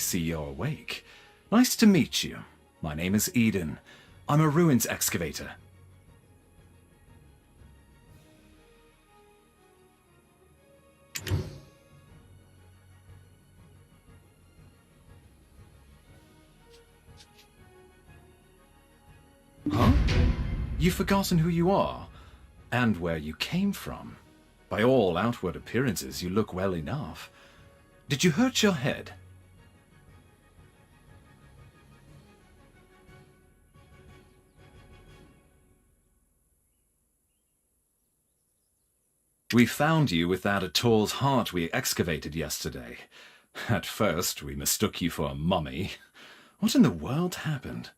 see you're awake. Nice to meet you. My name is Eden. I'm a ruins excavator. Huh? You've forgotten who you are, and where you came from. By all outward appearances, you look well enough. Did you hurt your head? We found you with that Ator's heart we excavated yesterday. At first, we mistook you for a mummy. What in the world happened?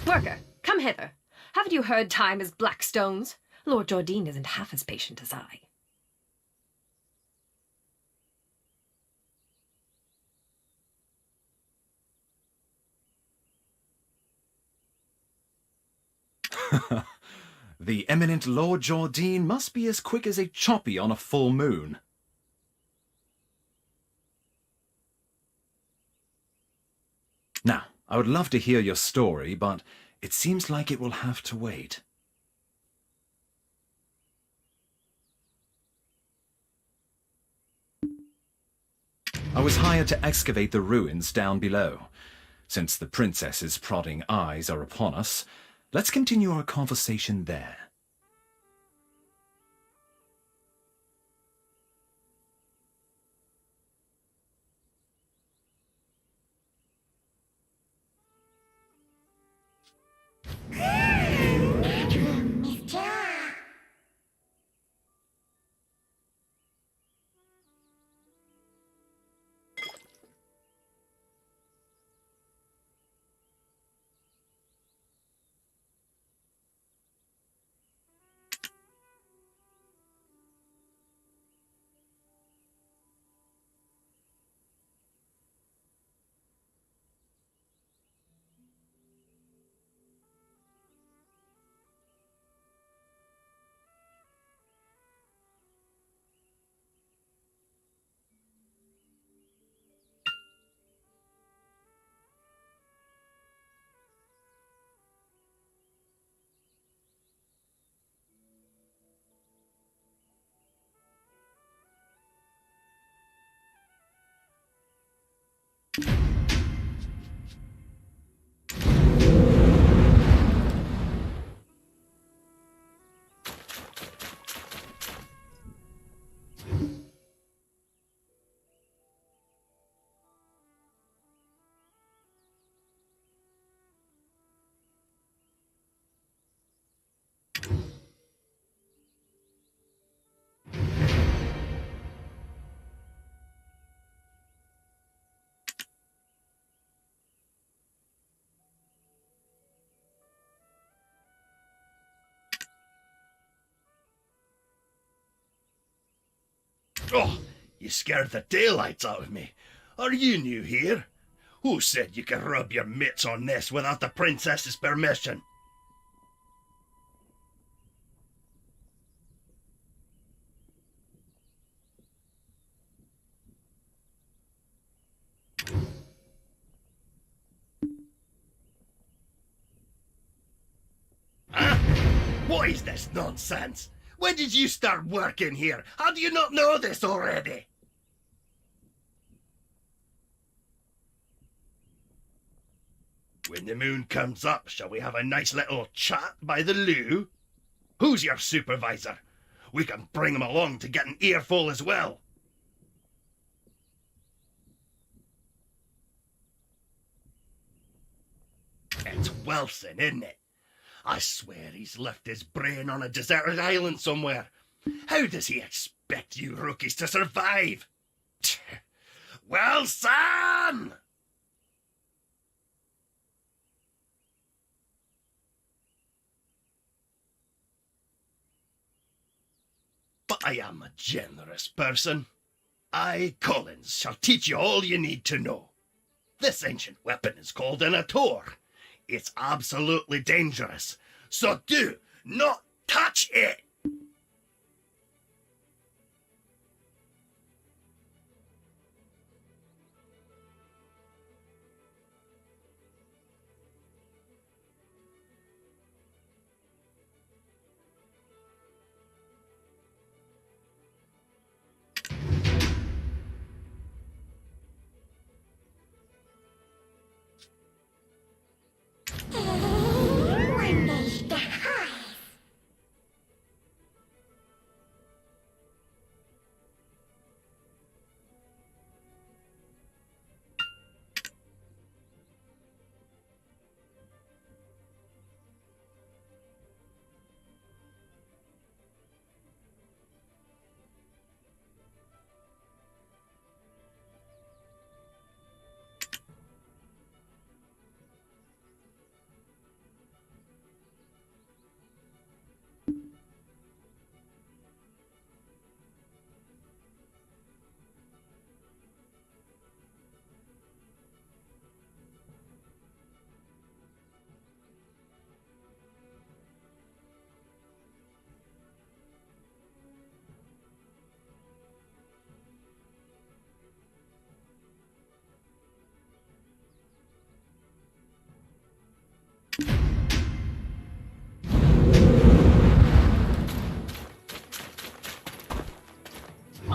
Worker, come hither. Haven't you heard time is black stones? Lord Jardine isn't half as patient as I. The eminent Lord Jardine must be as quick as a choppy on a full moon. Now, I would love to hear your story, but it seems like it will have to wait. I was hired to excavate the ruins down below. Since the princess's prodding eyes are upon us, let's continue our conversation there. Oh, you scared the daylights out of me. Are you new here? Who said you could rub your mitts on this without the princess's permission? Huh? What is this nonsense? When did you start working here? How do you not know this already? When the moon comes up, shall we have a nice little chat by the loo? Who's your supervisor? We can bring him along to get an earful as well. It's Wilson, isn't it? I swear he's left his brain on a deserted island somewhere. How does he expect you rookies to survive? Wilson! But I am a generous person. I, Collins, shall teach you all you need to know. This ancient weapon is called an Ator. It's absolutely dangerous, so do not touch it!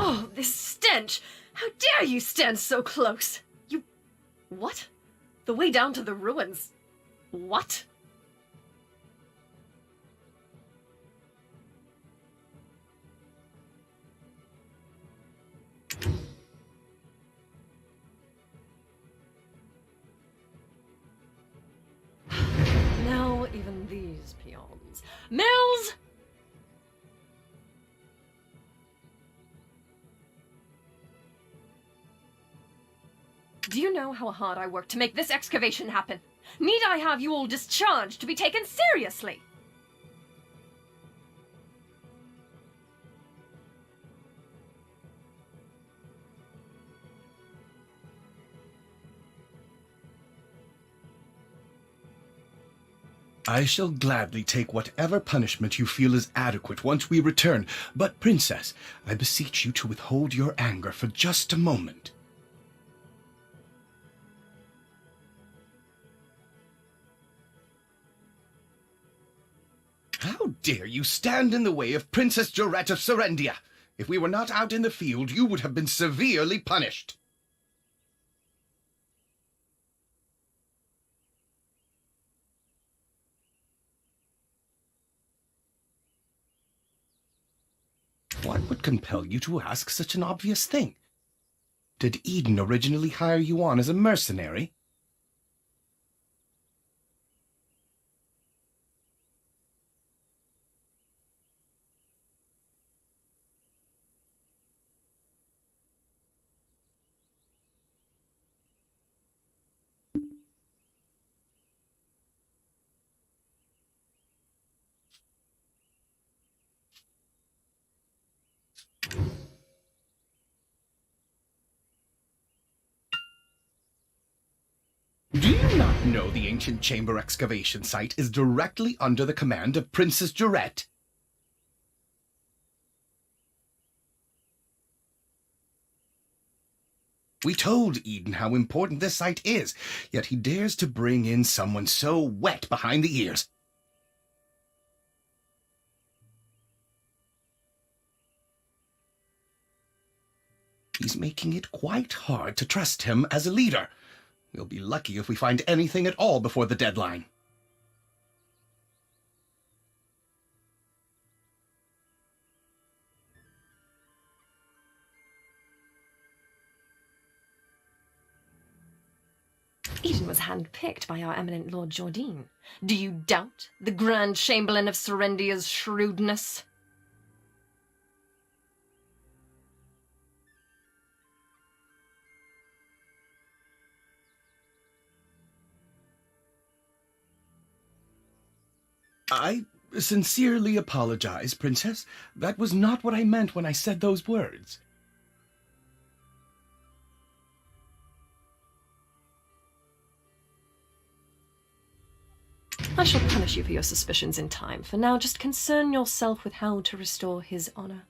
Oh, this stench! How dare you stand so close? You... What? The way down to the ruins. What? Now even these peons. Mills! Do you know how hard I worked to make this excavation happen? Need I have you all discharged to be taken seriously? I shall gladly take whatever punishment you feel is adequate once we return, but, Princess, I beseech you to withhold your anger for just a moment. How dare you stand in the way of Princess Jorette of Serendia? If we were not out in the field, you would have been severely punished. What would compel you to ask such an obvious thing? Did Eden originally hire you on as a mercenary? Do you not know the ancient chamber excavation site is directly under the command of Princess Jorette? We told Eden how important this site is, yet he dares to bring in someone so wet behind the ears. He's making it quite hard to trust him as a leader. We'll be lucky if we find anything at all before the deadline. Eden was handpicked by our eminent Lord Jordine. Do you doubt the Grand Chamberlain of Serendia's shrewdness? I sincerely apologize, Princess. That was not what I meant when I said those words. I shall punish you for your suspicions in time. For now, just concern yourself with how to restore his honor.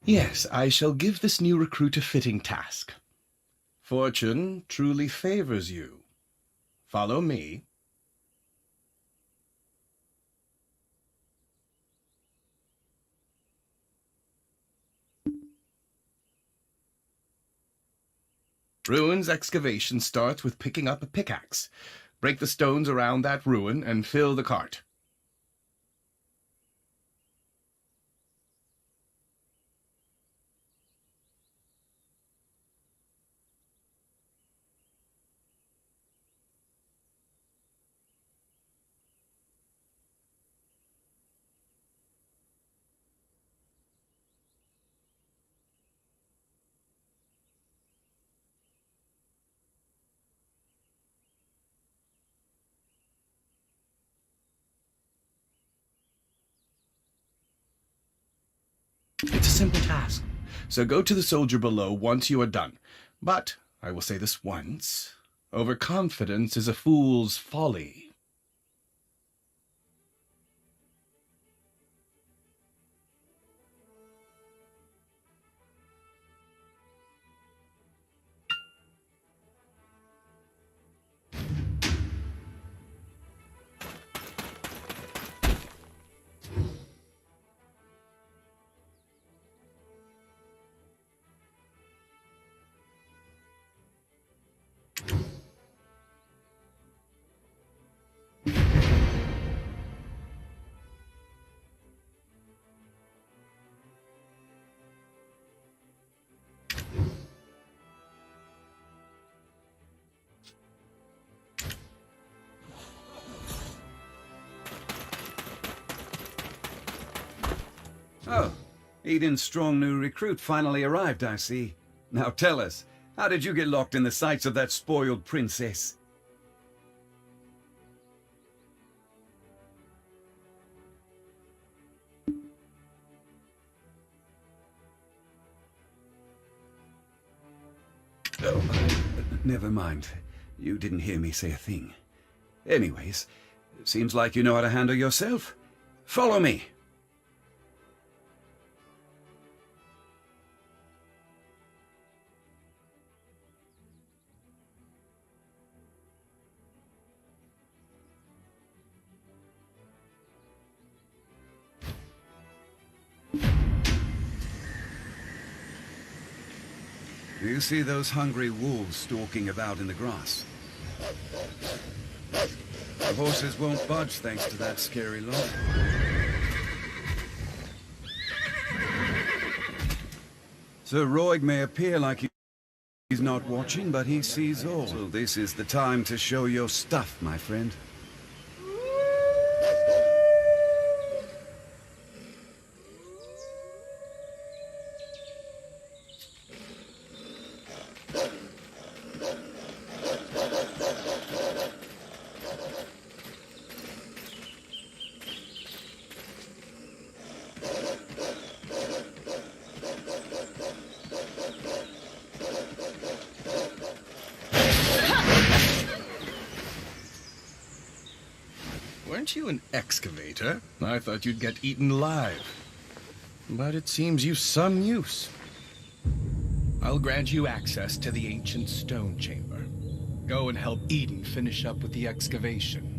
Yes, I shall give this new recruit a fitting task. Fortune truly favors you. Follow me. Ruins excavation starts with picking up a pickaxe. Break the stones around that ruin and fill the cart. It's a simple task, so go to the soldier below once you are done. But, I will say this once, overconfidence is a fool's folly. Oh, Eden's strong new recruit finally arrived, I see. Now tell us, how did you get locked in the sights of that spoiled princess? Oh, never mind. You didn't hear me say a thing. Anyways, seems like you know how to handle yourself. Follow me. Do you see those hungry wolves stalking about in the grass? The horses won't budge thanks to that scary lot. Sir Roig may appear like he's not watching, but he sees all. So this is the time to show your stuff, my friend. Weren't you an excavator? I thought you'd get eaten alive. But it seems you've some use. I'll grant you access to the ancient stone chamber. Go and help Eden finish up with the excavation.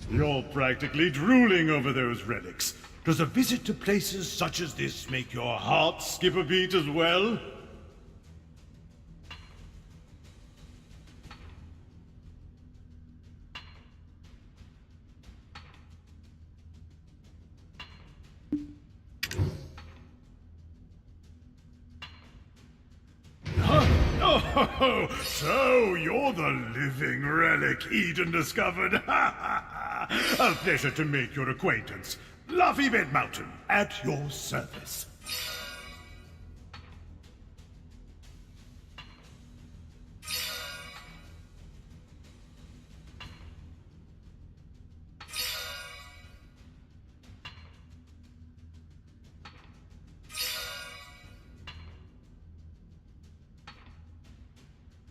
You're practically drooling over those relics. Does a visit to places such as this make your heart skip a beat as well? Oh, so you're the living relic Eden discovered. A pleasure to make your acquaintance. Luffy Bed Mountain, at your service.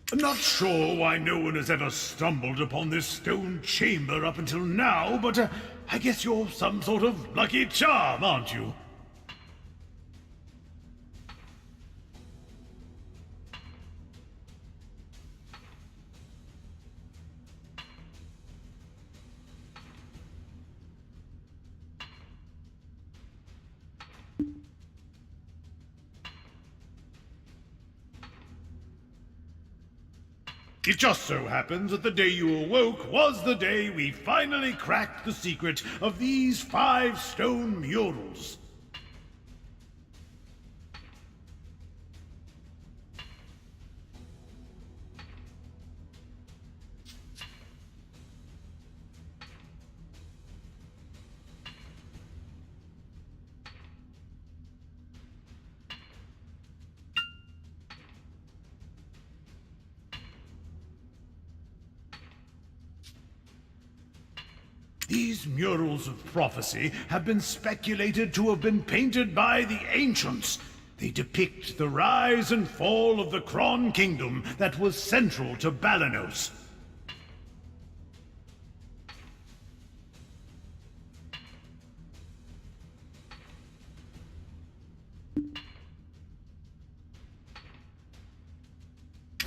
I'm not sure why no one has ever stumbled upon this stone chamber up until now, but I guess you're some sort of lucky charm, aren't you? It just so happens that the day you awoke was the day we finally cracked the secret of these 5 stone murals. These murals of prophecy have been speculated to have been painted by the ancients. They depict the rise and fall of the Kron kingdom that was central to Balenos.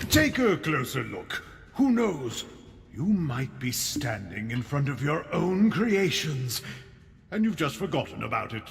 Take a closer look. Who knows? You might be standing in front of your own creations, and you've just forgotten about it.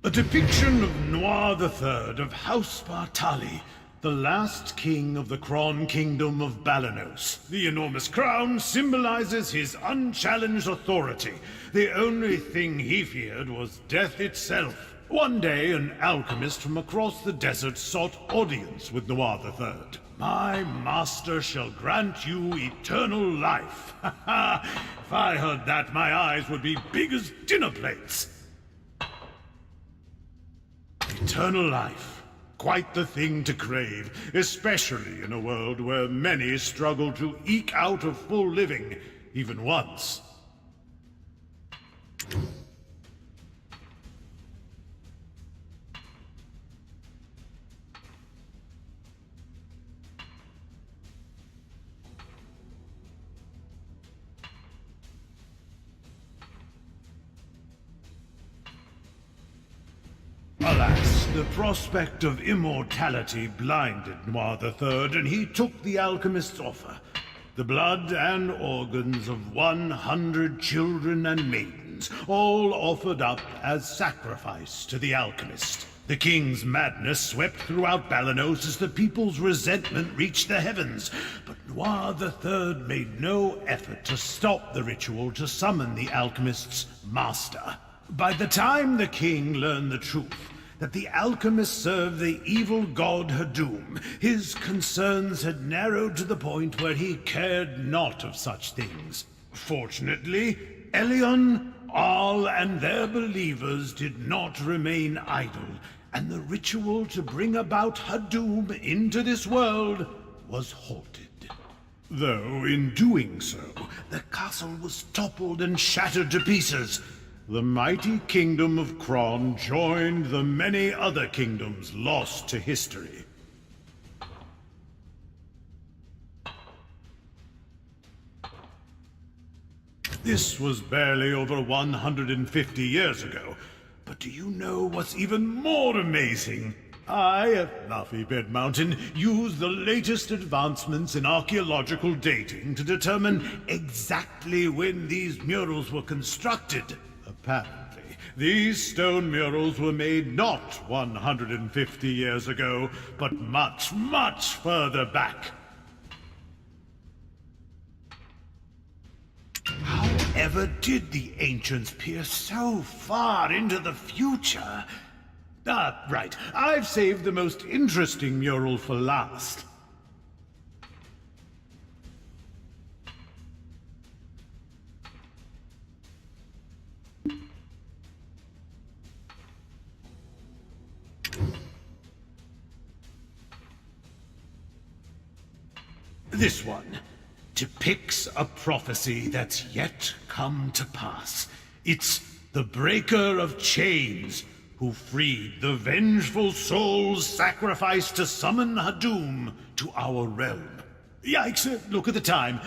A depiction of Noir III of House Bartali, the last king of the Kron kingdom of Balenos. The enormous crown symbolizes his unchallenged authority. The only thing he feared was death itself. One day, an alchemist from across the desert sought audience with Noir III. My master shall grant you eternal life. If I heard that, my eyes would be big as dinner plates. Eternal life. Quite the thing to crave, especially in a world where many struggle to eke out a full living, even once. Alas, the prospect of immortality blinded Noir III, and he took the alchemist's offer. The blood and organs of 100 children and maidens, all offered up as sacrifice to the alchemist. The king's madness swept throughout Balenos as the people's resentment reached the heavens, but Noir III made no effort to stop the ritual to summon the alchemist's master. By the time the king learned the truth, that the alchemist served the evil god Hadum, his concerns had narrowed to the point where he cared not of such things. Fortunately, Elion, Al, and their believers did not remain idle, and the ritual to bring about Hadum into this world was halted. Though in doing so, the castle was toppled and shattered to pieces. The mighty kingdom of Kron joined the many other kingdoms lost to history. This was barely over 150 years ago. But do you know what's even more amazing? I, at Fluffy Bed Mountain, use the latest advancements in archaeological dating to determine exactly when these murals were constructed. Apparently, these stone murals were made not 150 years ago, but much, much further back. However did the ancients peer so far into the future? Ah, right. I've saved the most interesting mural for last. This one depicts a prophecy that's yet come to pass. It's the Breaker of Chains, who freed the vengeful souls sacrificed to summon Hadum to our realm. Yikes, look at the time.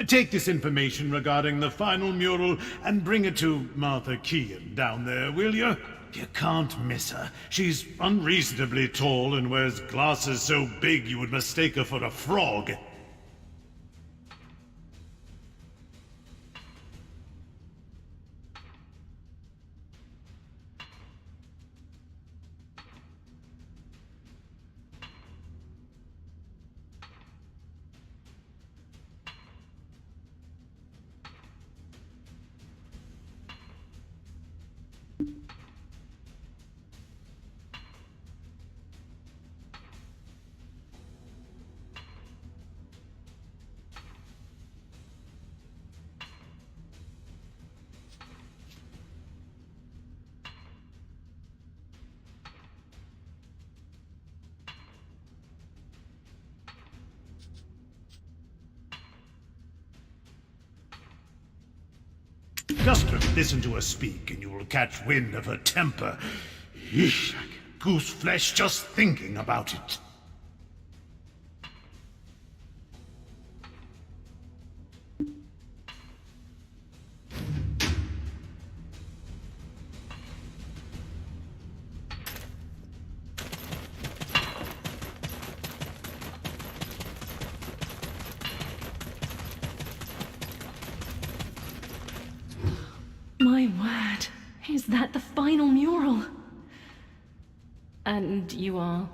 Take this information regarding the final mural and bring it to Martha Kean down there, will you? You can't miss her. She's unreasonably tall and wears glasses so big you would mistake her for a frog. Just listen to her speak and you will catch wind of her temper. Eesh, goose flesh just thinking about it. My word, is that the final mural? And you are?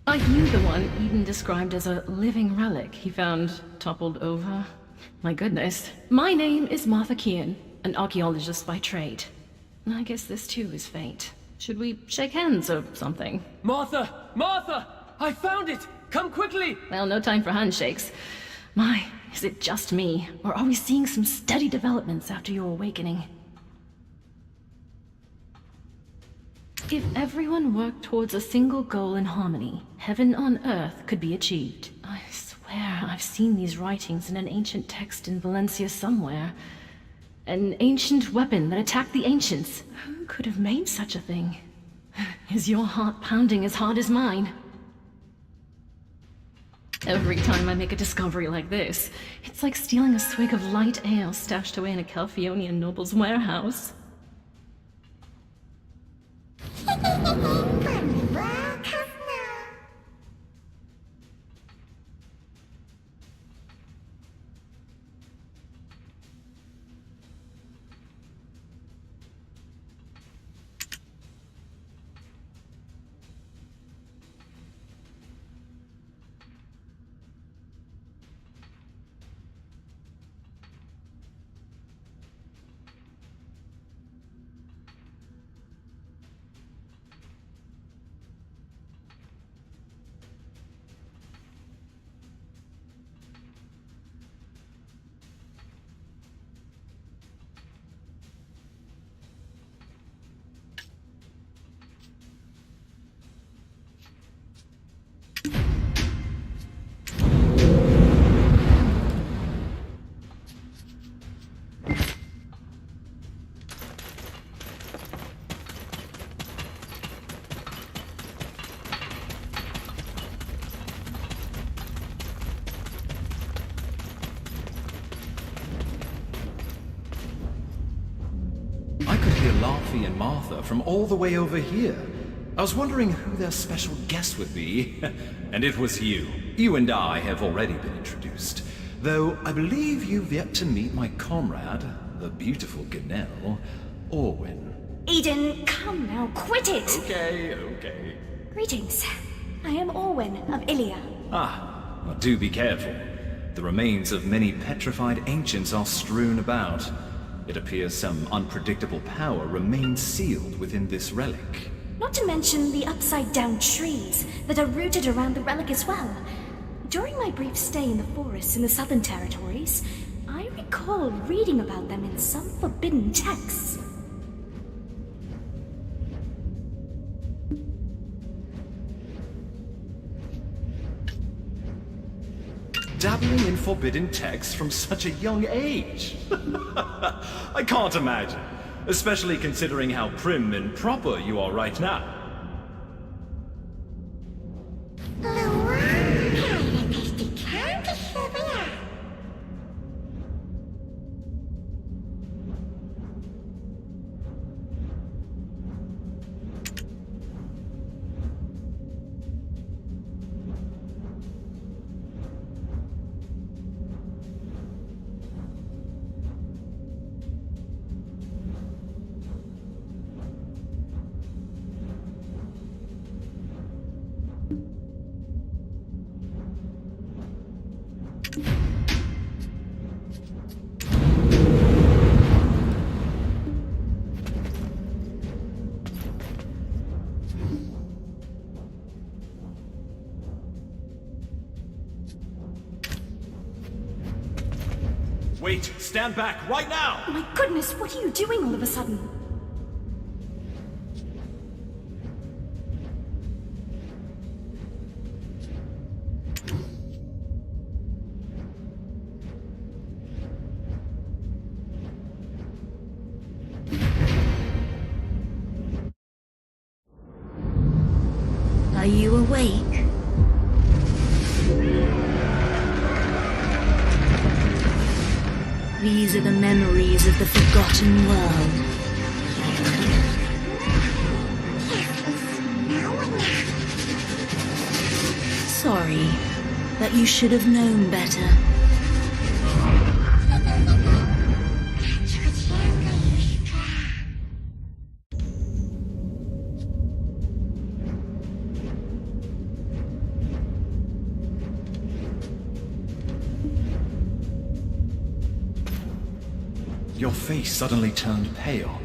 Are you the one Eden described as a living relic he found toppled over? My goodness. My name is Martha Kean, an archaeologist by trade. I guess this too is fate. Should we shake hands or something? Martha! Martha! I found it! Come quickly! Well, no time for handshakes. My, is it just me? Or are we seeing some steady developments after your awakening? If everyone worked towards a single goal in harmony, heaven on earth could be achieved. I swear I've seen these writings in an ancient text in Valencia somewhere. An ancient weapon that attacked the ancients. Who could have made such a thing? Is your heart pounding as hard as mine? Every time I make a discovery like this, it's like stealing a swig of light ale stashed away in a Calphionian noble's warehouse. hear Laffy and Martha from all the way over here. I was wondering who their special guest would be, and it was you. You and I have already been introduced, though I believe you've yet to meet my comrade, the beautiful Ganelle, Orwin. Eden, come now, quit it! Okay. Greetings. I am Orwin of Ilia. Well, do be careful. The remains of many petrified ancients are strewn about. It appears some unpredictable power remains sealed within this relic. Not to mention the upside-down trees that are rooted around the relic as well. During my brief stay in the forests in the Southern Territories, I recall reading about them in some forbidden texts. Dabbling in forbidden texts from such a young age? I can't imagine, especially considering how prim and proper you are right now. Wait, stand back right now! My goodness, what are you doing all of a sudden? Are you awake? These are the memories of the forgotten world. Sorry, but you should have known better. Your face suddenly turned pale.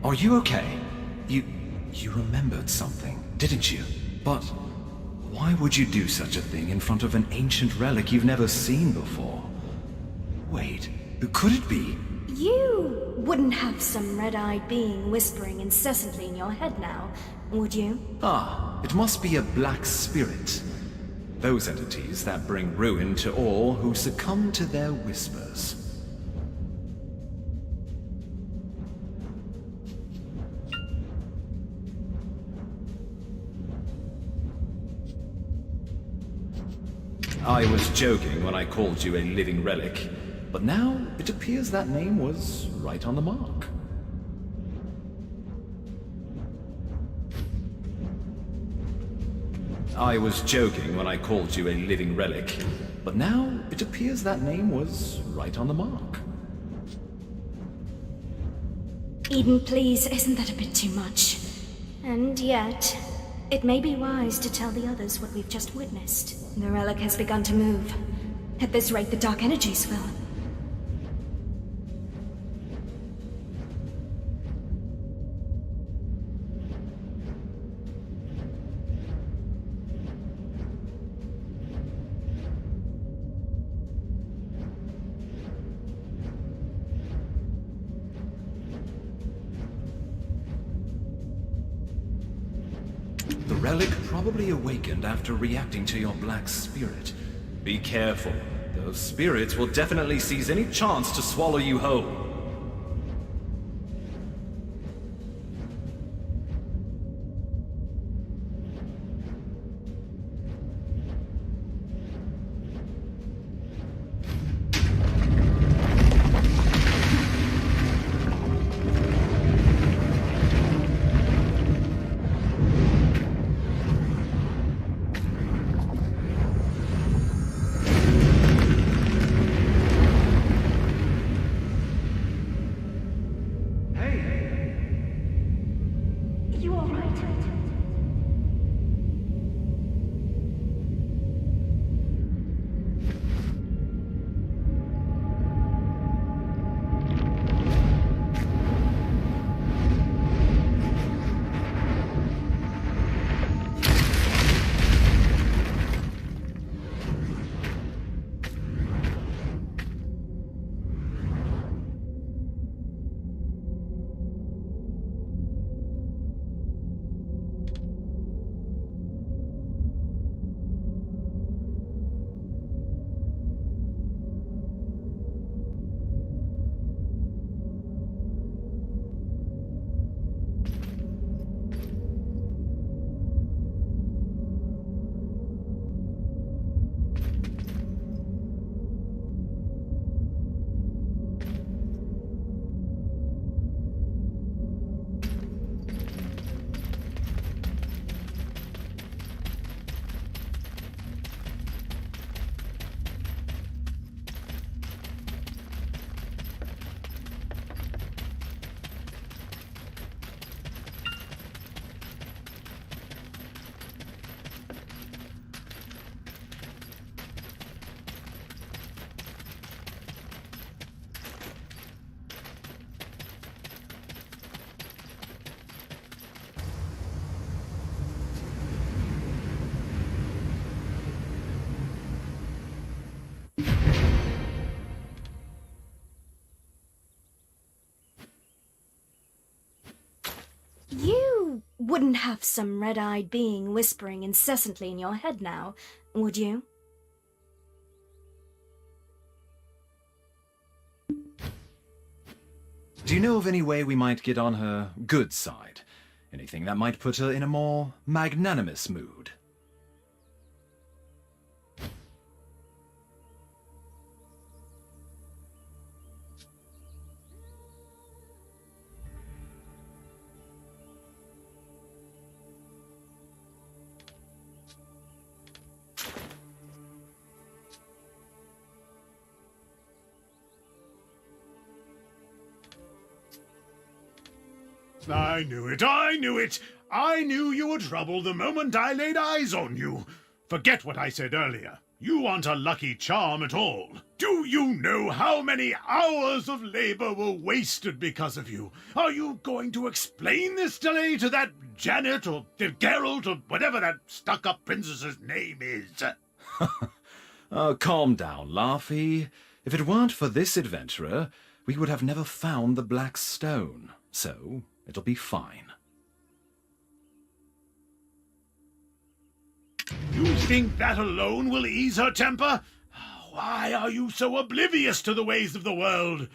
Are you okay? You remembered something, didn't you? But why would you do such a thing in front of an ancient relic you've never seen before? Wait, who could it be? You wouldn't have some red-eyed being whispering incessantly in your head now, would you? It must be a black spirit. Those entities that bring ruin to all who succumb to their whispers. I was joking when I called you a living relic, but now it appears that name was right on the mark. I was joking when I called you a living relic, but now it appears that name was right on the mark. Eden, please, isn't that a bit too much? And yet, it may be wise to tell the others what we've just witnessed. The relic has begun to move. At this rate, the dark energies will. The relic probably awakened after reacting to your black spirit. Be careful. Those spirits will definitely seize any chance to swallow you whole. wouldn't have some red-eyed being whispering incessantly in your head now, would you? Do you know of any way we might get on her good side? Anything that might put her in a more magnanimous mood? I knew it, I knew it! I knew you were trouble the moment I laid eyes on you. Forget what I said earlier. You aren't a lucky charm at all. Do you know how many hours of labor were wasted because of you? Are you going to explain this delay to that Janet or Geralt or whatever that stuck-up princess's name is? Calm down, Laufey. If it weren't for this adventurer, we would have never found the Black Stone. So, it'll be fine. You think that alone will ease her temper? Why are you so oblivious to the ways of the world?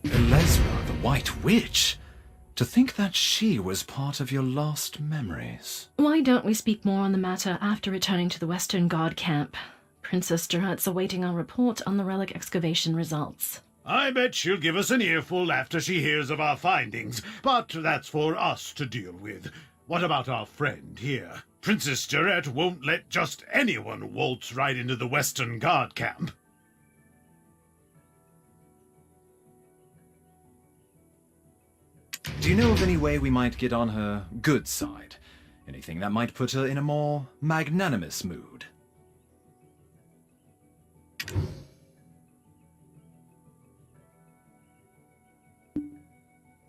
Elezra, the White Witch? To think that she was part of your lost memories. Why don't we speak more on the matter after returning to the Western Guard camp? Princess Durant's awaiting our report on the relic excavation results. I bet she'll give us an earful after she hears of our findings, but that's for us to deal with. What about our friend here? Princess Durant won't let just anyone waltz right into the Western Guard camp. Do you know of any way we might get on her good side? Anything that might put her in a more magnanimous mood.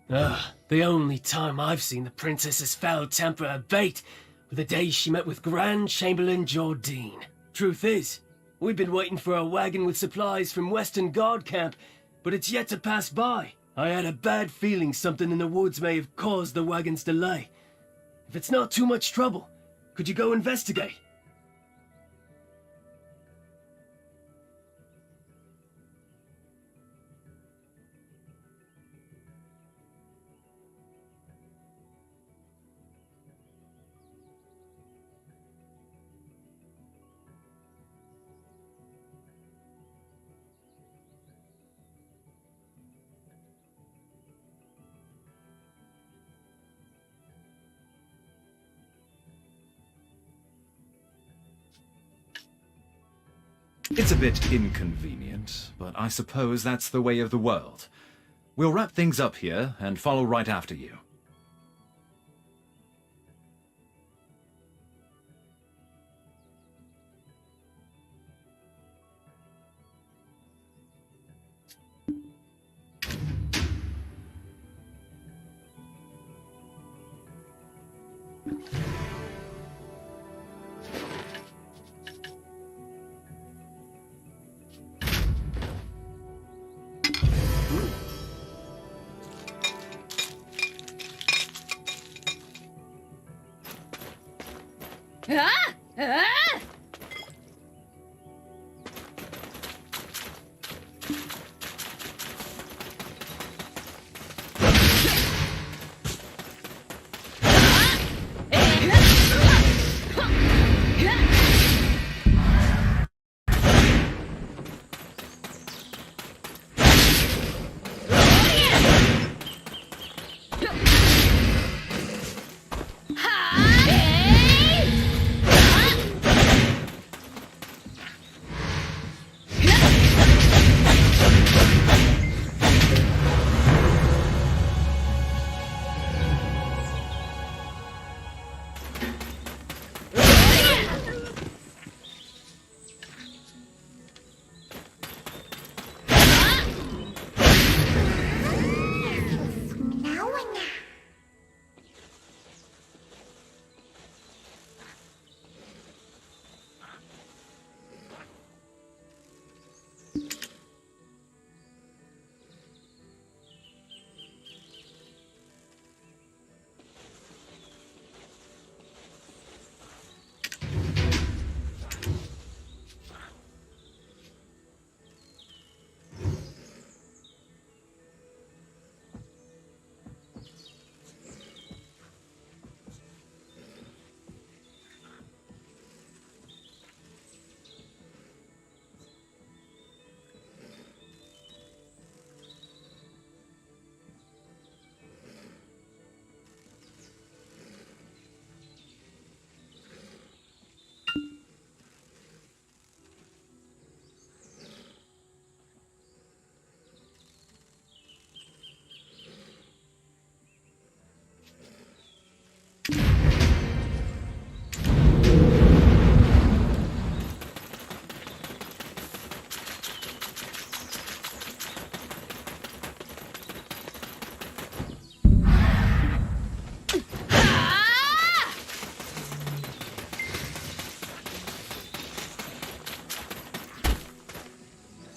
The only time I've seen the princess's foul temper abate were the day she met with Grand Chamberlain Jordine. Truth is, we've been waiting for a wagon with supplies from Western Guard Camp, but it's yet to pass by. I had a bad feeling something in the woods may have caused the wagon's delay. If it's not too much trouble, could you go investigate? It's a bit inconvenient, but I suppose that's the way of the world. We'll wrap things up here and follow right after you.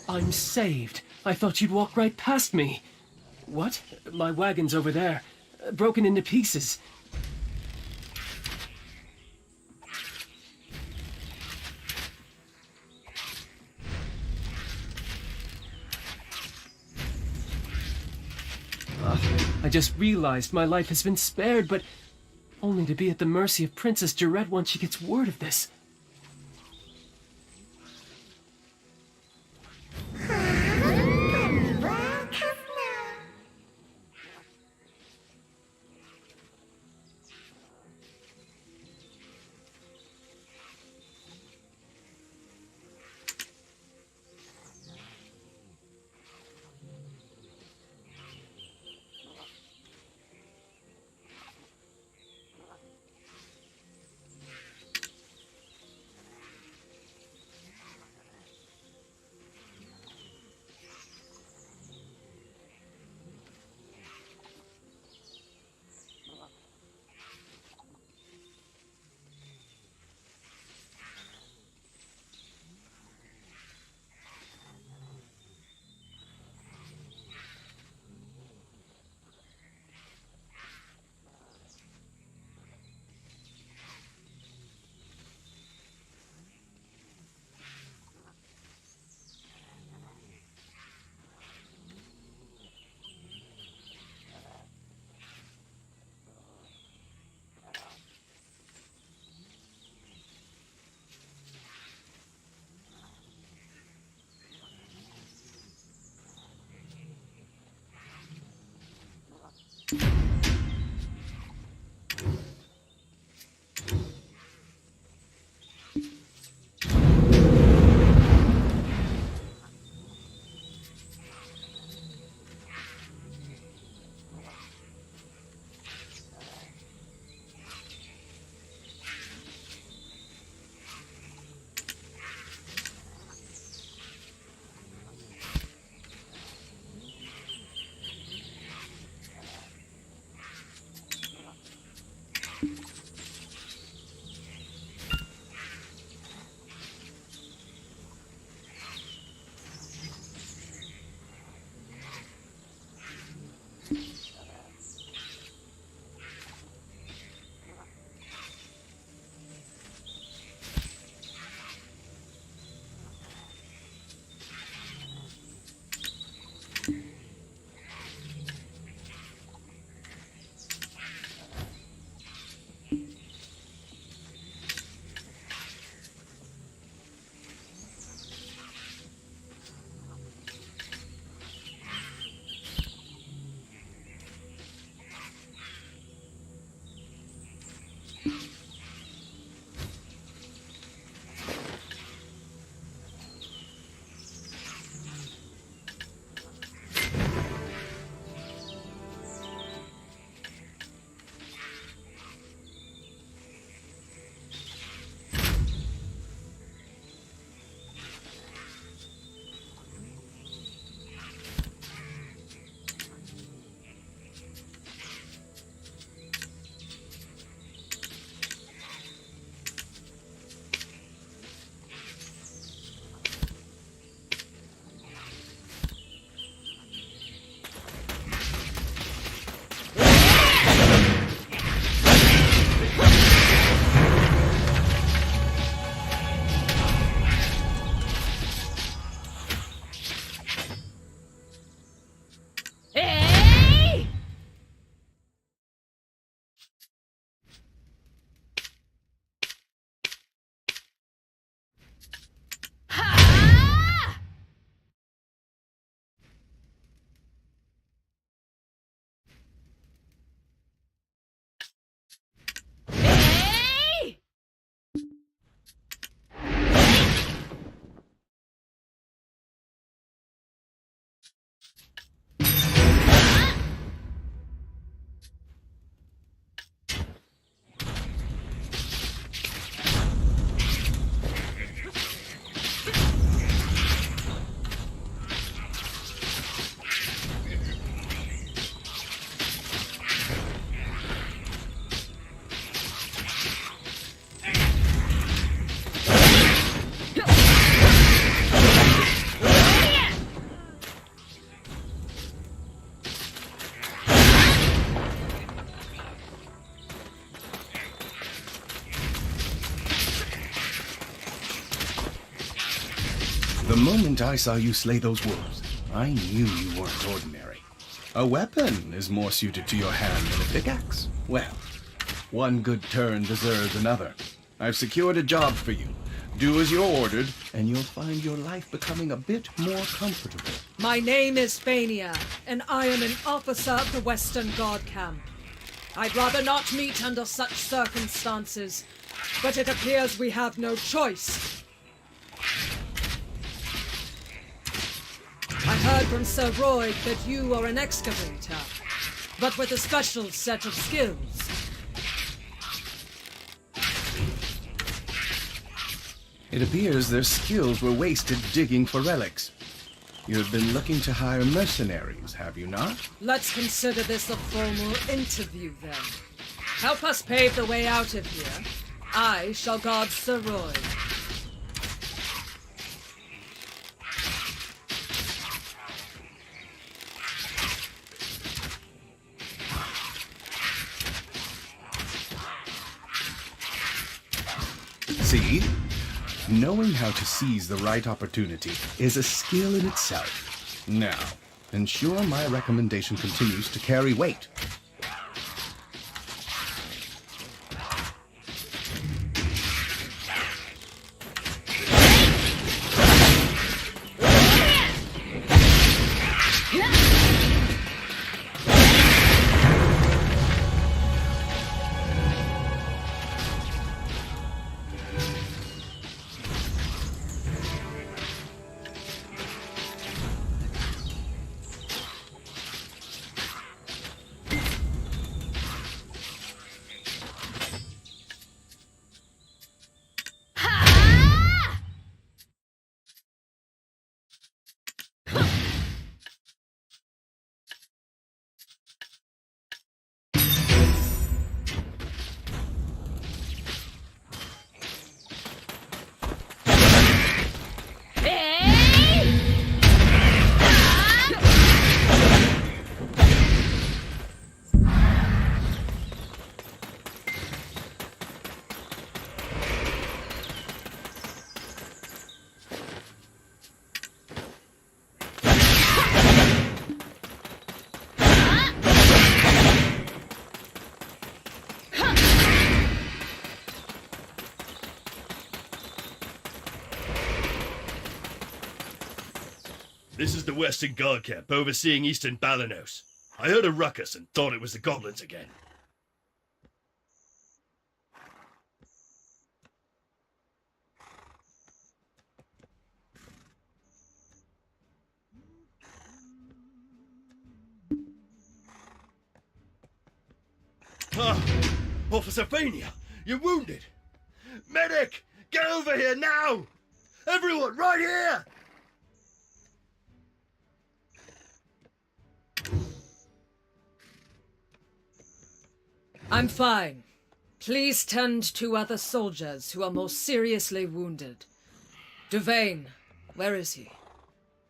I'm saved. I thought you'd walk right past me. What? My wagon's over there. Broken into pieces. I just realized my life has been spared, but only to be at the mercy of Princess Jarette once she gets word of this. moment I saw you slay those wolves, I knew you weren't ordinary. A weapon is more suited to your hand than a pickaxe. Well, one good turn deserves another. I've secured a job for you. Do as you're ordered, and you'll find your life becoming a bit more comfortable. My name is Fania, and I am an officer of the Western Guard Camp. I'd rather not meet under such circumstances, but it appears we have no choice. I heard from Sir Roy that you are an excavator, but with a special set of skills. It appears their skills were wasted digging for relics. You've been looking to hire mercenaries, have you not? Let's consider this a formal interview, then. Help us pave the way out of here. I shall guard Sir Roy. See? Knowing how to seize the right opportunity is a skill in itself. Now, ensure my recommendation continues to carry weight. This is the Western Guard Camp overseeing eastern Balenos. I heard a ruckus and thought it was the goblins again. Ah, Officer Fania, you're wounded. Medic, get over here now! Everyone, right here! I'm fine. Please tend to other soldiers who are more seriously wounded. Devane, where is he?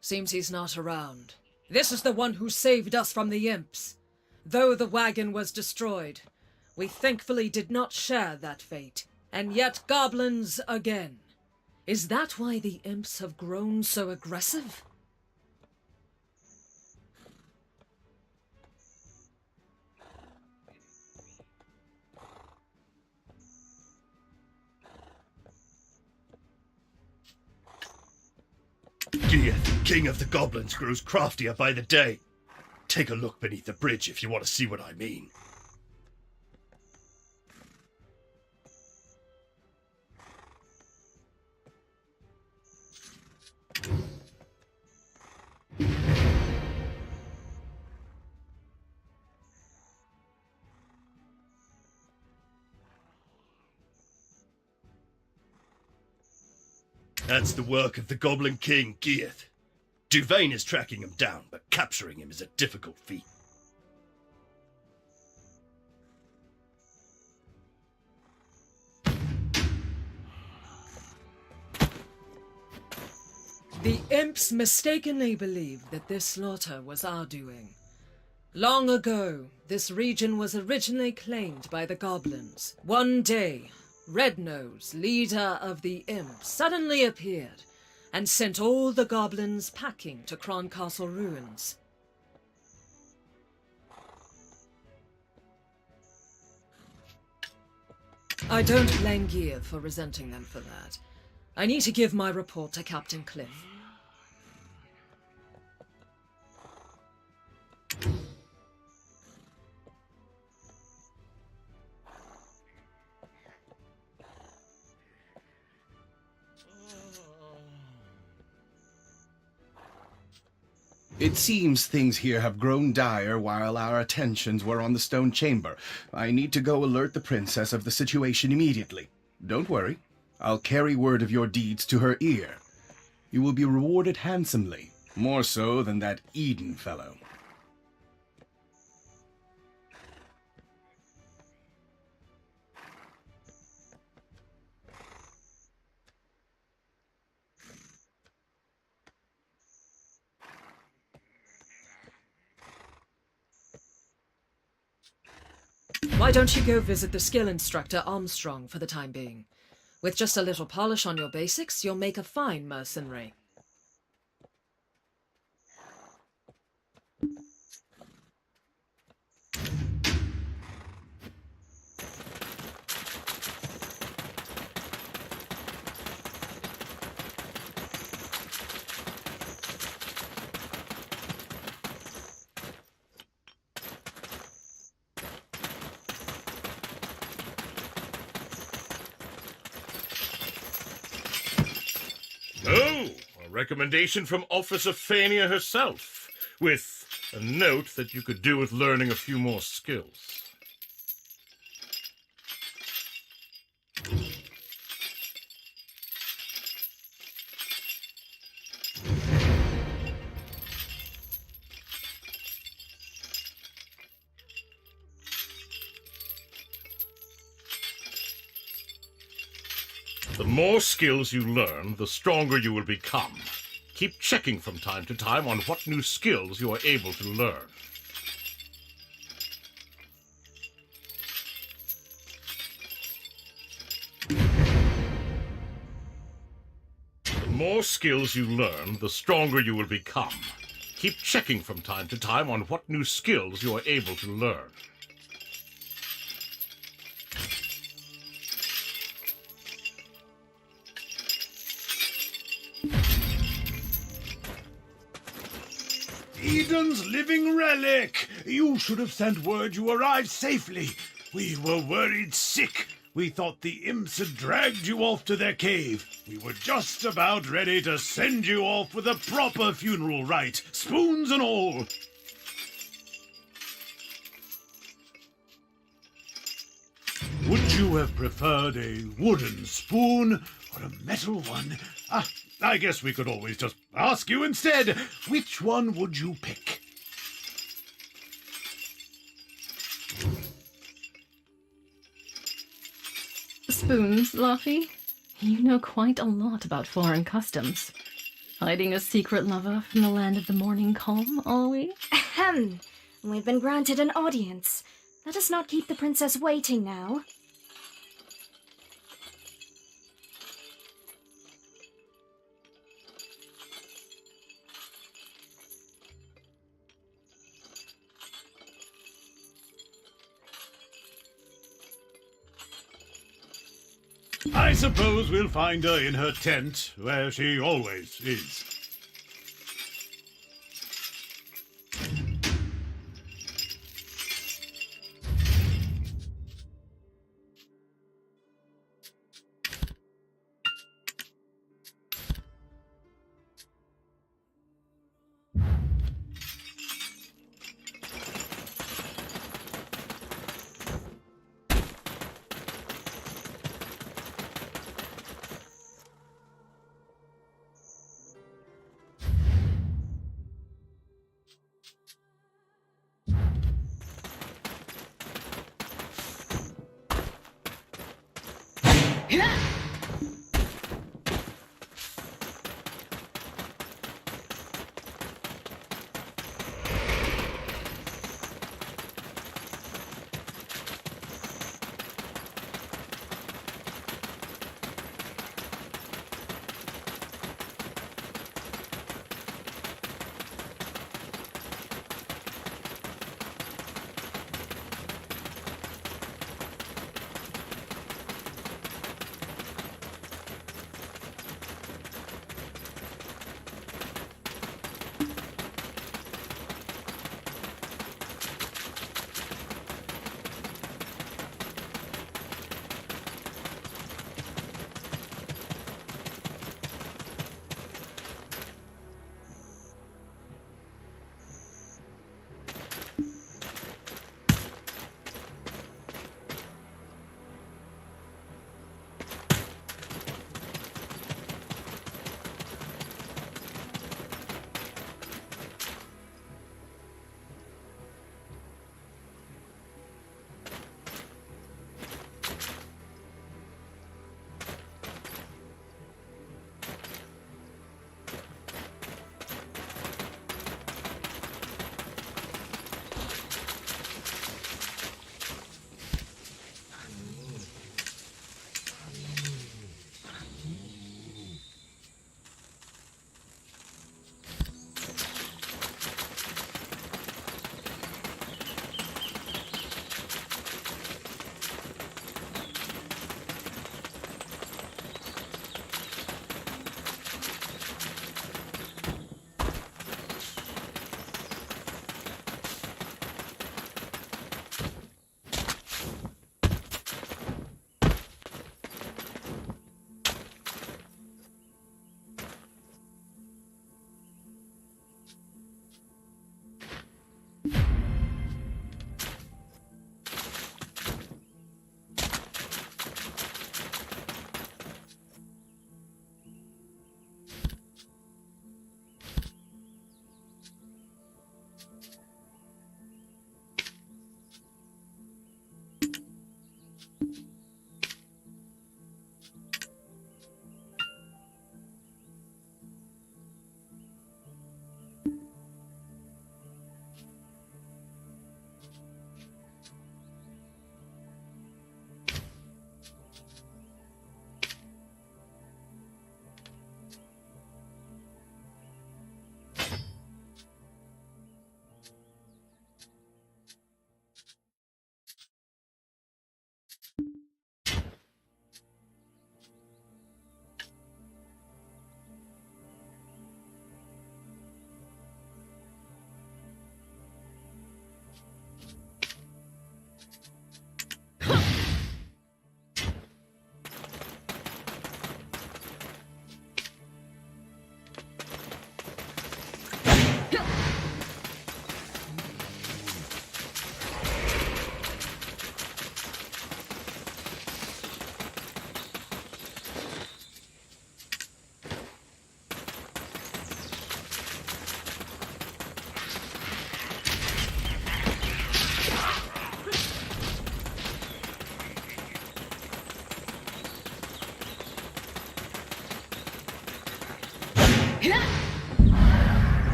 Seems he's not around. This is the one who saved us from the imps. Though the wagon was destroyed, we thankfully did not share that fate. And yet goblins again. Is that why the imps have grown so aggressive? Geath, king of the goblins, grows craftier by the day. Take a look beneath the bridge if you want to see what I mean. That's the work of the Goblin King, Geath. Devane is tracking him down, but capturing him is a difficult feat. The imps mistakenly believed that this slaughter was our doing. Long ago, this region was originally claimed by the goblins. One day, Rednose, leader of the imps, suddenly appeared and sent all the goblins packing to Kron Castle ruins. I don't blame Gear for resenting them for that. I need to give my report to Captain Cliff. It seems things here have grown dire while our attentions were on the stone chamber. I need to go alert the princess of the situation immediately. Don't worry. I'll carry word of your deeds to her ear. You will be rewarded handsomely, more so than that Eden fellow. Why don't you go visit the skill instructor Armstrong for the time being? With just a little polish on your basics, you'll make a fine mercenary. Oh, a recommendation from Officer Fania herself, with a note that you could do with learning a few more skills. The more skills you learn, the stronger you will become. Keep checking from time to time on what new skills you are able to learn. The more skills you learn, the stronger you will become. Keep checking from time to time on what new skills you are able to learn. Eden's living relic! You should have sent word you arrived safely. We were worried sick. We thought the imps had dragged you off to their cave. We were just about ready to send you off with a proper funeral rite, spoons and all. Would you have preferred a wooden spoon or a metal one? I guess we could always just ask you instead. Which one would you pick? Spoons, Luffy? You know quite a lot about foreign customs. Hiding a secret lover from the land of the morning calm, are we? Ahem. We've been granted an audience. Let us not keep the princess waiting now. I suppose we'll find her in her tent, where she always is.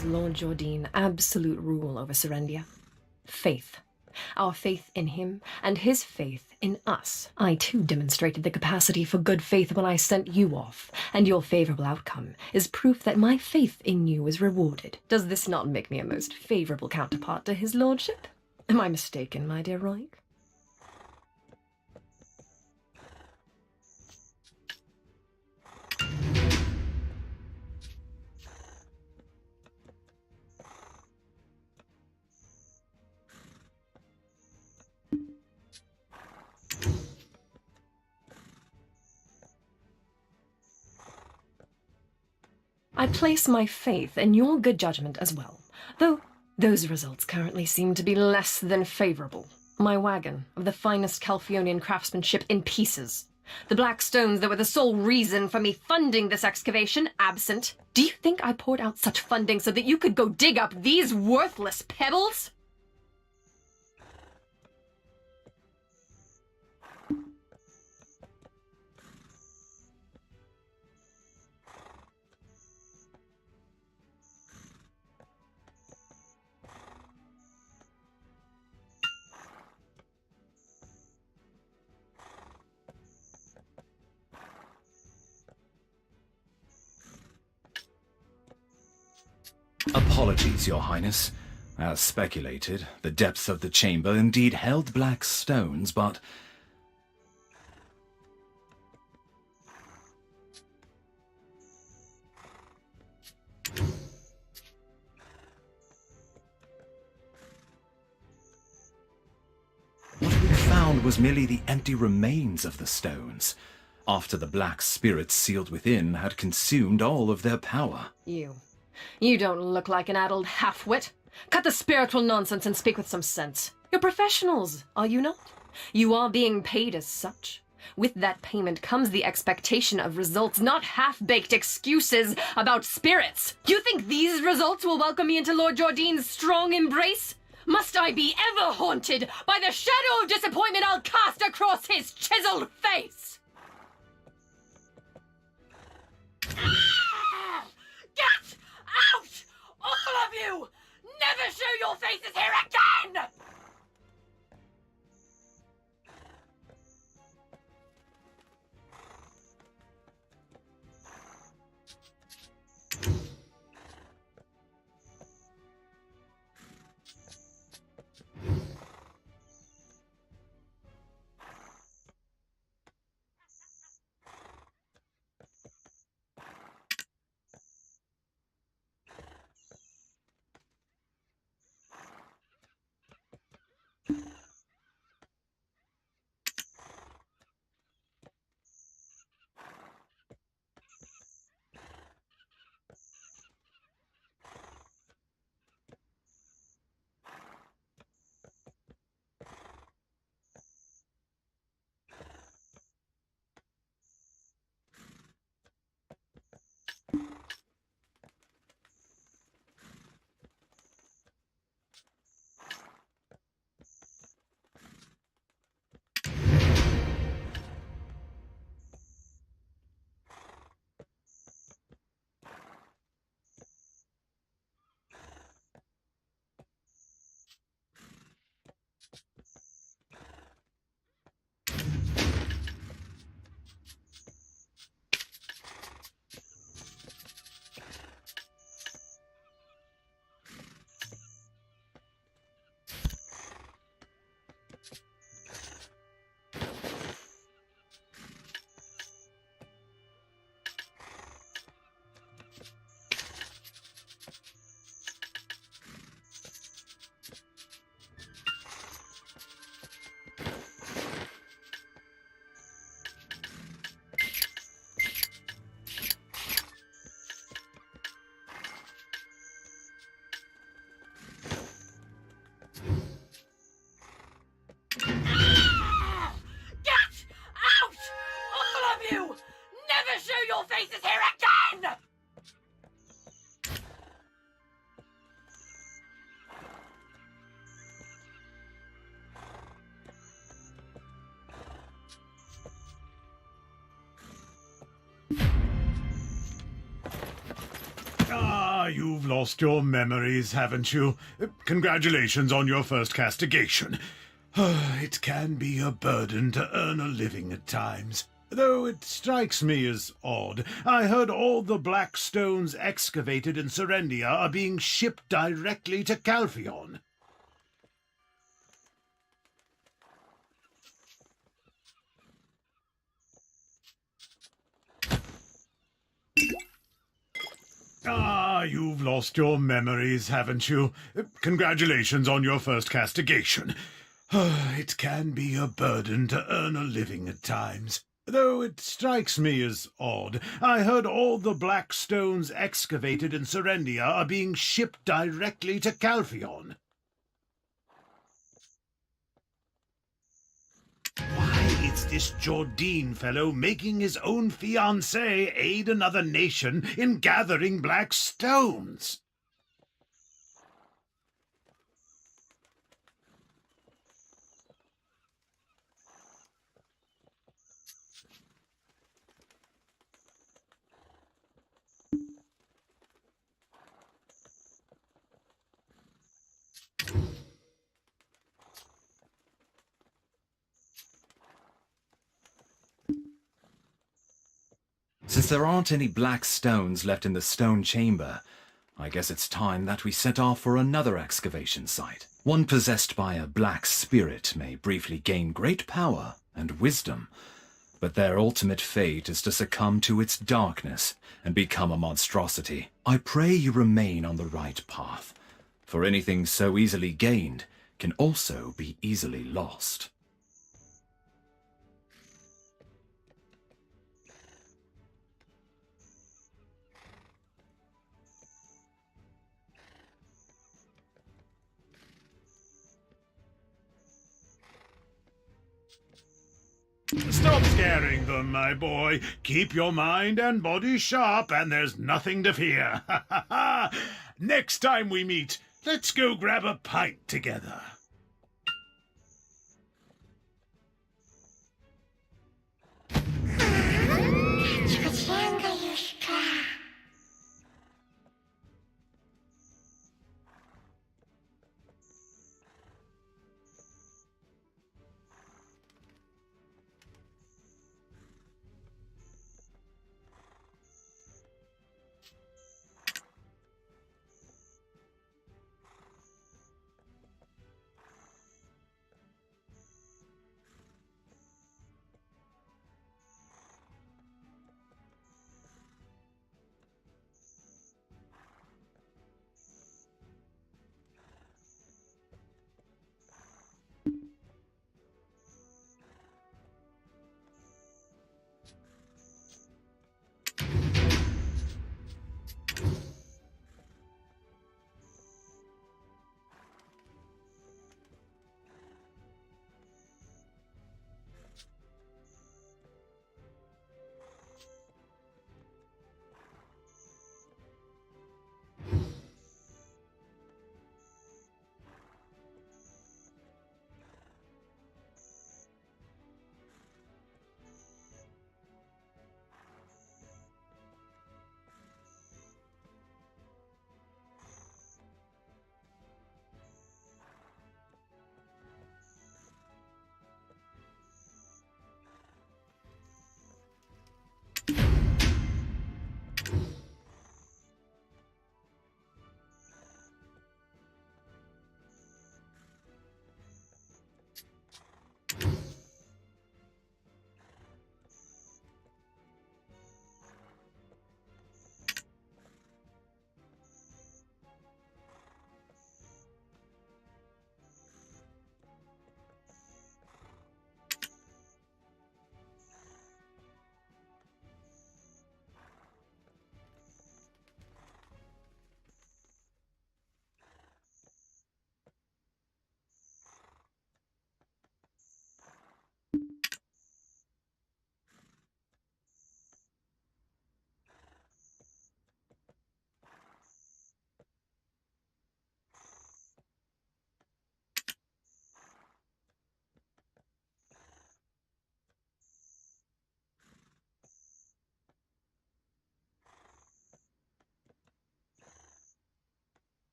allows Lord Jordine absolute rule over Serendia? Faith. Our faith in him, and his faith in us. I too demonstrated the capacity for good faith when I sent you off, and your favorable outcome is proof that my faith in you is rewarded. Does this not make me a most favorable counterpart to his lordship? Am I mistaken, my dear Roig? I place my faith in your good judgment as well, though those results currently seem to be less than favorable. My wagon of the finest Calphionian craftsmanship in pieces. The black stones that were the sole reason for me funding this excavation absent. Do you think I poured out such funding so that you could go dig up these worthless pebbles? Apologies, Your Highness. As speculated, the depths of the chamber indeed held black stones, but... what we found was merely the empty remains of the stones, after the black spirits sealed within had consumed all of their power. You don't look like an addled half-wit. Cut the spiritual nonsense and speak with some sense. You're professionals, are you not? You are being paid as such. With that payment comes the expectation of results, not half-baked excuses about spirits. You think these results will welcome me into Lord Jordine's strong embrace? Must I be ever haunted by the shadow of disappointment I'll cast across his chiseled face? Get out! All of you! Never show your faces here again! You've lost your memories, haven't you? Congratulations on your first castigation. It can be a burden to earn a living at times. Though it strikes me as odd. I heard all the black stones excavated in Serendia are being shipped directly to Calphion. You've lost your memories, haven't you? Congratulations on your first castigation. It can be a burden to earn a living at times. Though it strikes me as odd. I heard all the black stones excavated in Serendia are being shipped directly to Calphion. Why, it's this Jordine fellow making his own fiancée aid another nation in gathering black stones. Since there aren't any black stones left in the stone chamber, I guess it's time that we set off for another excavation site. One possessed by a black spirit may briefly gain great power and wisdom, but their ultimate fate is to succumb to its darkness and become a monstrosity. I pray you remain on the right path, for anything so easily gained can also be easily lost. Stop scaring them, my boy. Keep your mind and body sharp, and there's nothing to fear. Next time we meet, let's go grab a pint together.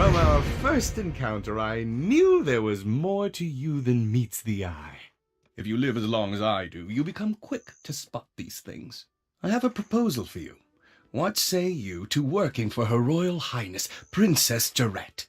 From our first encounter, I knew there was more to you than meets the eye. If you live as long as I do, you become quick to spot these things. I have a proposal for you. What say you to working for Her Royal Highness, Princess Jarette?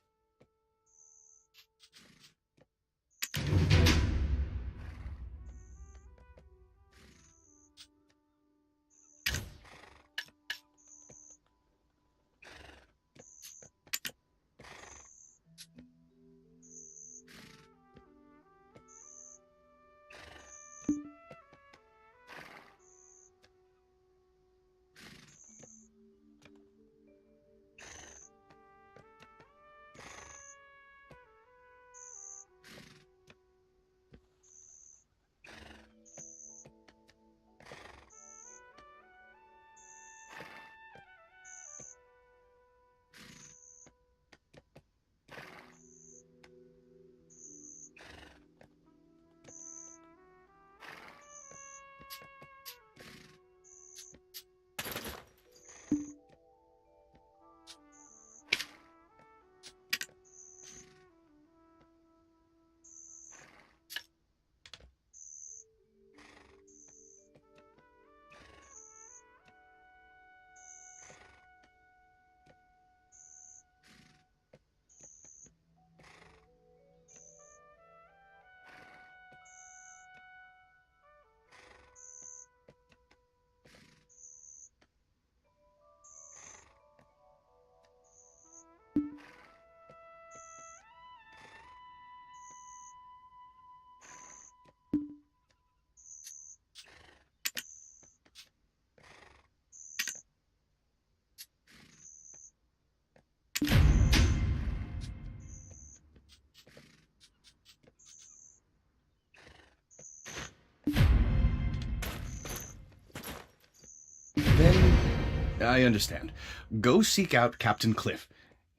Then, I understand. Go seek out Captain Cliff.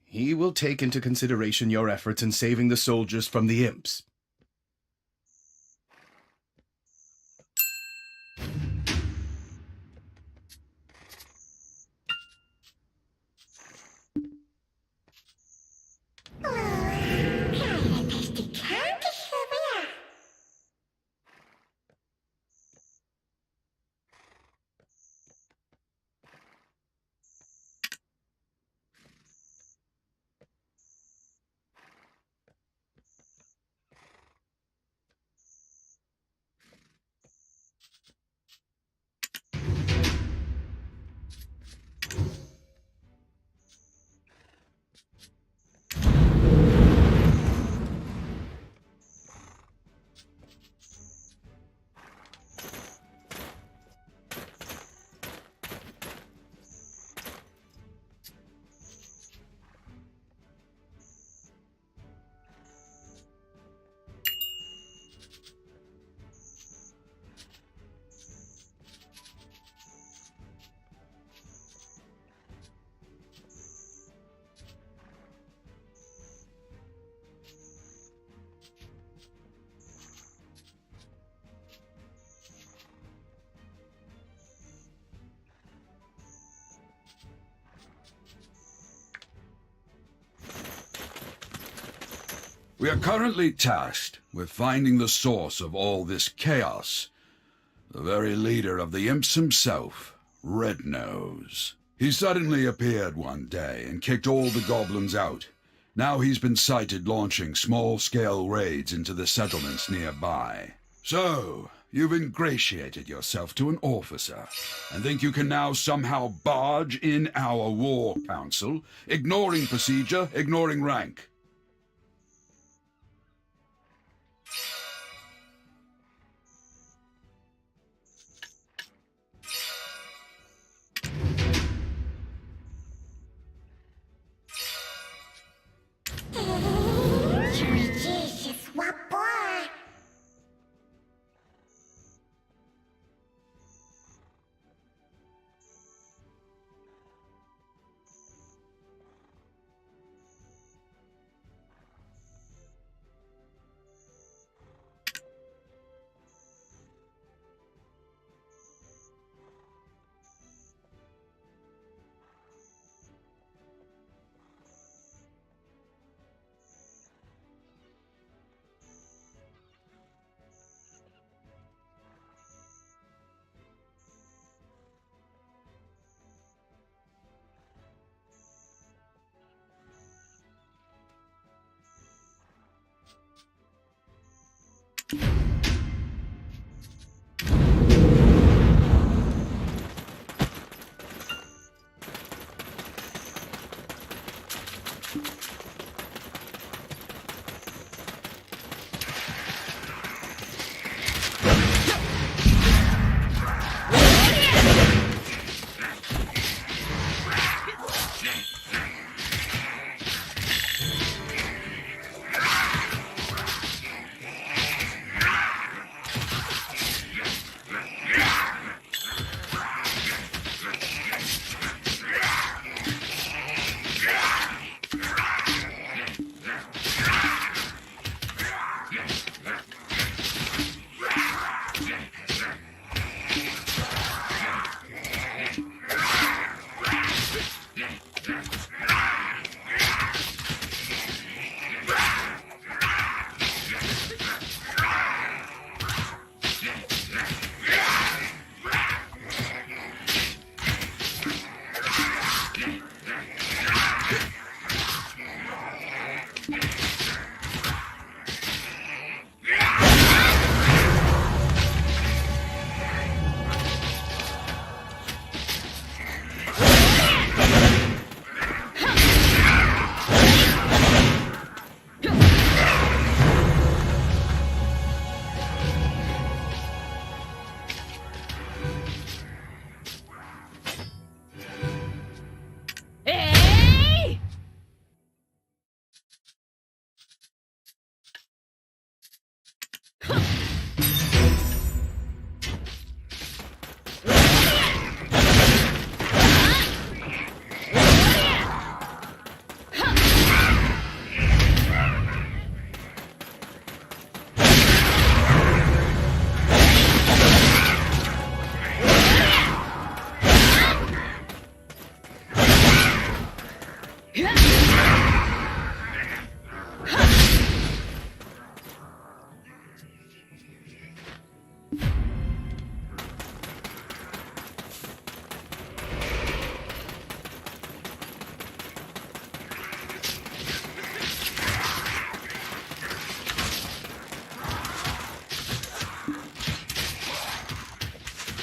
He will take into consideration your efforts in saving the soldiers from the imps. We are currently tasked with finding the source of all this chaos. The very leader of the imps himself, Red Nose. He suddenly appeared one day and kicked all the goblins out. Now he's been sighted launching small-scale raids into the settlements nearby. So, you've ingratiated yourself to an officer, and think you can now somehow barge in our war council, ignoring procedure, ignoring rank.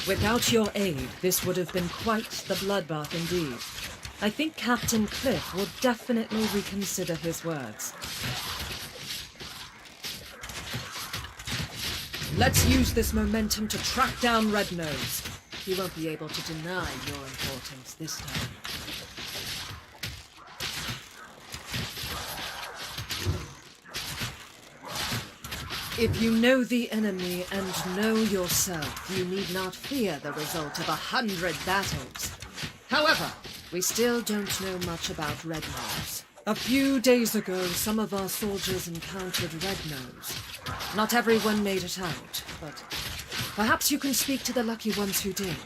Without your aid, this would have been quite the bloodbath indeed. I think Captain Cliff will definitely reconsider his words. Let's use this momentum to track down Red Nose. He won't be able to deny your importance this time. If you know the enemy and know yourself, you need not fear the result of 100 battles. However, we still don't know much about Red Nose. A few days ago, some of our soldiers encountered Red Nose. Not everyone made it out, but perhaps you can speak to the lucky ones who did.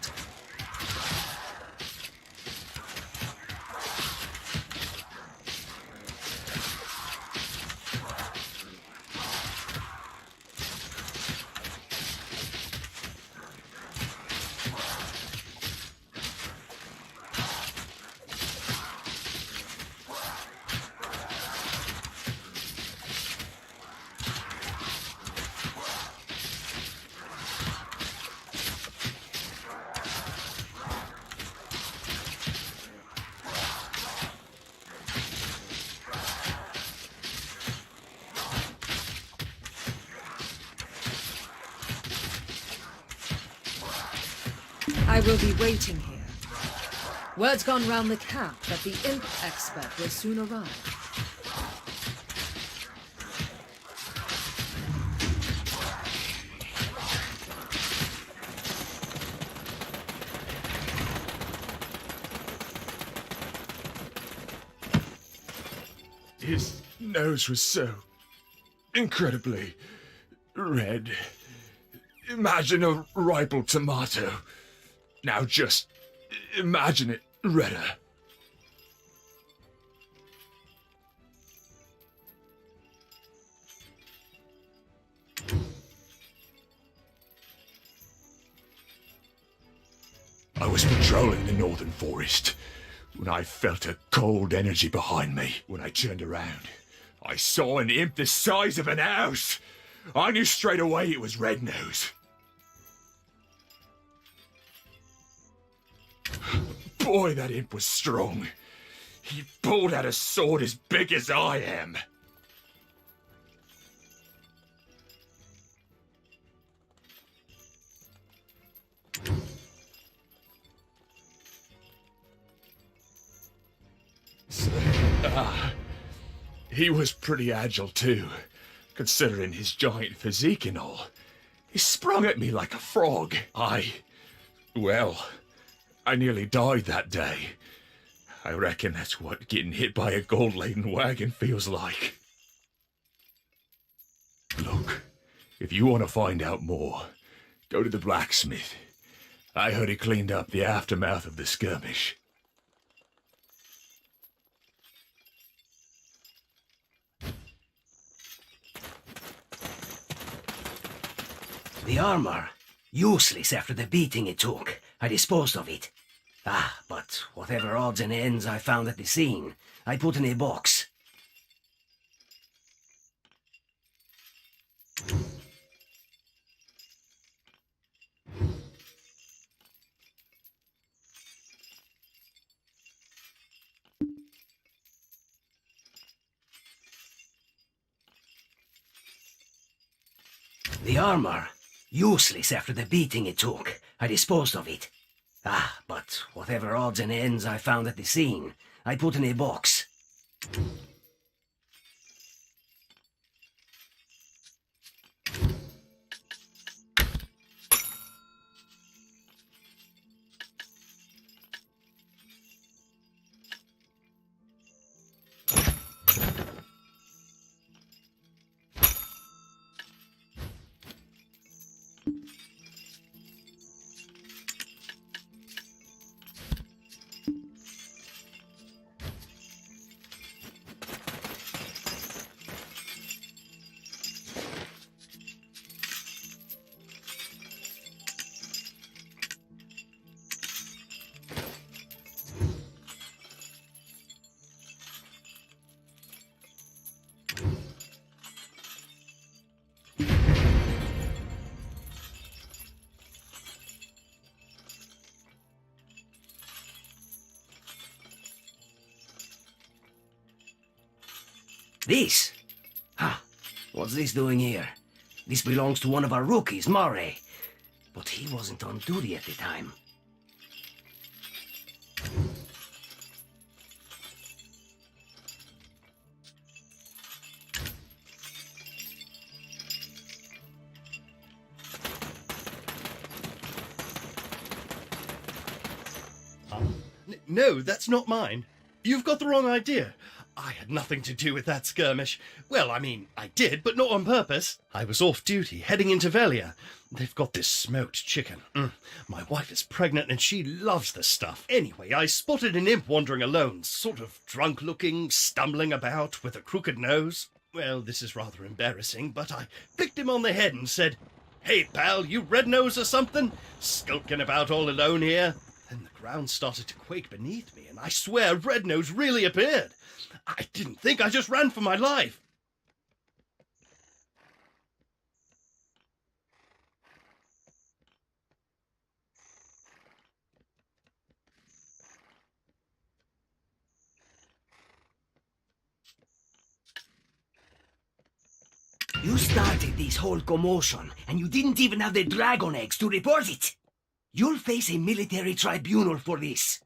I will be waiting here. Word's gone round the camp that the imp expert will soon arrive. His nose was so incredibly red. Imagine a ripe tomato. Now just imagine it redder. I was patrolling the northern forest when I felt a cold energy behind me. When I turned around, I saw an imp the size of an house. I knew straight away it was Red Nose. Boy, that imp was strong. He pulled out a sword as big as I am. He was pretty agile too, considering his giant physique and all. He sprung at me like a frog. I nearly died that day. I reckon that's what getting hit by a gold-laden wagon feels like. Look, if you want to find out more, go to the blacksmith. I heard he cleaned up the aftermath of the skirmish. The armor, useless after the beating it took. I disposed of it. But whatever odds and ends I found at the scene, I put in a box. The armor, useless after the beating it took. I disposed of it. But whatever odds and ends I found at the scene, I put in a box. This? Ha! What's this doing here? This belongs to one of our rookies, Murray. But he wasn't on duty at the time. No, that's not mine. You've got the wrong idea. I had nothing to do with that skirmish. Well, I mean, I did, but not on purpose. I was off duty, heading into Velia. They've got this smoked chicken. My wife is pregnant and she loves the stuff. Anyway, I spotted an imp wandering alone, sort of drunk-looking, stumbling about with a crooked nose. Well, this is rather embarrassing, but I flicked him on the head and said, "Hey, pal, you red nose or something? Skulking about all alone here?" Then the ground started to quake beneath me, and I swear Red Nose really appeared. I didn't think, I just ran for my life. You started this whole commotion, and you didn't even have the dragon eggs to report it. You'll face a military tribunal for this.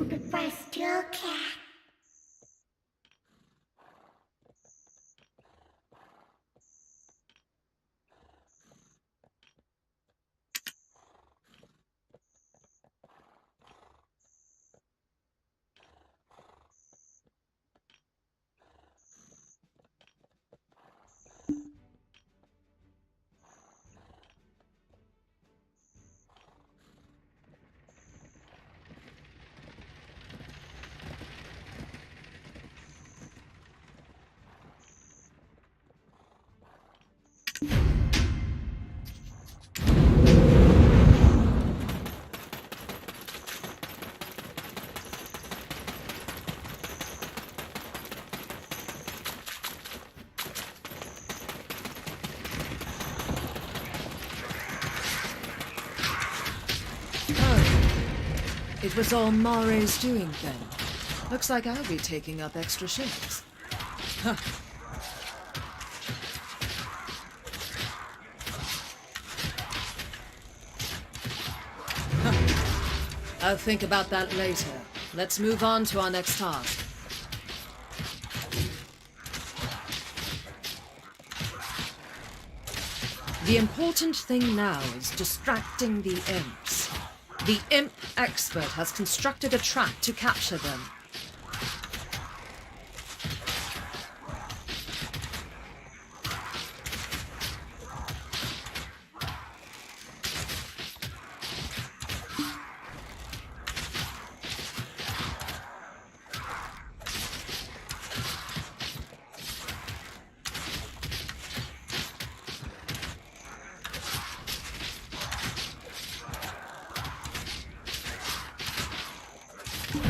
Goodbye, still cat. It was all Mare's doing then. Looks like I'll be taking up extra shifts. Huh. I'll think about that later. Let's move on to our next task. The important thing now is distracting the imps. The imp expert has constructed a trap to capture them.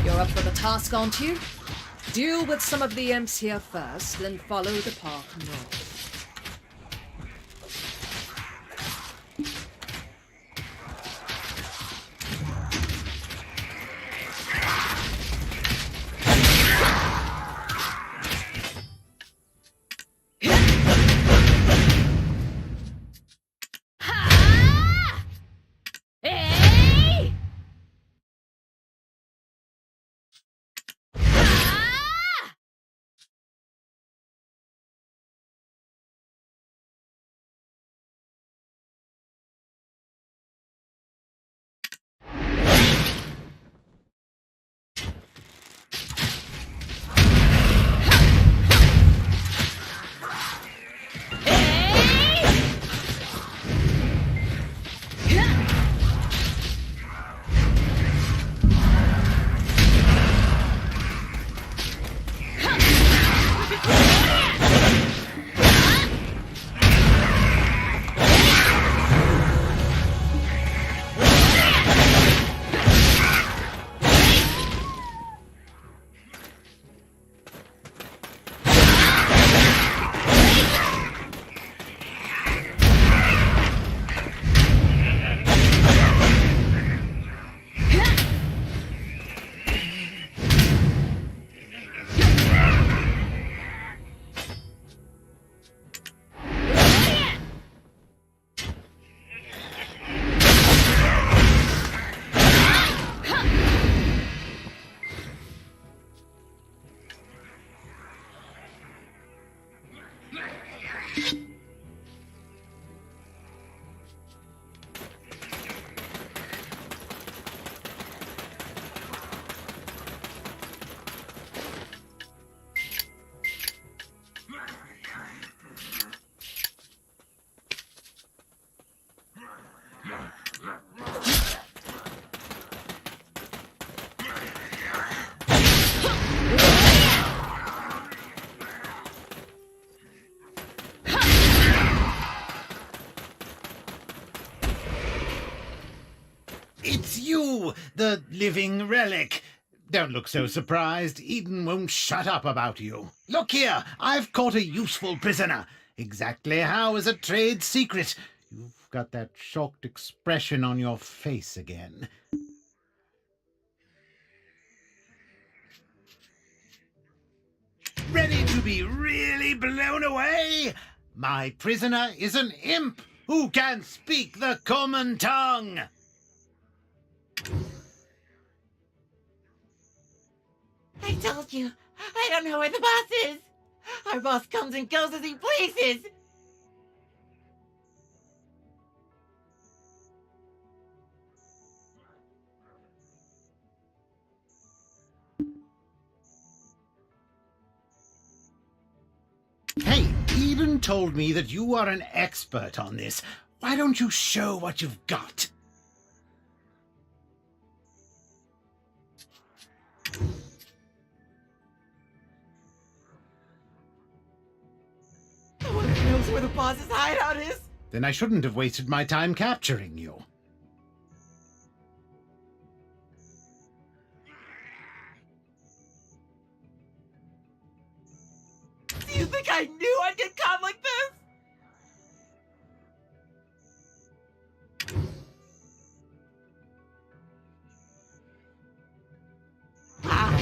You're up for the task, aren't you? Deal with some of the imps here first, then follow the path north. It's you, the living relic. Don't look so surprised. Eden won't shut up about you. Look here, I've caught a useful prisoner. Exactly how is a trade secret. You've got that shocked expression on your face again. Ready to be really blown away? My prisoner is an imp who can speak the common tongue. I told you, I don't know where the boss is. Our boss comes and goes as he pleases. Hey, Eden told me that you are an expert on this. Why don't you show what you've got? No one knows where the boss's hideout is. Then I shouldn't have wasted my time capturing you. Do you think I knew I'd get caught like this? Wow,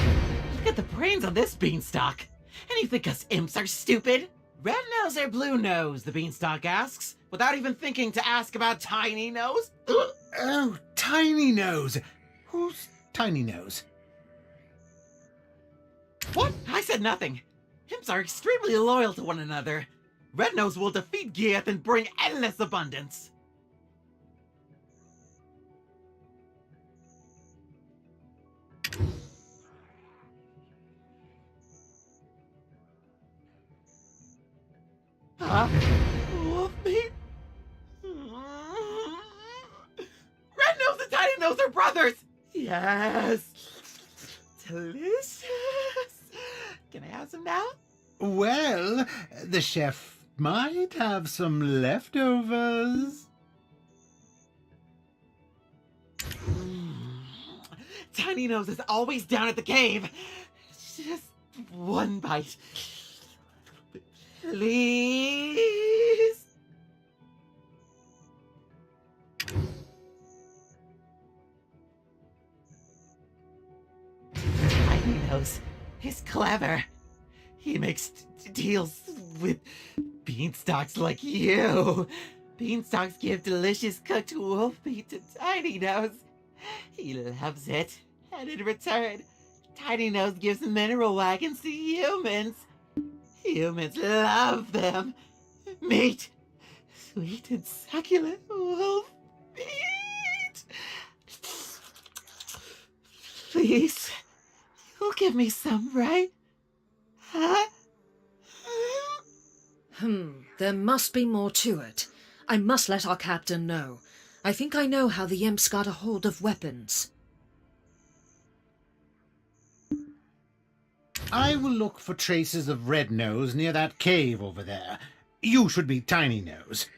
look at the brains on this beanstalk. And you think us imps are stupid? Red nose or blue nose, the beanstalk asks, without even thinking to ask about Tiny Nose. Oh, Tiny Nose. Who's Tiny Nose? What? I said nothing. Imps are extremely loyal to one another. Red Nose will defeat Gieth and bring endless abundance. Wolf meat? Red Nose and Tiny Nose are brothers! Yes! Delicious! Can I have some now? Well, the chef might have some leftovers. Tiny Nose is always down at the cave. Just one bite. Please? Tiny Nose is clever. He makes deals with beanstalks like you. Beanstalks give delicious cooked wolf meat to Tiny Nose. He loves it. And in return, Tiny Nose gives mineral wagons to humans. Humans love them. Meat. Sweet and succulent wolf meat. Please, you'll give me some, right? Huh? There must be more to it. I must let our captain know. I think I know how the imps got a hold of weapons. I will look for traces of Red Nose near that cave over there. You should be Tiny Nose.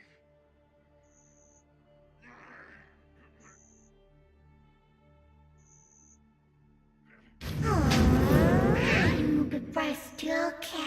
Goodbye, still cat.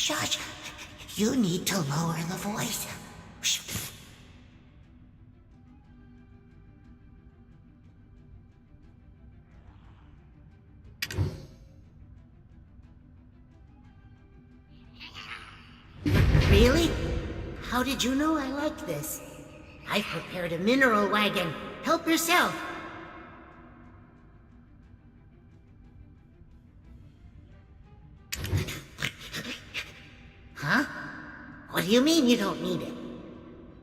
Shush! You need to lower the voice. Really? How did you know I liked this? I've prepared a mineral wagon. Help yourself. Huh? What do you mean you don't need it?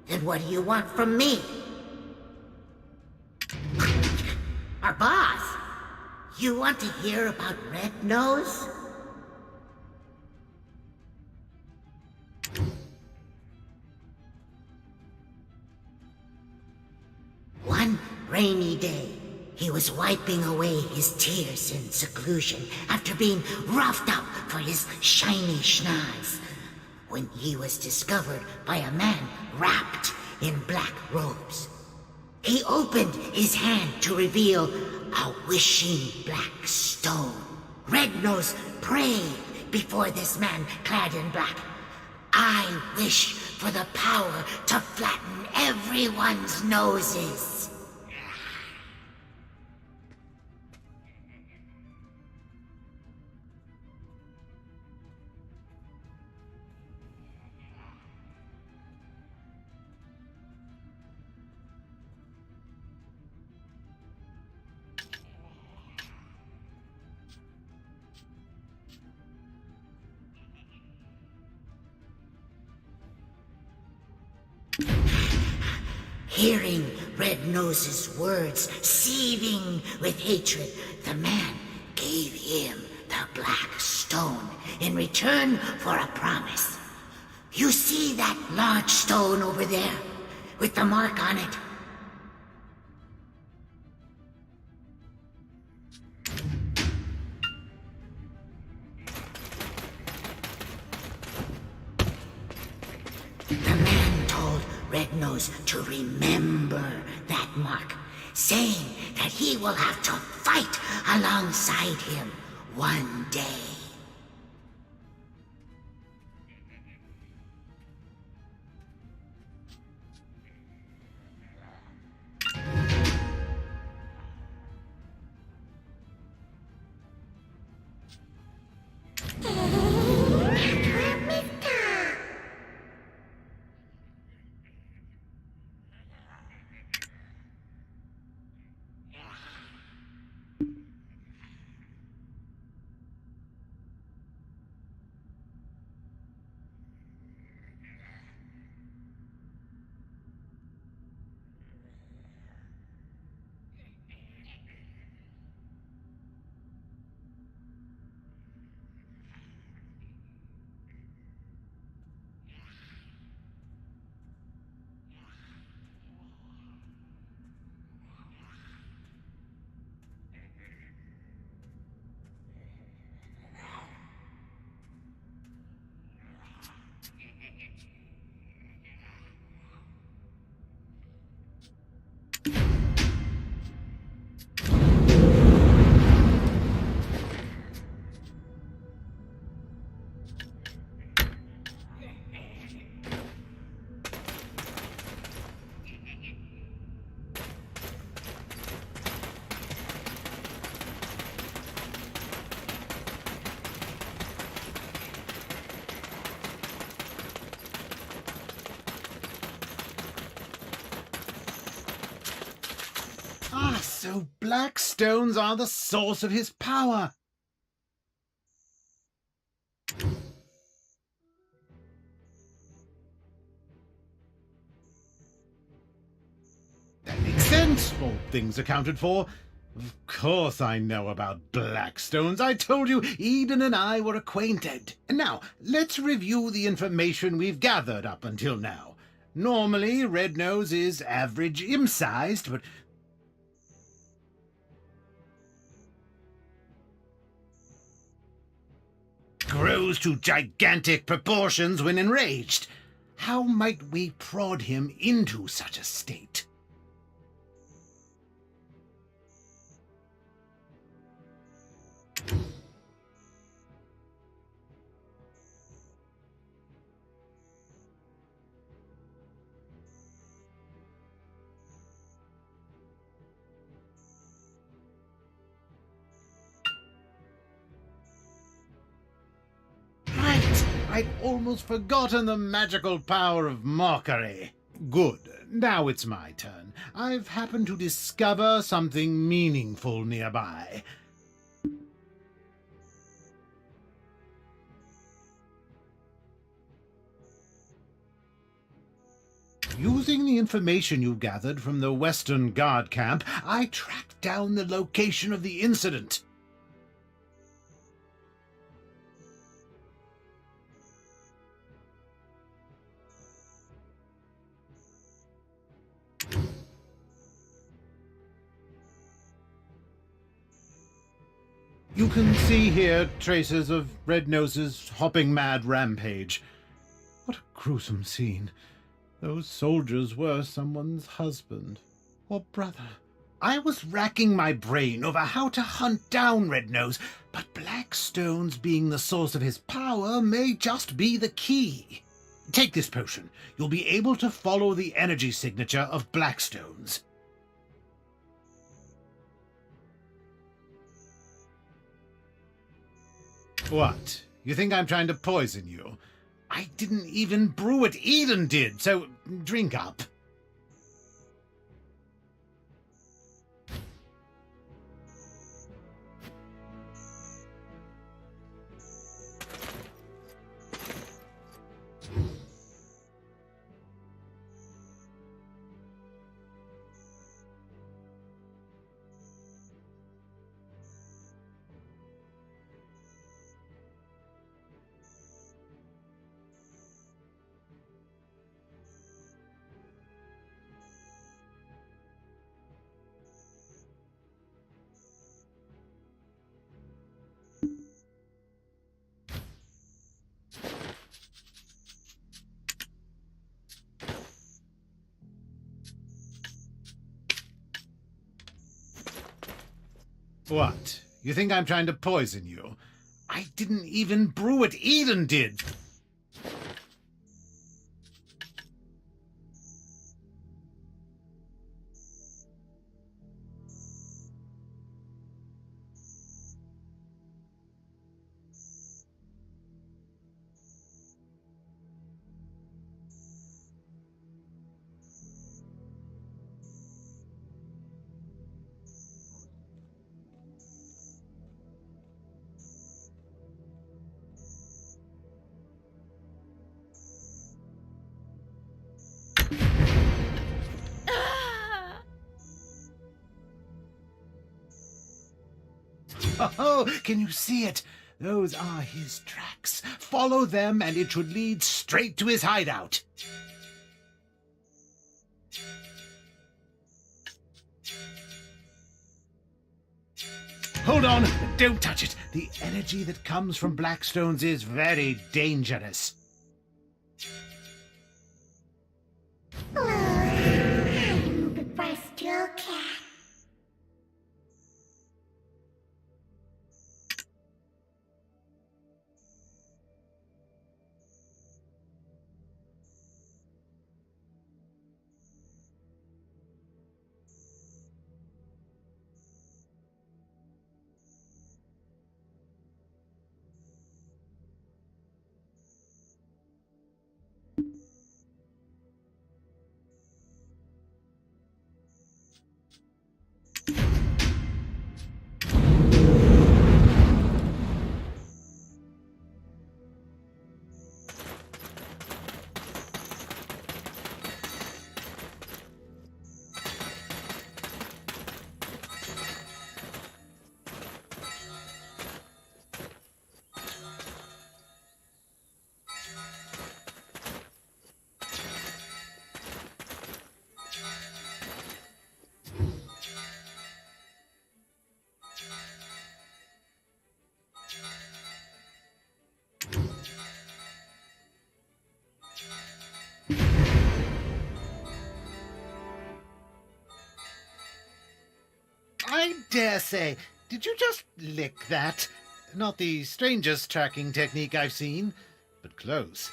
Then what do you want from me? Our boss! You want to hear about Red Nose? One rainy day, he was wiping away his tears in seclusion after being roughed up for his shiny schnoz, when he was discovered by a man wrapped in black robes. He opened his hand to reveal a wishing black stone. Red Nose prayed before this man clad in black. I wish for the power to flatten everyone's noses. Hearing Red Nose's words seething with hatred, the man gave him the black stone in return for a promise. You see that large stone over there, with the mark on it? The man told Red Nose to remember that mark, saying that he will have to fight alongside him one day. Ah, so black stones are the source of his power. That makes sense, all things accounted for. Of course I know about black stones. I told you Eden and I were acquainted. And now, let's review the information we've gathered up until now. Normally, Red Nose is average imp-sized, but grows to gigantic proportions when enraged. How might we prod him into such a state? I'd almost forgotten the magical power of mockery. Good. Now it's my turn. I've happened to discover something meaningful nearby. Using the information you gathered from the Western Guard camp, I tracked down the location of the incident. You can see here traces of Red Nose's hopping mad rampage. What a gruesome scene. Those soldiers were someone's husband or brother. I was racking my brain over how to hunt down Red Nose, but black stones being the source of his power may just be the key. Take this potion. You'll be able to follow the energy signature of black stones. What? You think I'm trying to poison you? I didn't even brew it, Eden did, so drink up. What? You think I'm trying to poison you? I didn't even brew it, Eden did. Oh, can you see it? Those are his tracks. Follow them and it should lead straight to his hideout. Hold on, don't touch it. The energy that comes from Blackstones is very dangerous. Goodbye, still cat. I dare say. Did you just lick that? Not the strangest tracking technique I've seen, but close.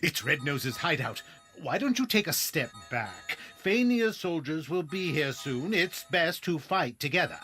It's Red Nose's hideout. Why don't you take a step back? Fania's soldiers will be here soon. It's best to fight together.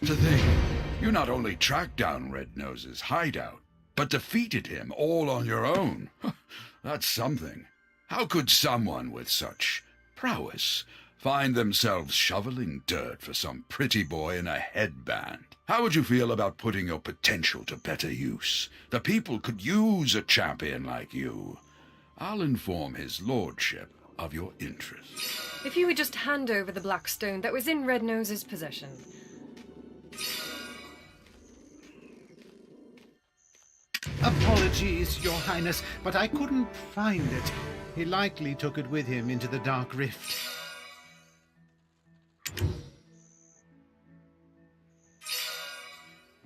To think, you not only tracked down Red Nose's hideout, but defeated him all on your own. That's something. How could someone with such prowess find themselves shoveling dirt for some pretty boy in a headband? How would you feel about putting your potential to better use? The people could use a champion like you. I'll inform his lordship of your interest. If you would just hand over the black stone that was in Red Nose's possession. Apologies, Your Highness, but I couldn't find it. He likely took it with him into the Dark Rift.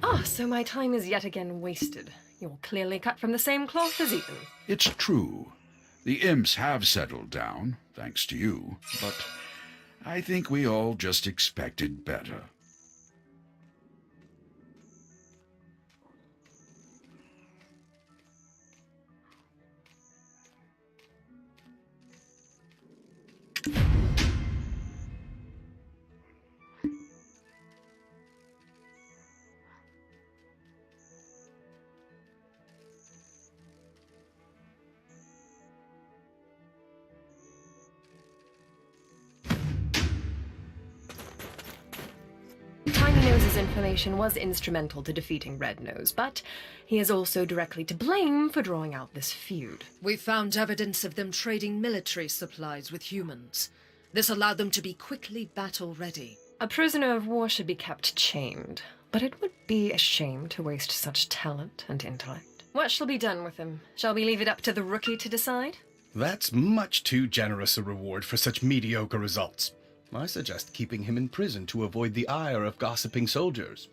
Ah, so my time is yet again wasted. You're clearly cut from the same cloth as Ethan. It's true. The imps have settled down, thanks to you, but I think we all just expected better. Tiny Nose's information was instrumental to defeating Red Nose, but he is also directly to blame for drawing out this feud. We found evidence of them trading military supplies with humans. This allowed them to be quickly battle-ready. A prisoner of war should be kept chained, but it would be a shame to waste such talent and intellect. What shall be done with him? Shall we leave it up to the rookie to decide? That's much too generous a reward for such mediocre results. I suggest keeping him in prison to avoid the ire of gossiping soldiers.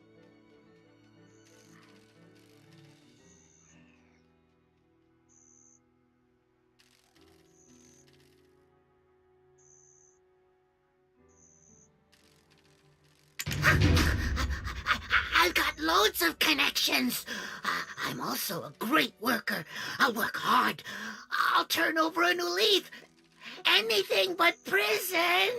I've got loads of connections. I'm also a great worker. I'll work hard. I'll turn over a new leaf. Anything but prison.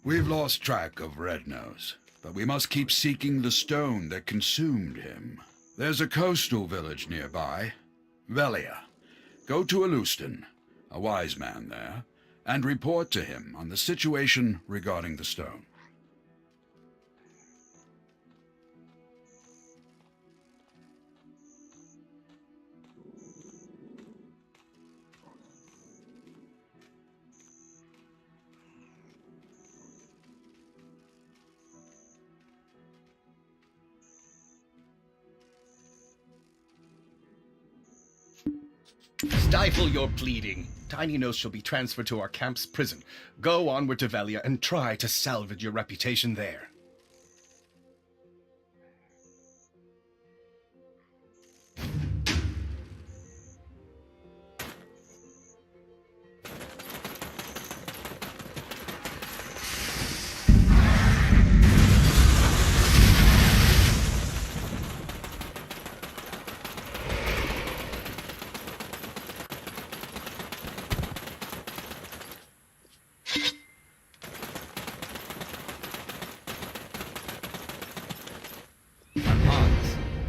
We've lost track of Red Nose, but we must keep seeking the stone that consumed him. There's a coastal village nearby, Velia. Go to Alustin, a wise man there, and report to him on the situation regarding the stone. Stifle your pleading. Tiny Nose shall be transferred to our camp's prison. Go onward to Velia and try to salvage your reputation there.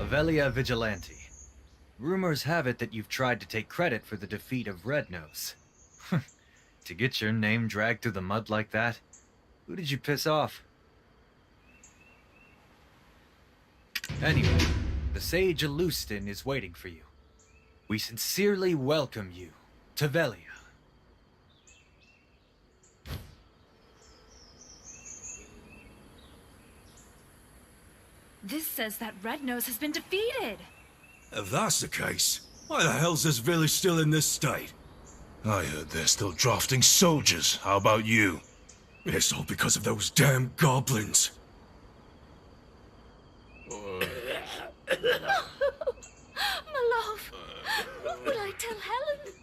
Velia Vigilante. Rumors have it that you've tried to take credit for the defeat of Red Nose. To get your name dragged through the mud like that? Who did you piss off? Anyway, the Sage Alustin is waiting for you. We sincerely welcome you to Velia. This says that Red Nose has been defeated. If that's the case, why the hell's this village still in this state? I heard they're still drafting soldiers. How about you? It's all because of those damn goblins. My love, what would I tell Helen?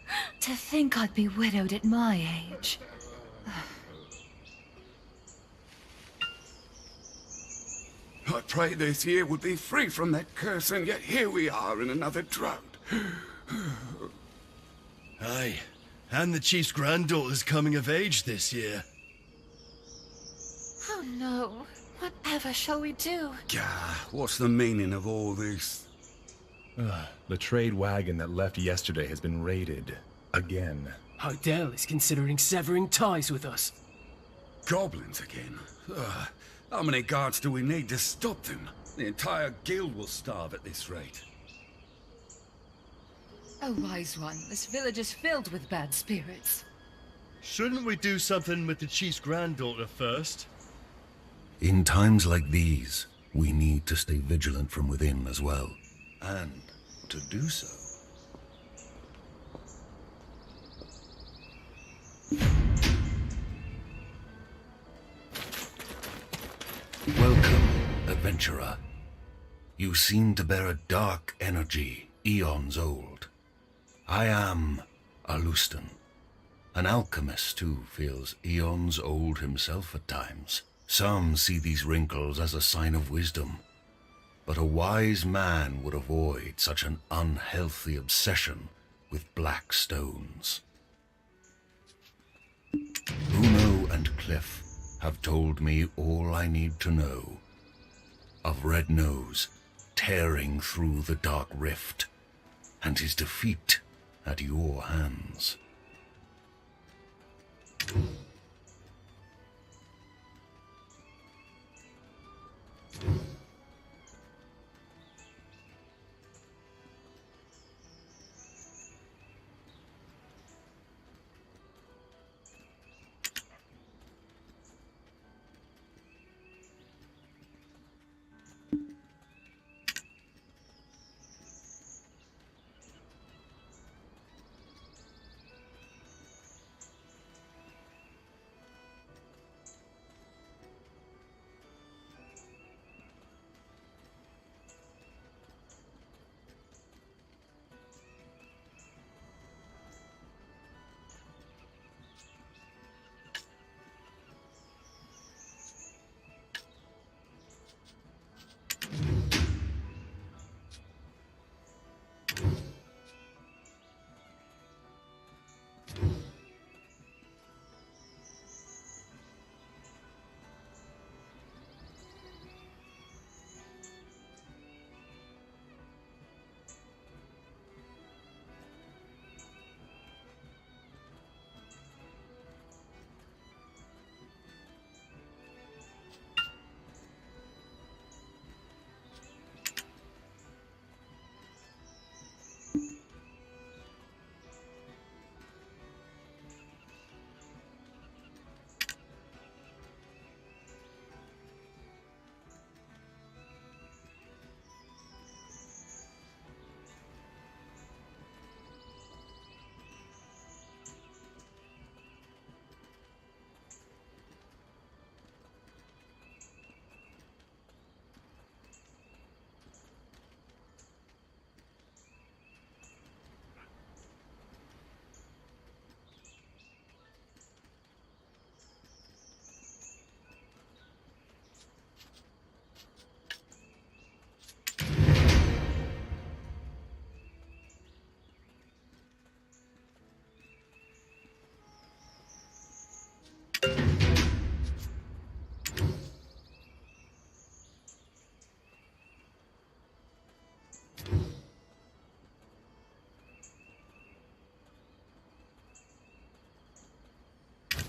To think I'd be widowed at my age. I prayed this year would be free from that curse, and yet here we are in another drought. Aye, and the chief's granddaughter's coming of age this year. Oh no. Whatever shall we do? Gah, what's the meaning of all this? The trade wagon that left yesterday has been raided. Again. Hardell is considering severing ties with us. Goblins again? How many guards do we need to stop them? The entire guild will starve at this rate. Oh, wise one, this village is filled with bad spirits. Shouldn't we do something with the chief's granddaughter first? In times like these, we need to stay vigilant from within as well. And to do so... Welcome, adventurer. You seem to bear a dark energy, eons old. I am Alustan, an alchemist who feels eons old himself at times. Some see these wrinkles as a sign of wisdom, but a wise man would avoid such an unhealthy obsession with black stones. Uno and Cliff have told me all I need to know of Red Nose tearing through the dark rift and his defeat at your hands.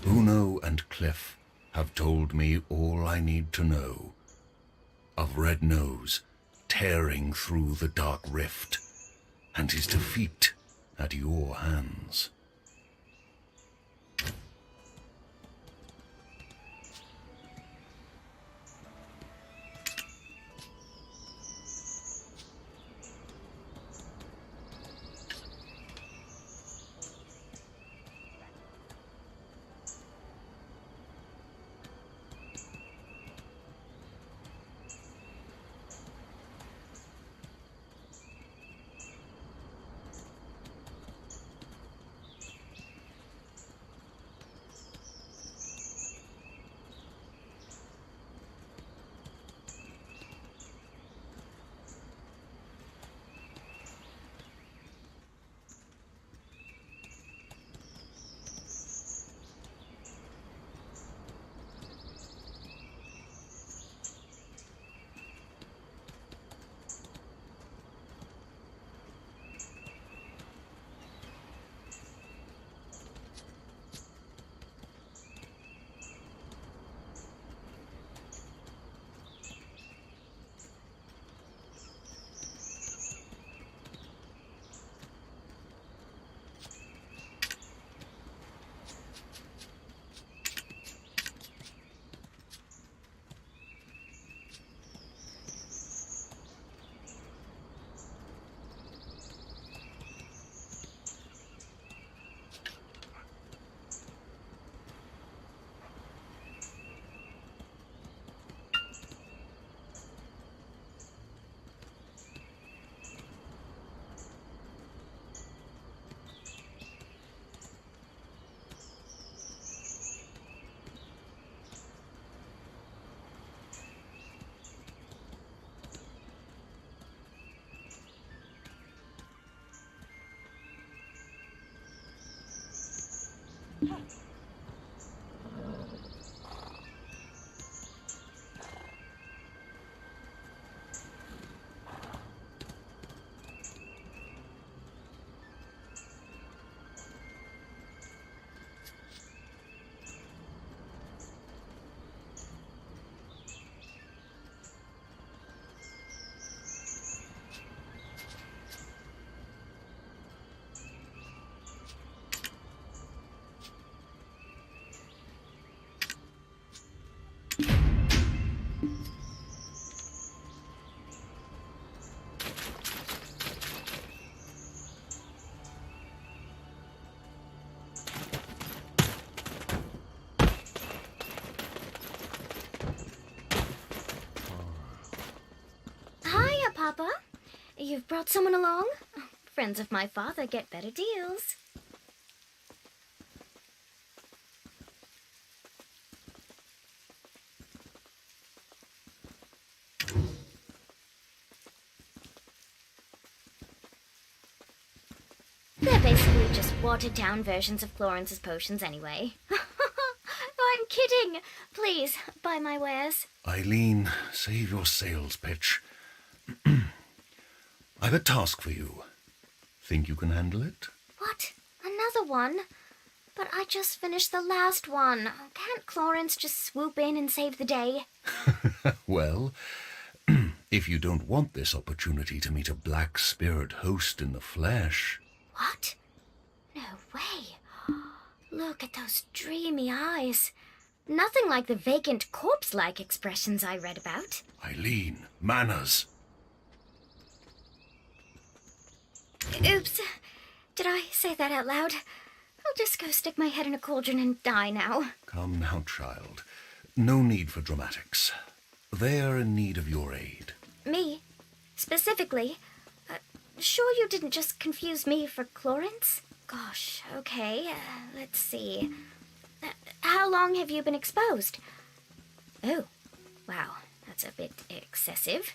Uno and Cliff have told me all I need to know of Red Nose tearing through the dark rift and his defeat at your hands. you've brought someone along? Friends of my father get better deals. They're basically just watered-down versions of Florence's potions anyway. Oh, I'm kidding. Please, buy my wares. Eileen, save your sales pitch. I've a task for you. Think you can handle it? What? Another one? But I just finished the last one. Can't Florence just swoop in and save the day? Well, if you don't want this opportunity to meet a black spirit host in the flesh... What? No way. Look at those dreamy eyes. Nothing like the vacant corpse-like expressions I read about. Eileen, manners. Oops. Did I say that out loud? I'll just go stick my head in a cauldron and die now. Come now, child. No need for dramatics. They are in need of your aid. Me? Specifically? Sure you didn't just confuse me for Florence? Gosh, okay. Let's see. How long have you been exposed? Oh, wow. That's a bit excessive.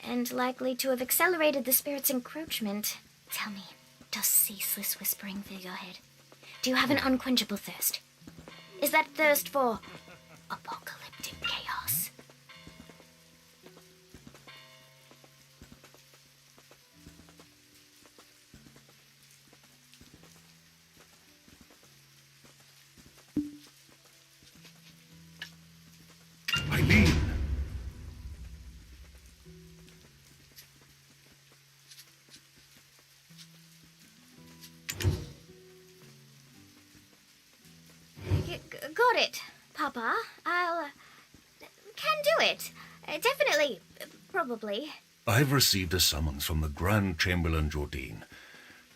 And likely to have accelerated the spirit's encroachment. Tell me, does ceaseless whispering fill your head? Do you have an unquenchable thirst? Is that thirst for apocalyptic chaos? Eileen! Got it, Papa. Can do it. Definitely. Probably. I've received a summons from the Grand Chamberlain Jordine.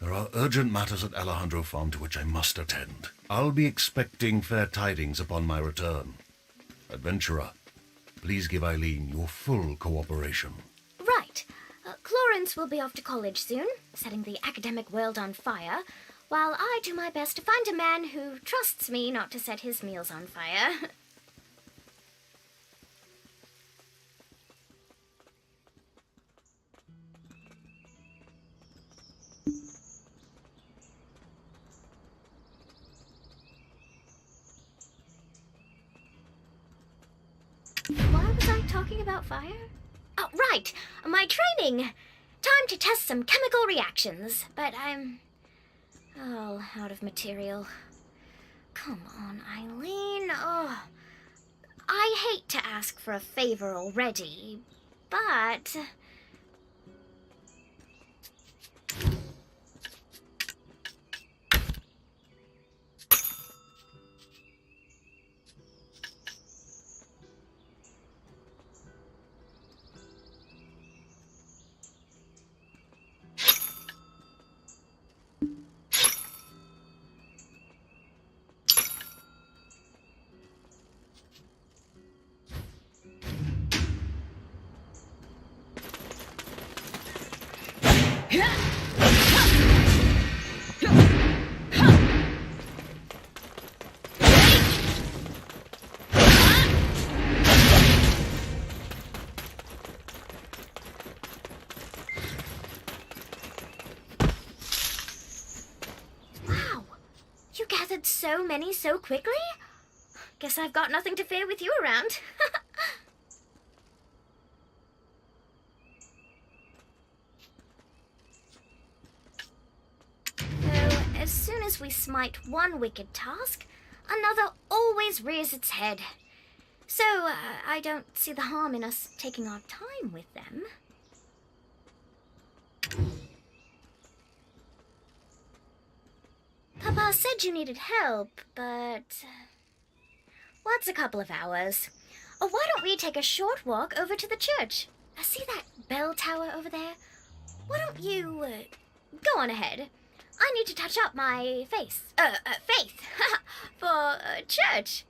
There are urgent matters at Alejandro Farm to which I must attend. I'll be expecting fair tidings upon my return. Adventurer, please give Eileen your full cooperation. Right. Florence will be off to college soon, setting the academic world on fire, while I do my best to find a man who trusts me not to set his meals on fire. Why was I talking about fire? Oh, right! My training! Time to test some chemical reactions, but I'm all out of material. Come on, Eileen. Oh, I hate to ask for a favor already, but... So many so quickly? Guess I've got nothing to fear with you around. Though, as soon as we smite one wicked task, another always rears its head. So, I don't see the harm in us taking our time with them. Papa said you needed help, but... what's a couple of hours? Or why don't we take a short walk over to the church? See that bell tower over there? Why don't you, go on ahead? I need to touch up my faith, for church.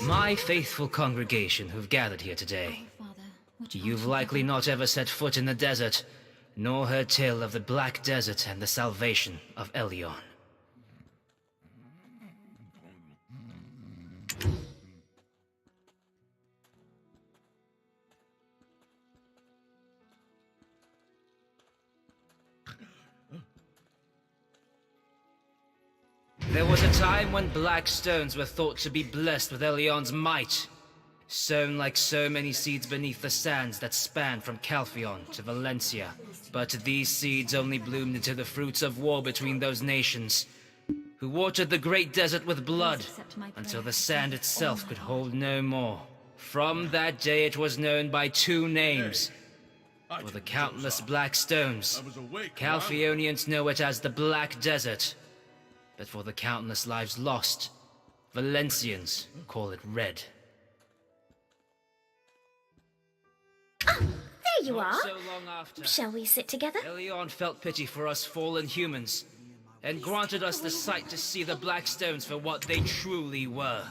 My faithful congregation who've gathered here today. You've likely not ever set foot in the desert, nor heard tale of the Black Desert and the salvation of Elion. There was a time when black stones were thought to be blessed with Elion's might, sown like so many seeds beneath the sands that span from Calphion to Valencia. But these seeds only bloomed into the fruits of war between those nations, who watered the great desert with blood, until the sand itself could hold no more. From that day it was known by two names. For the countless black stones, Calphionians know it as the Black Desert. But for the countless lives lost, Valencians call it Red. There you are. So long after, Shall we sit together? Elion felt pity for us fallen humans, and granted us the sight to see the black stones for what they truly were.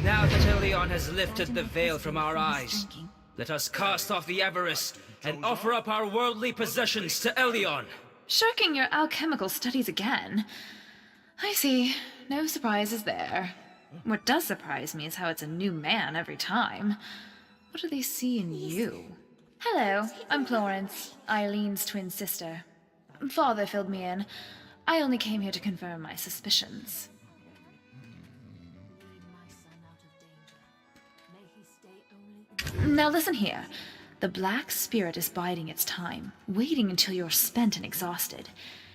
Now that Elion has lifted the veil from our eyes, let us cast off the avarice and offer up our worldly possessions to Elion. Shirking your alchemical studies again? I see. No surprises there. What does surprise me is how it's a new man every time. What do they see in you? Hello, I'm Florence, Eileen's twin sister. Father filled me in. I only came here to confirm my suspicions. Now listen here. The Black Spirit is biding its time, waiting until you're spent and exhausted.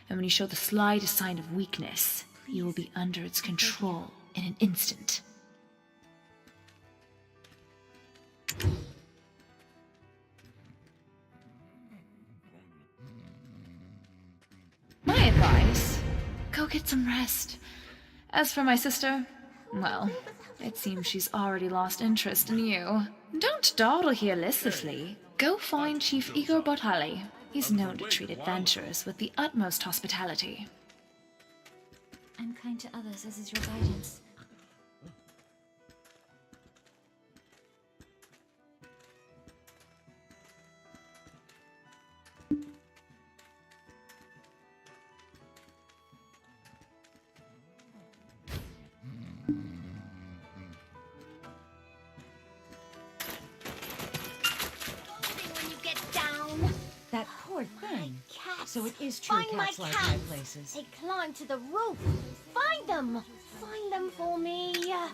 And when you show the slightest sign of weakness, you will be under its control in an instant. My advice, go get some rest. As for my sister, well, it seems she's already lost interest in you. Don't dawdle here listlessly. Go find Chief Igor Bartali. He's known to treat adventurers with the utmost hospitality. I'm kind to others, as is your guidance. That poor thing. Cats. So it is true Find cats my like cats. high places. They climb to the roof. Find them. Find them for me. You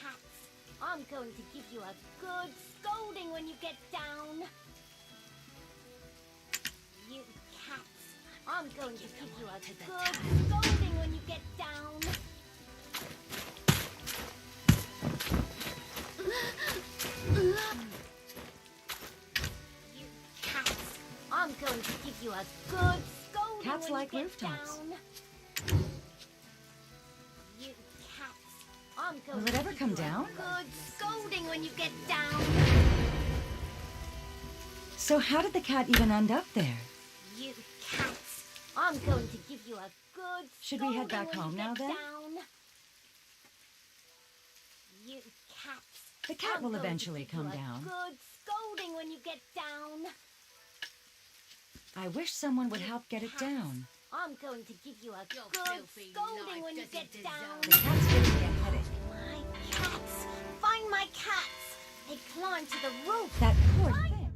cats. I'm going to give you a good scolding when you get down. You cats. I'm going to give you a good scolding when you get down. I'm going to give you a good scolding Cats when like you get rooftops. down. You cats. I'm going Will it to ever give come you down? A good scolding when you get down. So how did the cat even end up there? You cats. I'm going to give you a good Should we head back scolding home when you now, get then? down. You cats. The cat I'm will going to eventually give you come a down. Good scolding when you get down. I wish someone would help get it down. I'm going to give you a good scolding when you get down. The cat's giving me a headache. My cats! Find my cats! They climb to the roof! That poor thing.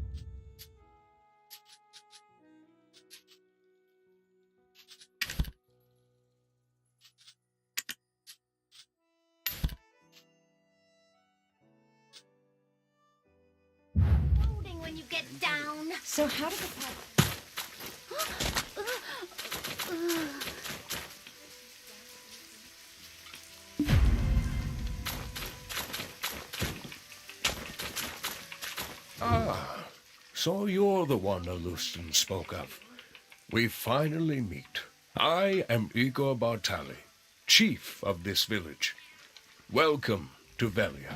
Scolding when you get down! So how did the cat... Ah, so you're the one Alustin spoke of. We finally meet. I am Igor Bartali, chief of this village. Welcome to Velia.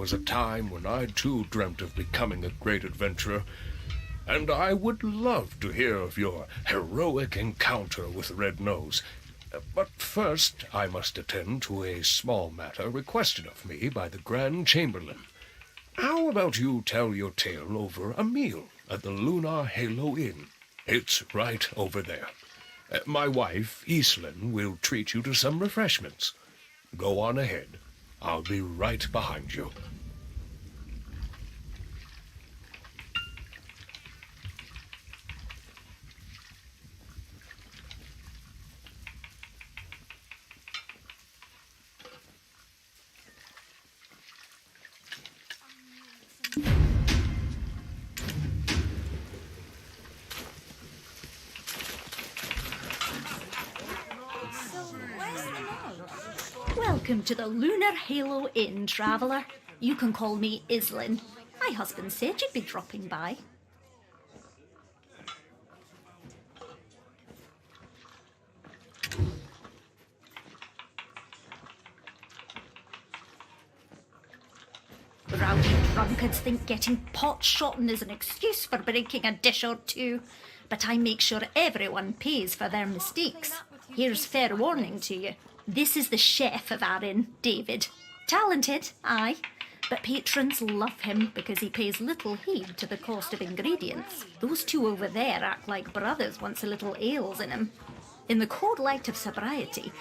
was a time when I too dreamt of becoming a great adventurer, and I would love to hear of your heroic encounter with Red Nose. But first, I must attend to a small matter requested of me by the Grand Chamberlain. How about you tell your tale over a meal at the Lunar Halo Inn? It's right over there. My wife, Iselin, will treat you to some refreshments. Go on ahead. I'll be right behind you. Welcome to the Lunar Halo Inn, traveller. You can call me Islin. My husband said you'd be dropping by. Rowdy drunkards think getting pot-shotten is an excuse for breaking a dish or two, but I make sure everyone pays for their mistakes. Here's fair warning to you. This is the chef of our inn, David. Talented, aye, but patrons love him because he pays little heed to the cost of ingredients. Those two over there act like brothers once a little ale's in him. In the cold light of sobriety,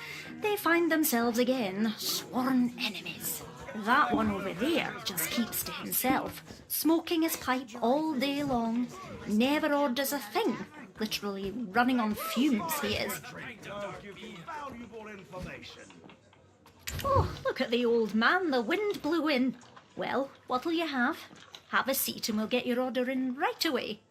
they find themselves again sworn enemies. That one over there just keeps to himself, smoking his pipe all day long, never orders a thing. Literally running on fumes he is. Oh, look at the old man, the wind blew in. Well, what'll you have? Have a seat and we'll get your order in right away.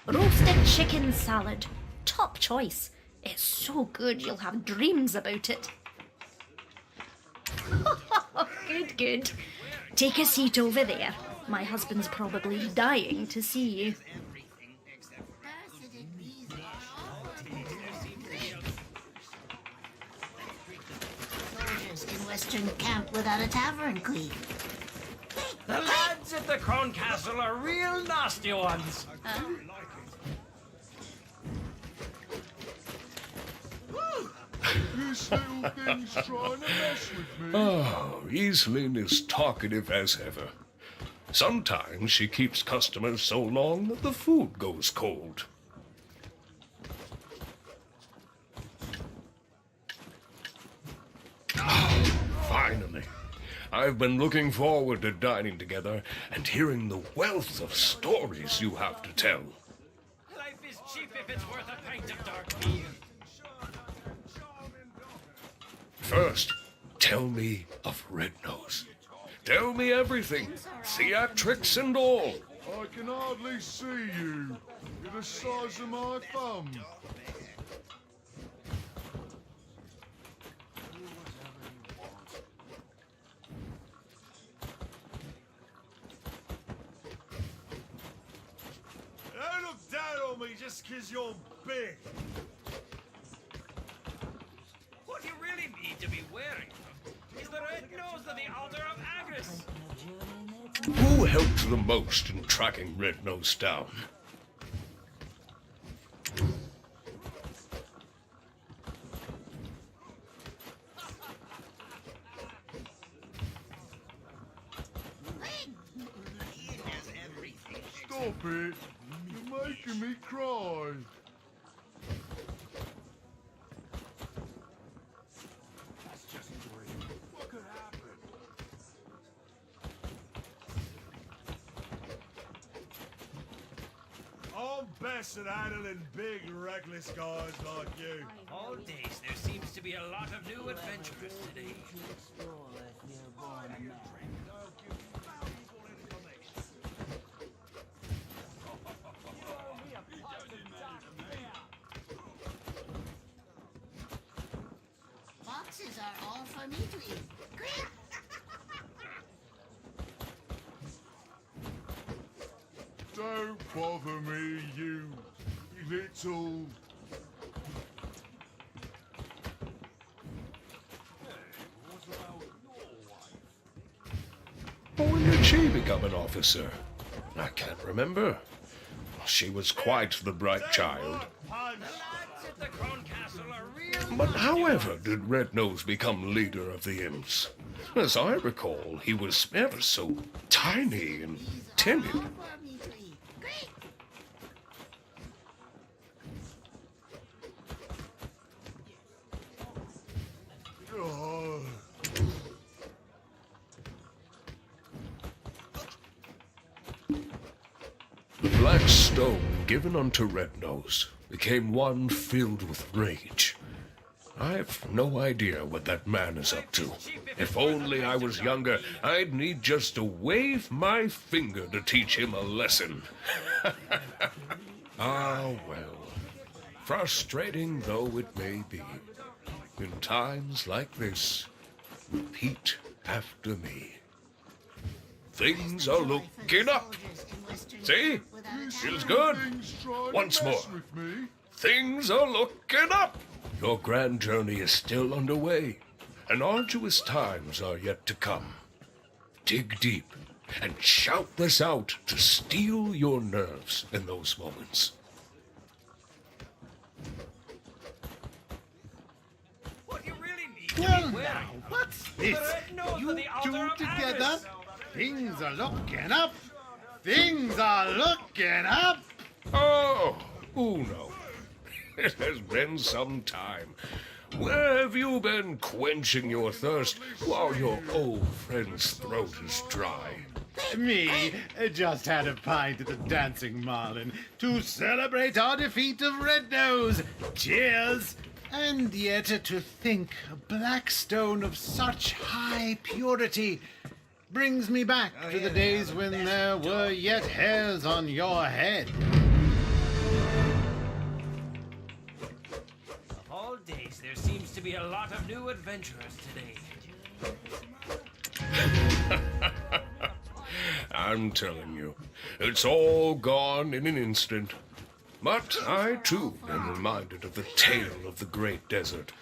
Roasted chicken salad. Top choice. It's so good you'll have dreams about it. Good, good. Take a seat over there. My husband's probably dying to see you. Soldiers in Western camp without a tavern, Cleve. The lads at the Crown Castle are real nasty ones. This little thing's trying to mess with me. Oh, Iselin is talkative as ever. Sometimes she keeps customers so long that the food goes cold. Finally. I've been looking forward to dining together and hearing the wealth of stories you have to tell. Life is cheap if it's worth a pint of dark beer. First, tell me of Red Nose. Tell me everything, theatrics and all. I can hardly see you. You're the size of my thumb. Don't look down on me just 'cause you're big. What you really need to be wearing is the red nose of the Alder of Agris. Who helped the most in tracking Red Nose down? Stop it. You're making me cry. That's just great. What could happen? I'm best at handling big, reckless guys like you. All days there seems to be a lot of new adventurers today. are all for me to eat. Quick! Don't bother me, you little... When did she become an officer? I can't remember. She was quite the bright child. But however did Red Nose become leader of the imps? As I recall, he was ever so tiny and timid. The black stone given unto Red Nose became one filled with rage. I've no idea what that man is up to. If only I was younger, I'd need just to wave my finger to teach him a lesson. Ah, well. Frustrating though it may be, in times like this, repeat after me. Things are looking up. See? Feels good. Once more. Things are looking up. Your grand journey is still underway, and arduous times are yet to come. Dig deep and shout this out to steel your nerves in those moments. Well now, what's this? You two together? Things are looking up. Things are looking up. Oh, Uno. It has been some time. Where have you been quenching your thirst while your old friend's throat is dry? Me just had a pint at the Dancing Marlin to celebrate our defeat of Red Nose. Cheers! And yet to think a black stone of such high purity brings me back to the days when there were yet hairs on your head. Of all days, there seems to be a lot of new adventurers today. I'm telling you, it's all gone in an instant. But I, too, am reminded of the tale of the great desert.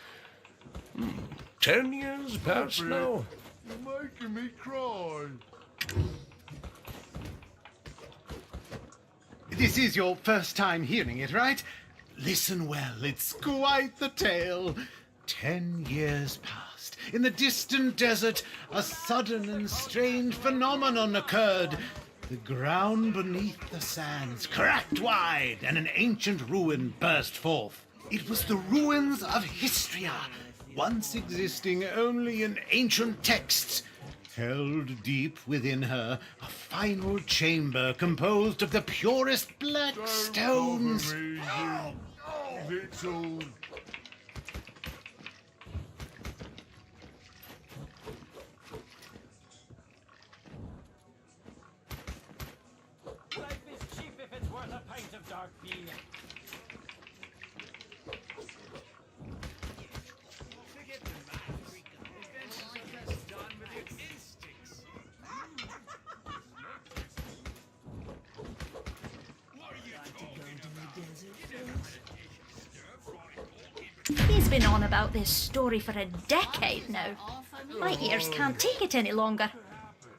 10 years past now. You're making me cry. This is your first time hearing it, right? Listen well, it's quite the tale. 10 years passed. In the distant desert, a sudden and strange phenomenon occurred. The ground beneath the sands cracked wide, and an ancient ruin burst forth. It was the ruins of Histria, once existing only in ancient texts. Held deep within her, a final chamber composed of the purest black stones. Little... Life is cheap if it's worth a pint of dark beer. Forget the math. Adventures are best done with your instincts. What are you talking about? He's been on about this story for a decade now. My ears can't take it any longer.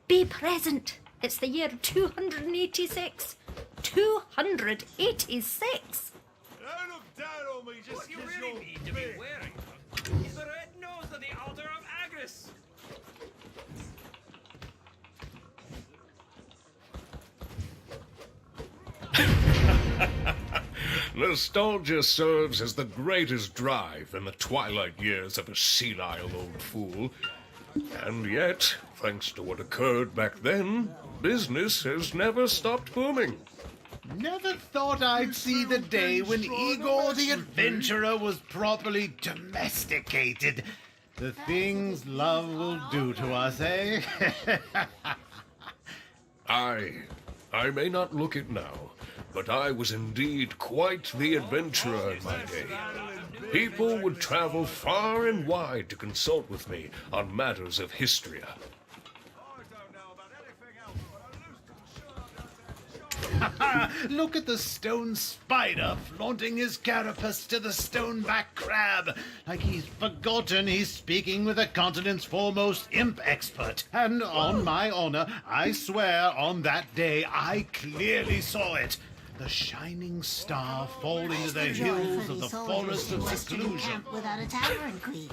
Be present. It's the year 286. 286! Don't look down on me just What you 'cause really you're need to be big. wearing is the red nose of the altar of Agnes. Nostalgia serves as the greatest drive in the twilight years of a senile old fool. And yet, thanks to what occurred back then, business has never stopped booming. Never thought I'd see the day when Igor the Adventurer was properly domesticated. The things love will do to us, eh? I may not look it now, but I was indeed quite the adventurer in my day. People would travel far and wide to consult with me on matters of history. Look at the stone spider flaunting his carapace to the stoneback crab, like he's forgotten he's speaking with the continent's foremost imp expert. And on my honor, I swear on that day I clearly saw it. The shining star fall into the hills of the forest of seclusion. Without a tavern queen.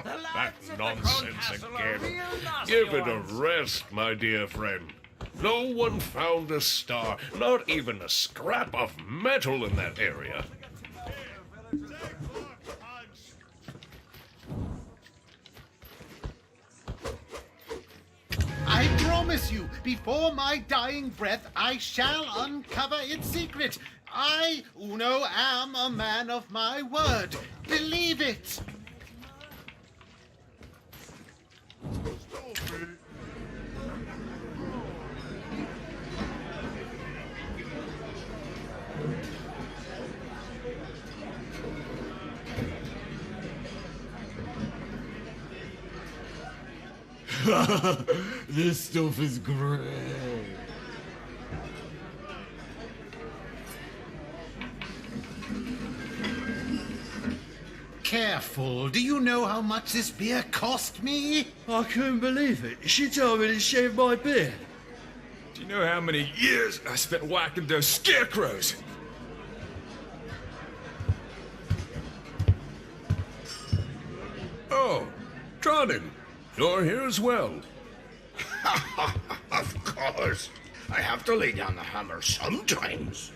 That nonsense again. Give it a rest, my dear friend. No one found a star, not even a scrap of metal in that area. I promise you, before my dying breath, I shall uncover its secret. I, Uno, am a man of my word. Believe it. This stuff is great. Careful. Do you know how much this beer cost me? I couldn't believe it. She told me to shave my beard. Do you know how many years I spent whacking those scarecrows? Oh, Tronin, you're here as well. Of course. I have to lay down the hammer sometimes.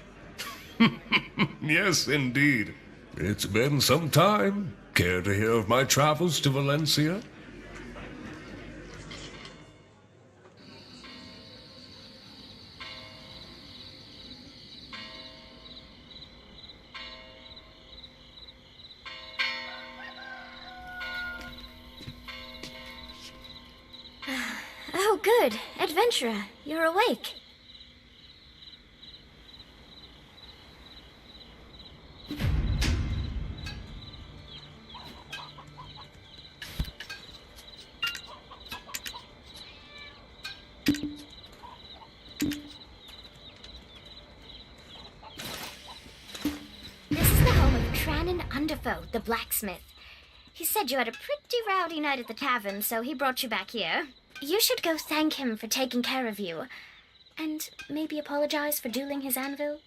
Yes, indeed. It's been some time. Care to hear of my travels to Valencia? Oh, good. Adventurer, you're awake. This is the home of Trannon Underfoe, the blacksmith. He said you had a pretty rowdy night at the tavern, so he brought you back here. You should go thank him for taking care of you. And maybe apologize for dueling his anvil.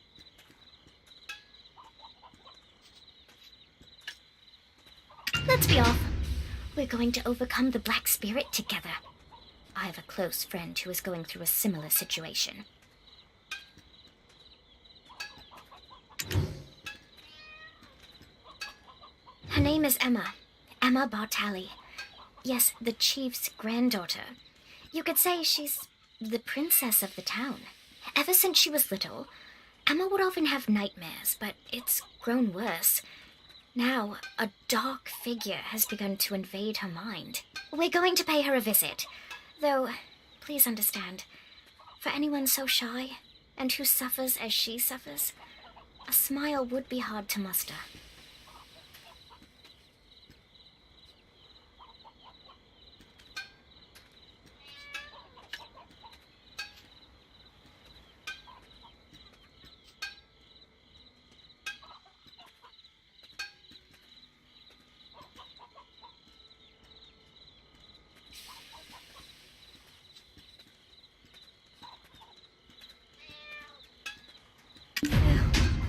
Let's be off. We're going to overcome the Black Spirit together. I have a close friend who is going through a similar situation. Her name is Emma. Emma Bartali. Yes, the chief's granddaughter. You could say she's the princess of the town. Ever since she was little, Emma would often have nightmares, but it's grown worse. Now, a dark figure has begun to invade her mind. We're going to pay her a visit. Though, please understand, for anyone so shy, and who suffers as she suffers, a smile would be hard to muster.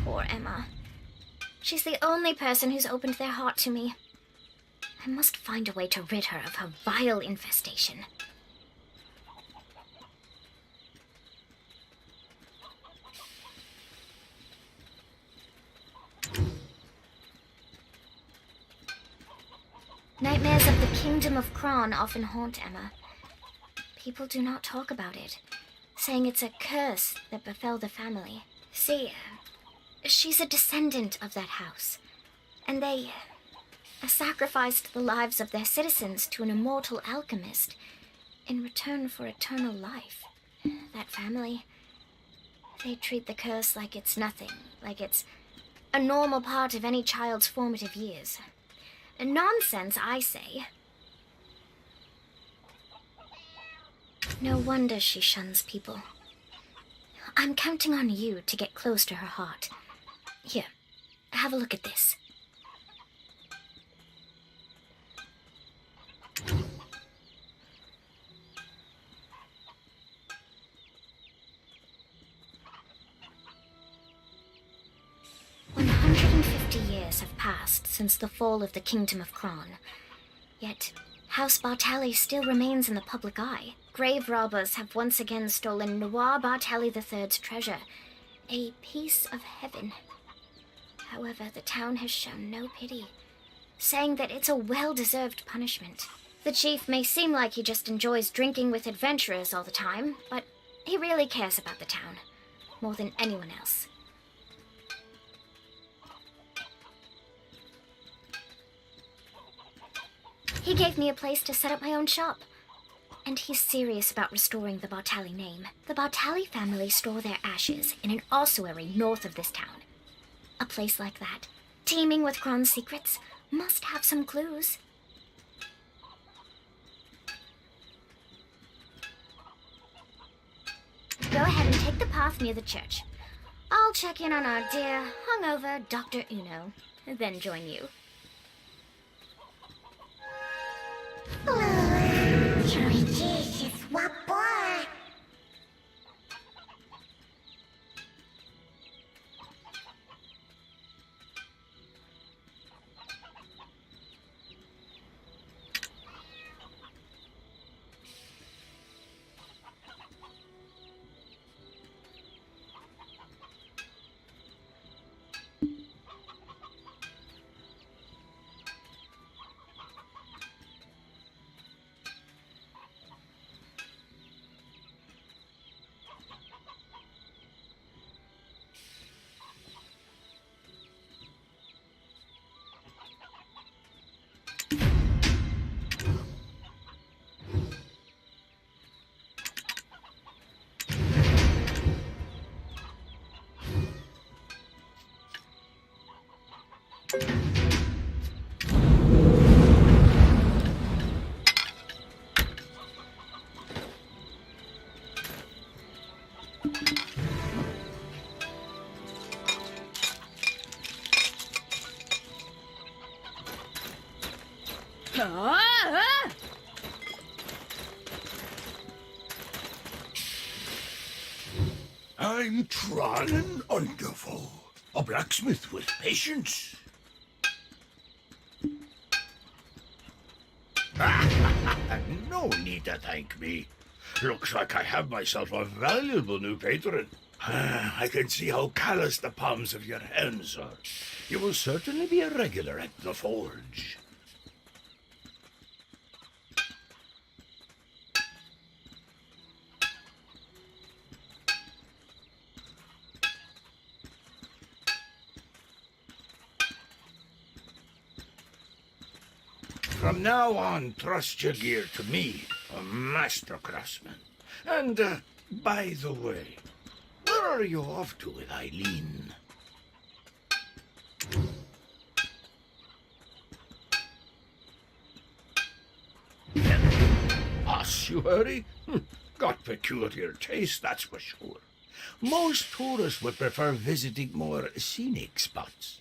Poor Emma. She's the only person who's opened their heart to me. I must find a way to rid her of her vile infestation. Nightmares of the Kingdom of Kron often haunt Emma. People do not talk about it, saying it's a curse that befell the family. See, she's a descendant of that house, and they sacrificed the lives of their citizens to an immortal alchemist in return for eternal life. That family, they treat the curse like it's nothing, like it's A normal part of any child's formative years. Nonsense, I say. No wonder she shuns people. I'm counting on you to get close to her heart. Here, have a look at this. Years have passed since the fall of the Kingdom of Kron. Yet, House Bartali still remains in the public eye. Grave robbers have once again stolen Noir Bartali III's treasure, a piece of heaven. However, the town has shown no pity, saying that it's a well-deserved punishment. The chief may seem like he just enjoys drinking with adventurers all the time, but he really cares about the town, more than anyone else. He gave me a place to set up my own shop. And he's serious about restoring the Bartali name. The Bartali family store their ashes in an ossuary north of this town. A place like that, teeming with Kron's secrets, must have some clues. Go ahead and take the path near the church. I'll check in on our dear, hungover Dr. Uno, then join you. Jesus, what boy? I'm Trollin Underfo, a blacksmith with patience. No need to thank me. Looks like I have myself a valuable new patron. I can see how callous the palms of your hands are. You will certainly be a regular at the forge. From now on, trust your gear to me, a master craftsman. And, by the way, where are you off to with Eileen? Ossuary? Got peculiar taste, that's for sure. Most tourists would prefer visiting more scenic spots.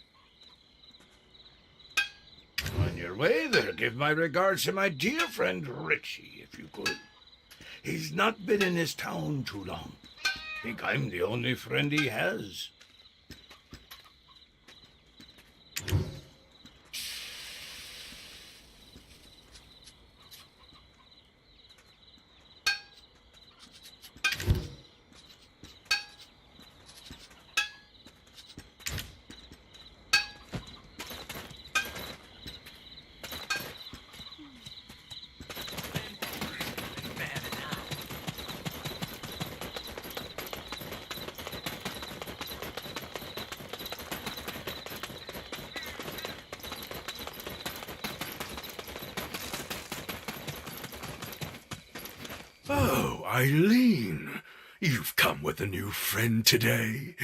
On your way there, give my regards to my dear friend Richie, if you could. He's not been in his town too long. Think I'm the only friend he has. Oh, Eileen, you've come with a new friend today.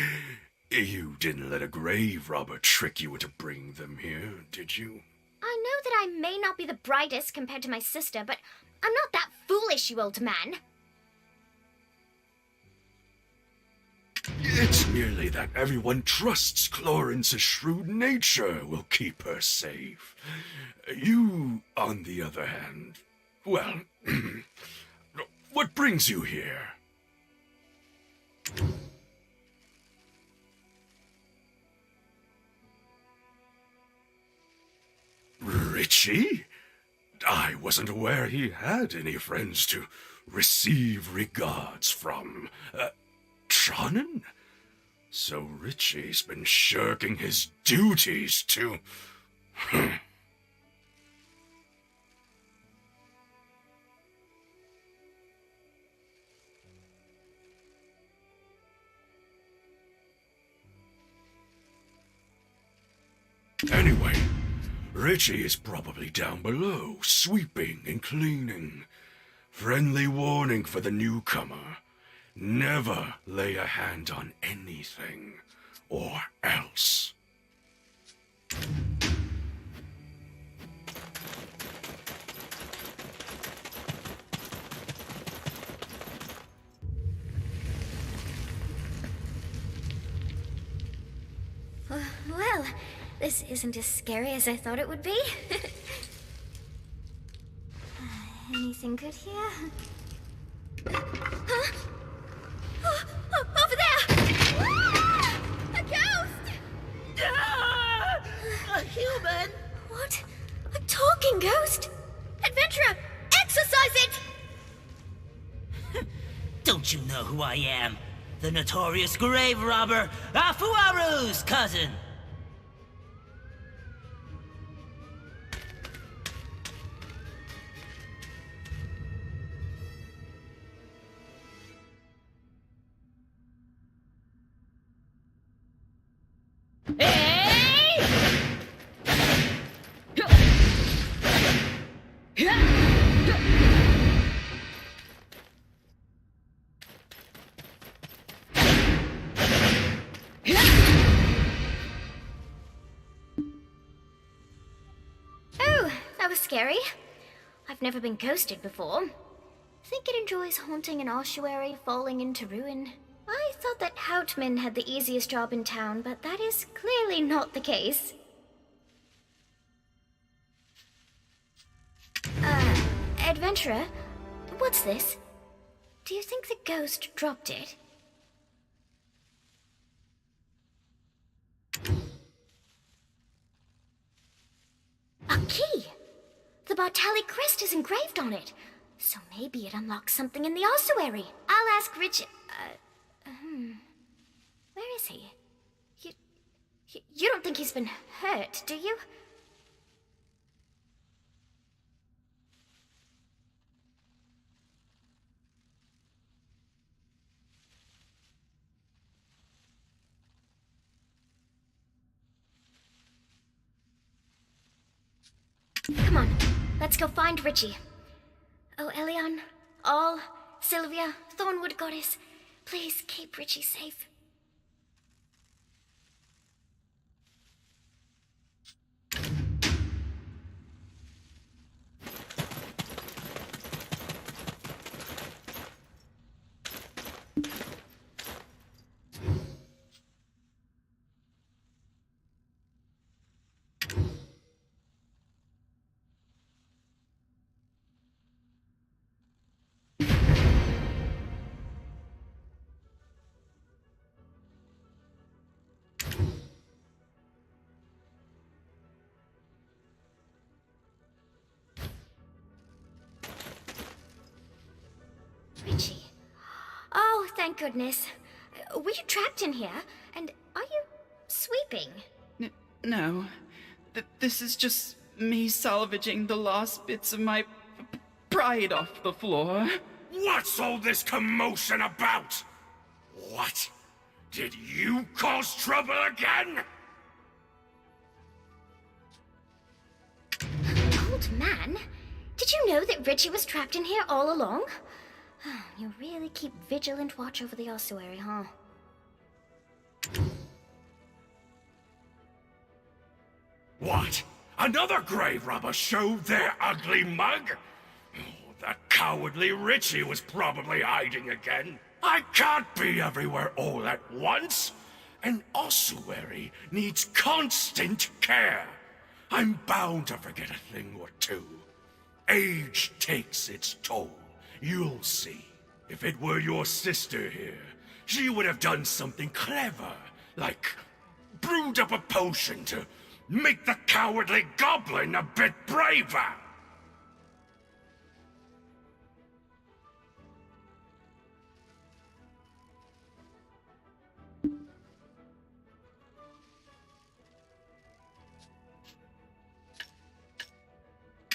You didn't let a grave robber trick you into bringing them here, did you? I know that I may not be the brightest compared to my sister, but I'm not that foolish, you old man. It's merely that everyone trusts Clorence's shrewd nature will keep her safe. You, on the other hand, well, what brings you here? Richie? I wasn't aware he had any friends to receive regards from. Tronnen? So Richie's been shirking his duties to... Anyway, Richie is probably down below, sweeping and cleaning. Friendly warning for the newcomer. Never lay a hand on anything, or else. Well, this isn't as scary as I thought it would be. Anything good here? Huh? Oh, over there! Ah! A ghost! Ah! A human? What? A talking ghost? Adventurer, exorcise it! Don't you know who I am? The notorious grave robber, Afuaru's cousin! Oh, that was scary. I've never been ghosted before. Think it enjoys haunting an ossuary falling into ruin. I thought that Houtman had the easiest job in town, but that is clearly not the case. Adventurer, what's this? Do you think the ghost dropped it? A key! The Bartali crest is engraved on it, so maybe it unlocks something in the ossuary. I'll ask Richard. Where is he? You don't think he's been hurt, do you? Come on, let's go find Richie. Oh, Elion, All, Sylvia, Thornwood Goddess, please keep Richie safe. Richie. Oh, thank goodness. Were you trapped in here? And are you sweeping? No. This is just me salvaging the last bits of my pride off the floor. What's all this commotion about? What? Did you cause trouble again? Old man? Did you know that Richie was trapped in here all along? You really keep vigilant watch over the ossuary, huh? What? Another grave robber showed their ugly mug? Oh, that cowardly Richie was probably hiding again. I can't be everywhere all at once. An ossuary needs constant care. I'm bound to forget a thing or two. Age takes its toll. You'll see. If it were your sister here, she would have done something clever, like brewed up a potion to make the cowardly goblin a bit braver.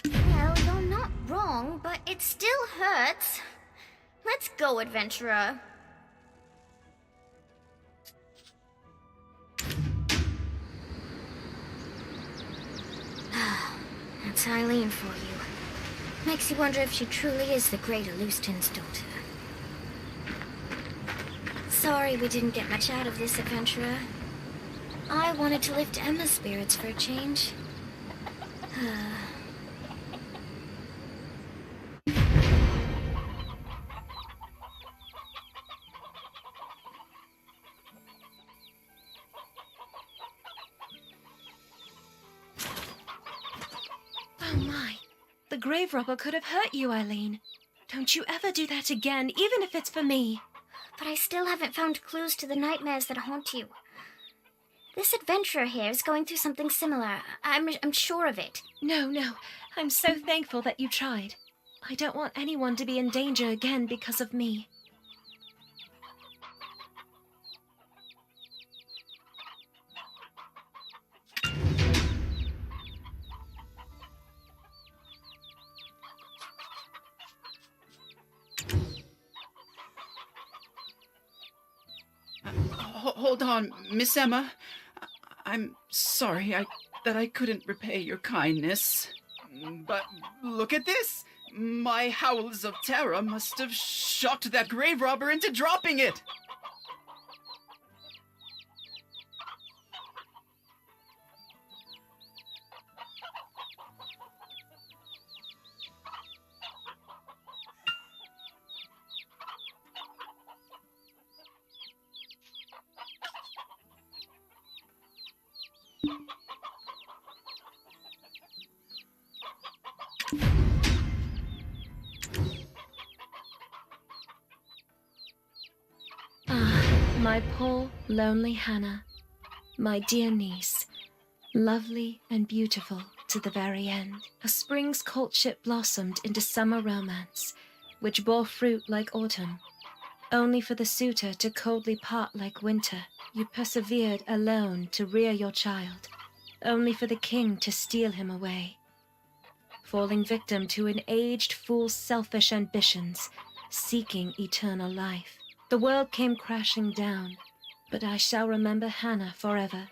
Well, you're not wrong, but it still hurts. Let's go, adventurer. That's Eileen for you. Makes you wonder if she truly is the great Alustin's daughter. Sorry we didn't get much out of this, adventurer. I wanted to lift Emma's spirits for a change. Oh my. The grave robber could have hurt you, Eileen. Don't you ever do that again, even if it's for me. But I still haven't found clues to the nightmares that haunt you. This adventurer here is going through something similar. I'm sure of it. No. I'm so thankful that you tried. I don't want anyone to be in danger again because of me. Hold on, Miss Emma. I'm sorry that I couldn't repay your kindness. But look at this! My howls of terror must have shocked that grave robber into dropping it! My poor, lonely Hannah, my dear niece, lovely and beautiful to the very end. A spring's courtship blossomed into summer romance, which bore fruit like autumn. Only for the suitor to coldly part like winter, you persevered alone to rear your child, only for the king to steal him away. Falling victim to an aged fool's selfish ambitions, seeking eternal life. The world came crashing down, but I shall remember Hannah forever,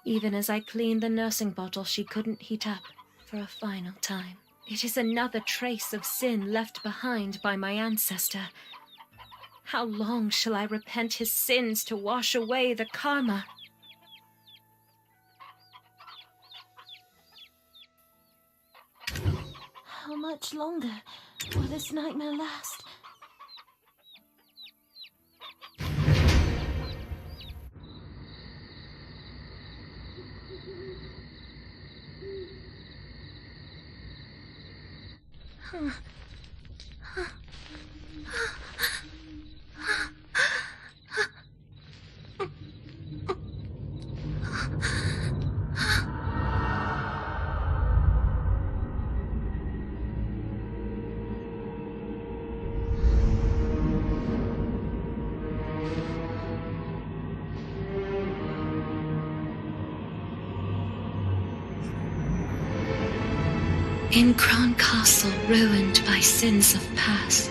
even as I cleaned the nursing bottle she couldn't heat up for a final time. It is another trace of sin left behind by my ancestor. How long shall I repent his sins to wash away the karma? How much longer will this nightmare last? In Crown Castle, ruined by sins of past,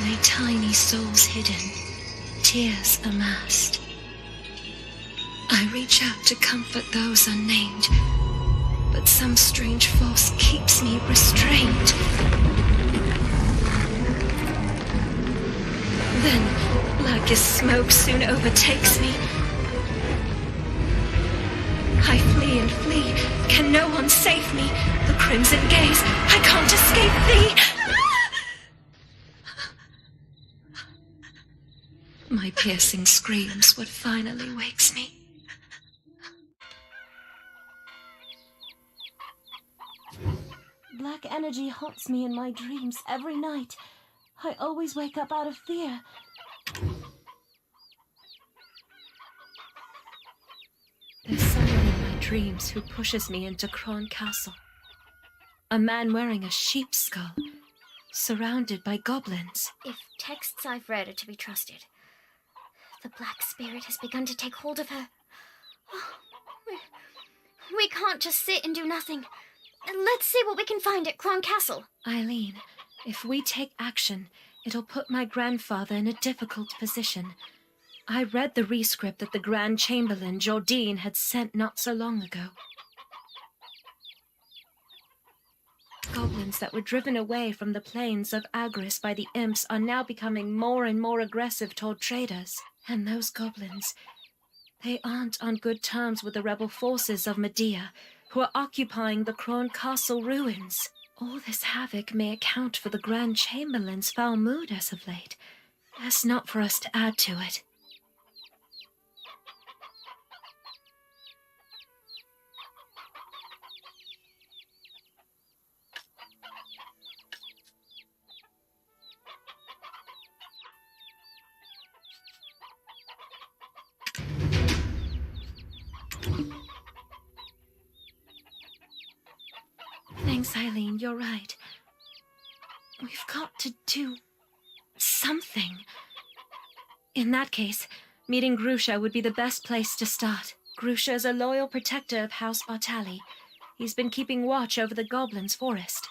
lay tiny souls hidden, tears amassed. I reach out to comfort those unnamed, but some strange force keeps me restrained. Then, Black as smoke soon overtakes me. I flee and flee. Can no one save me? The crimson gaze. I can't escape thee. My piercing screams what finally wakes me. Black energy haunts me in my dreams every night. I always wake up out of fear. There's someone in my dreams who pushes me into Kron Castle. A man wearing a sheep's skull, surrounded by goblins. If texts I've read are to be trusted, the Black Spirit has begun to take hold of her. We can't just sit and do nothing. Let's see what we can find at Kron Castle. Eileen, if we take action, it'll put my grandfather in a difficult position. I read the rescript that the Grand Chamberlain, Jordine, had sent not so long ago. Goblins that were driven away from the plains of Agris by the imps are now becoming more and more aggressive toward traders. And those goblins, they aren't on good terms with the rebel forces of Medea, who are occupying the Kron Castle ruins. All this havoc may account for the Grand Chamberlain's foul mood as of late. Best not for us to add to it. Thanks, Eileen, you're right. We've got to do something. In that case, meeting Grusha would be the best place to start. Grusha is a loyal protector of House Bartali. He's been keeping watch over the Goblins' forest.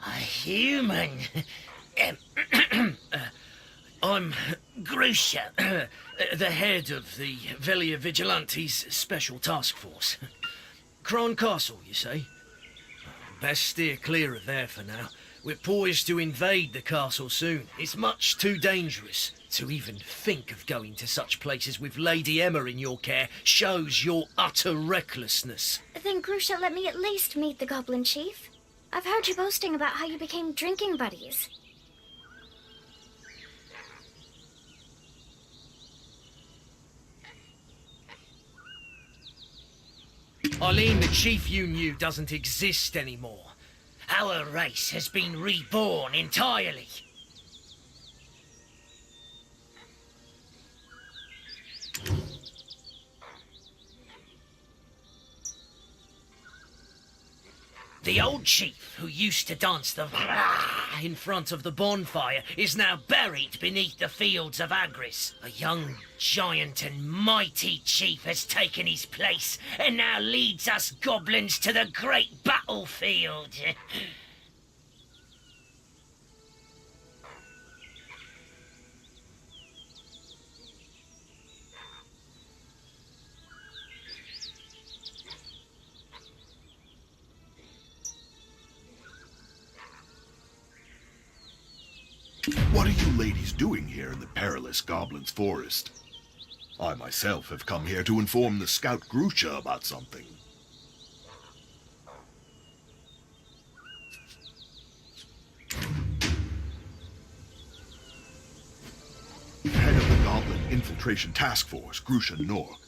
A human. I'm Grusha, the head of the Velia Vigilantes Special Task Force. Kron Castle, you say? Best steer clear of there for now. We're poised to invade the castle soon. It's much too dangerous to even think of going to such places with Lady Emma in your care. Shows your utter recklessness. Then Grusha, let me at least meet the Goblin Chief. I've heard you boasting about how you became drinking buddies. Eileen, the chief you knew doesn't exist anymore. Our race has been reborn entirely. The old chief who used to dance the in front of the bonfire is now buried beneath the fields of Agris. A young, giant and mighty chief has taken his place and now leads us goblins to the great battlefield. What are you ladies doing here in the perilous Goblin's Forest? I myself have come here to inform the Scout Grusha about something. Head of the Goblin Infiltration Task Force, Grusha Nork.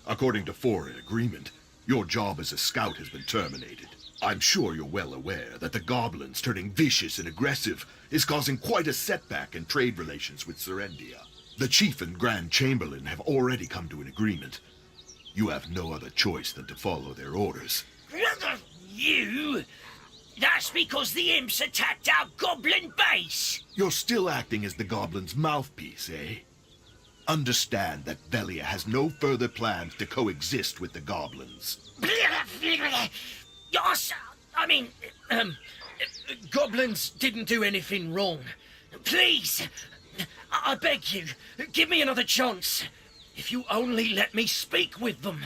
According to foreign agreement, your job as a scout has been terminated. I'm sure you're well aware that the goblins turning vicious and aggressive is causing quite a setback in trade relations with Serendia. The Chief and Grand Chamberlain have already come to an agreement. You have no other choice than to follow their orders. You? That's because the imps attacked our goblin base! You're still acting as the goblins' mouthpiece, eh? Understand that Velia has no further plans to coexist with the goblins. Yes, I mean, goblins didn't do anything wrong. Please, I beg you, give me another chance. If you only let me speak with them.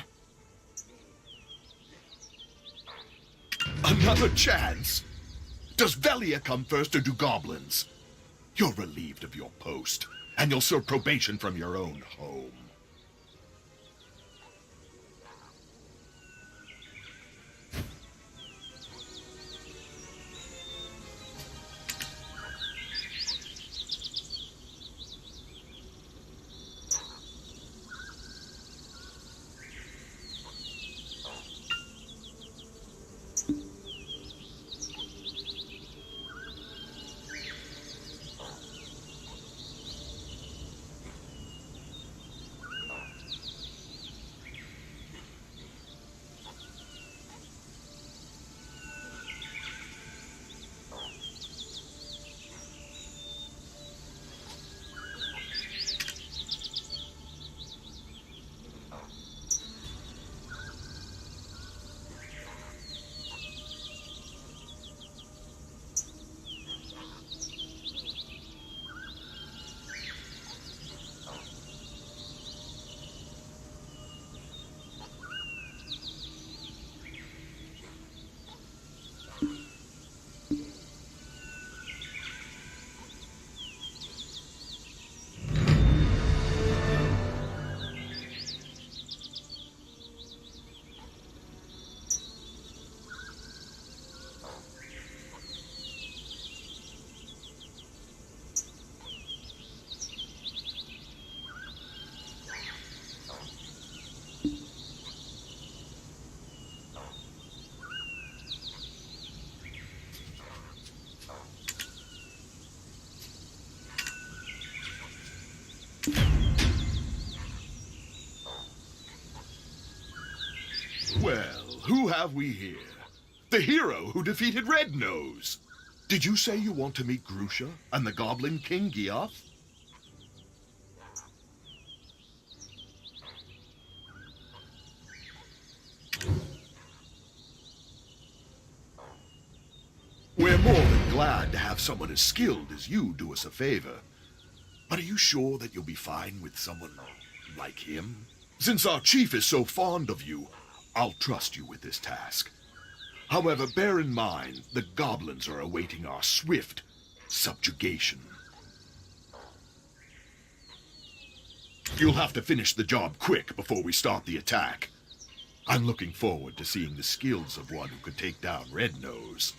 Another chance? Does Velia come first or do goblins? You're relieved of your post, and you'll serve probation from your own home. Well, who have we here? The hero who defeated Red Nose. Did you say you want to meet Grusha and the Goblin King Giath? We're more than glad to have someone as skilled as you do us a favor. But are you sure that you'll be fine with someone like him? Since our chief is so fond of you, I'll trust you with this task. However, bear in mind, the goblins are awaiting our swift subjugation. You'll have to finish the job quick before we start the attack. I'm looking forward to seeing the skills of one who could take down Red Nose.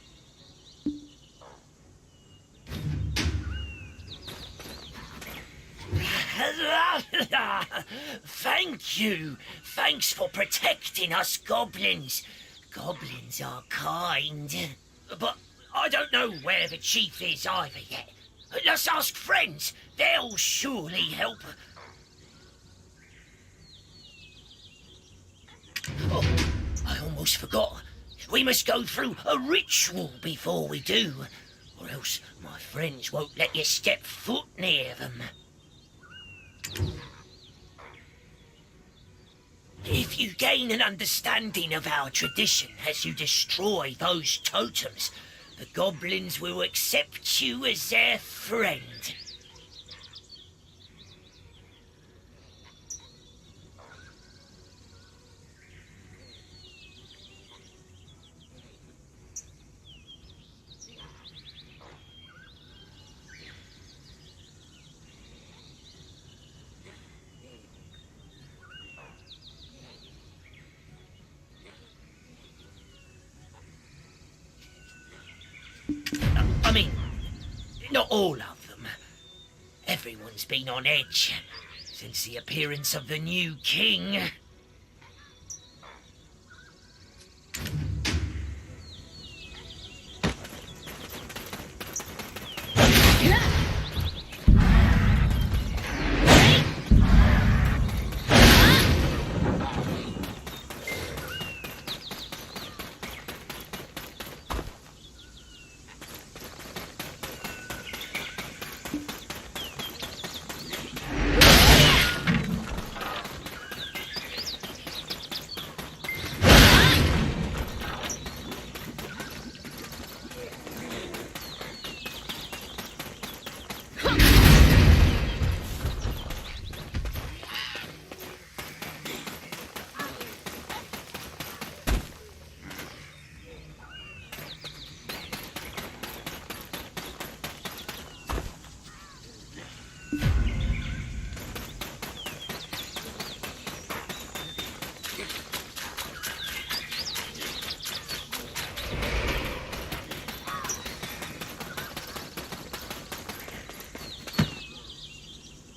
Thank you. Thanks for protecting us goblins. Goblins are kind. But I don't know where the chief is either yet. Let's ask friends. They'll surely help. Oh, I almost forgot. We must go through a ritual before we do, or else my friends won't let you step foot near them. If you gain an understanding of our tradition as you destroy those totems, the goblins will accept you as their friend. I mean, not all of them. Everyone's been on edge since the appearance of the new king.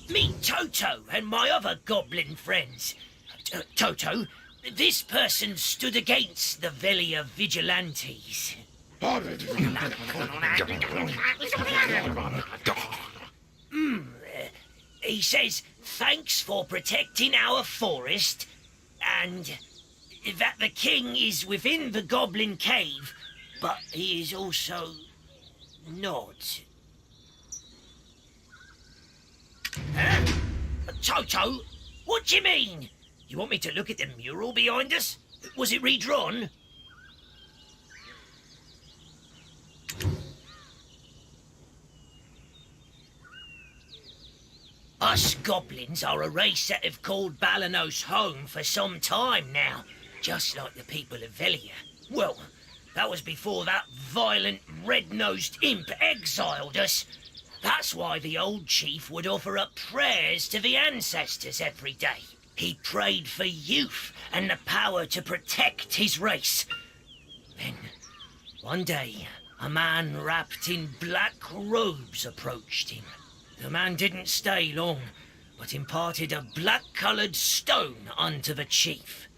Meet Toto and my other goblin friends. Toto, this person stood against the Velia vigilantes. He says thanks for protecting our forest, and that the king is within the goblin cave, but he is also not. Huh? Toto, what do you mean? You want me to look at the mural behind us? Was it redrawn? Us goblins are a race that have called Balenos home for some time now, just like the people of Velia. Well, that was before that violent, red-nosed imp exiled us. That's why the old chief would offer up prayers to the ancestors every day. He prayed for youth and the power to protect his race. Then, one day, a man wrapped in black robes approached him. The man didn't stay long, but imparted a black-coloured stone unto the chief.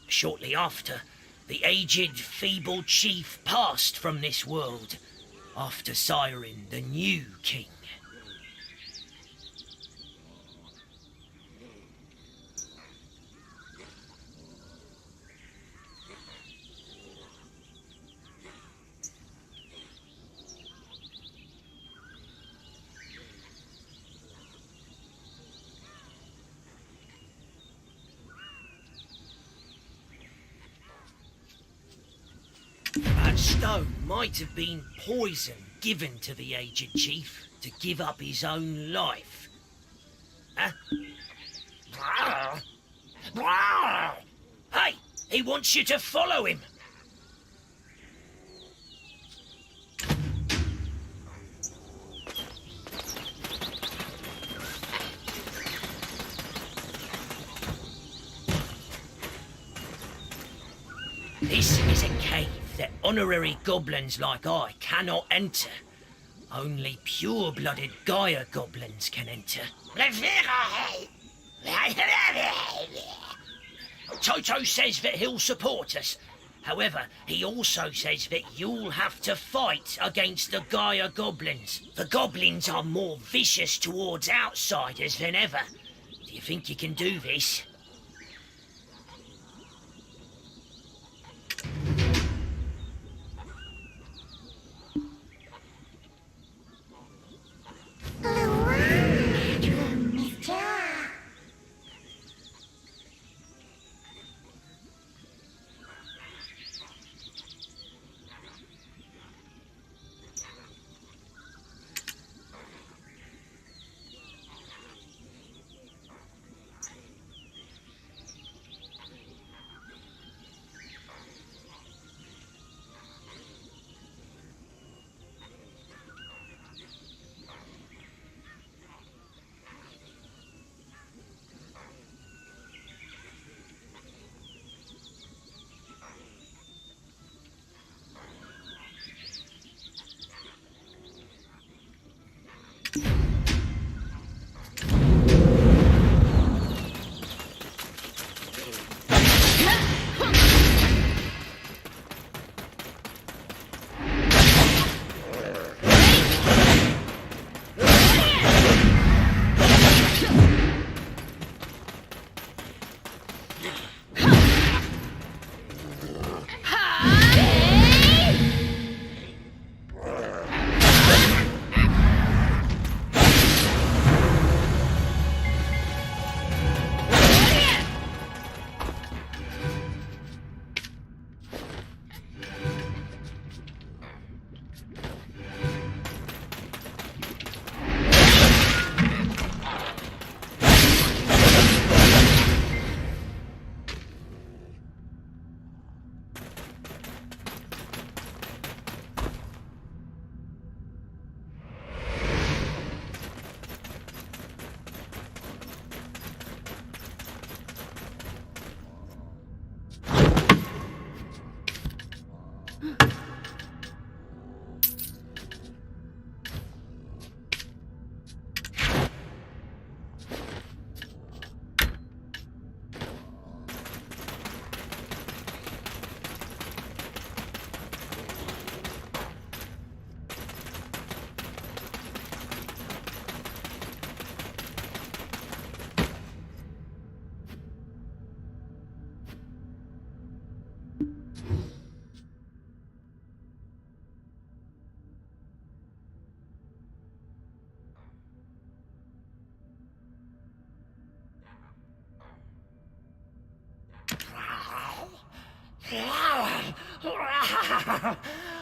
Shortly after, the aged, feeble chief passed from this world, after siring the new king. That stone might have been poison given to the aged chief to give up his own life. Huh? Hey, he wants you to follow him. This is a cave that honorary goblins like I cannot enter. Only pure-blooded Gaia goblins can enter. Toto says that he'll support us. However, he also says that you'll have to fight against the Gaia goblins. The goblins are more vicious towards outsiders than ever. Do you think you can do this?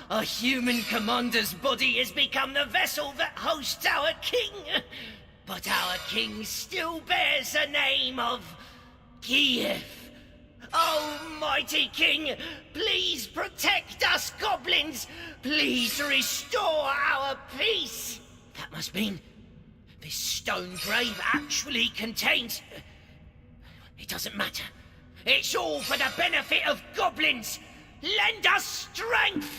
A human commander's body has become the vessel that hosts our king. But our king still bears the name of Kiev. Oh, mighty king, please protect us goblins. Please restore our peace. That must mean this stone grave actually contains... It doesn't matter. It's all for the benefit of goblins. Lend us strength.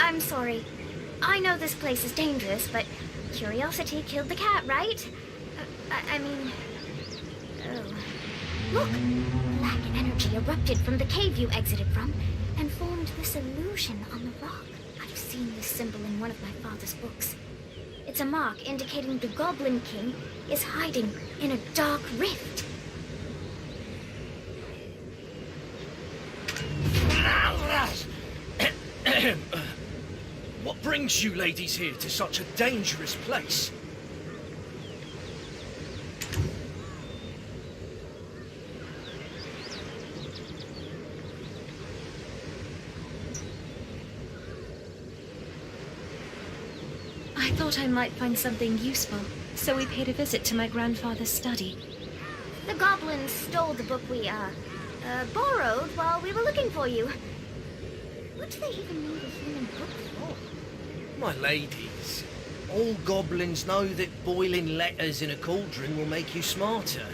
I'm sorry. I know this place is dangerous, but curiosity killed the cat, right? I mean... Oh. Look! Black energy erupted from the cave you exited from and formed this illusion on the rock. I've seen this symbol in one of my father's books. It's a mark indicating the Goblin King is hiding in a dark rift. What brings you ladies here to such a dangerous place? I thought I might find something useful, so we paid a visit to my grandfather's study. The goblins stole the book we, borrowed while we were looking for you. What do they even need a human book for? My ladies, all goblins know that boiling letters in a cauldron will make you smarter.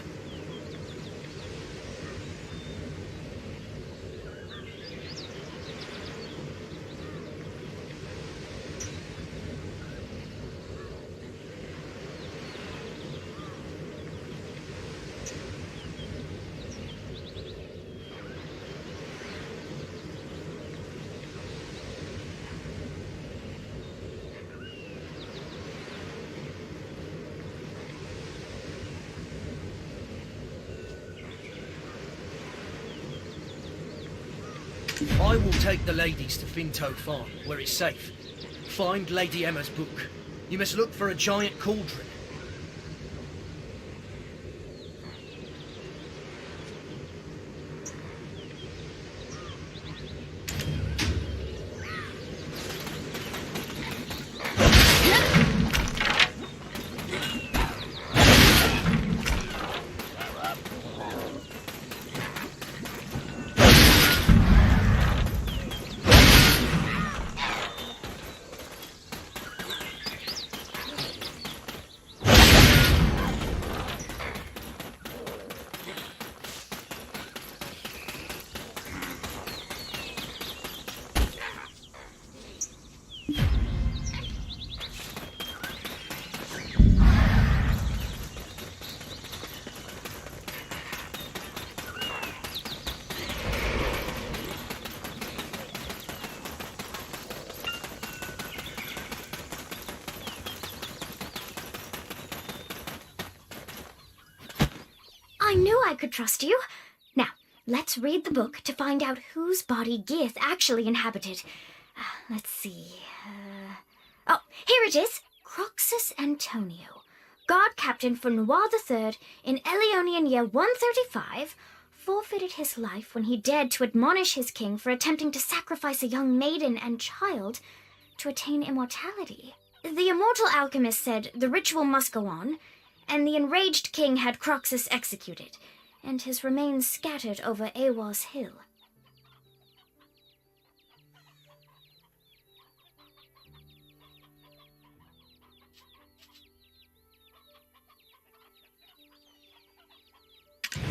I will take the ladies to Finto Farm, where it's safe. Find Lady Emma's book. You must look for a giant cauldron. I knew I could trust you. Now, let's read the book to find out whose body Geath actually inhabited. Let's see. Oh, here it is. Croxus Antonio, guard captain for Noir III in Elionian year 135, forfeited his life when he dared to admonish his king for attempting to sacrifice a young maiden and child to attain immortality. The immortal alchemist said the ritual must go on, and the enraged king had Croxus executed, and his remains scattered over Awas Hill.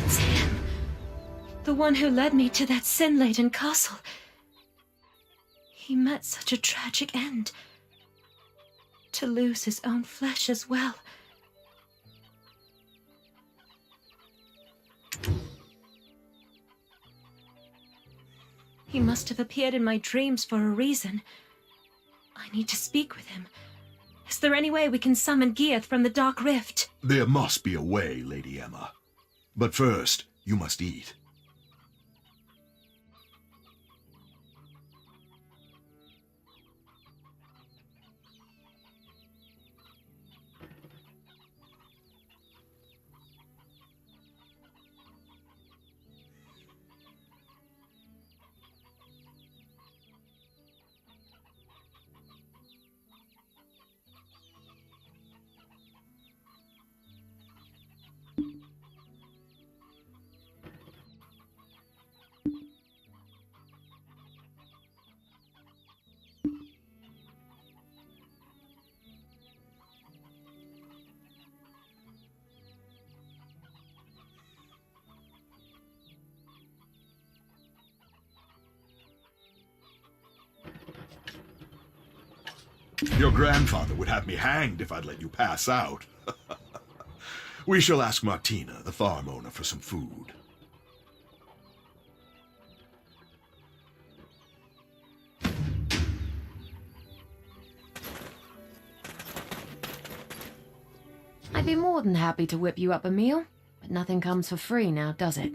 It's him. The one who led me to that sin-laden castle. He met such a tragic end. To lose his own flesh as well. He must have appeared in my dreams for a reason. I need to speak with him. Is there any way we can summon Geath from the Dark Rift? There must be a way, Lady Emma. But first, you must eat. Your grandfather would have me hanged if I'd let you pass out. We shall ask Martina, the farm owner, for some food. I'd be more than happy to whip you up a meal, but nothing comes for free now, does it?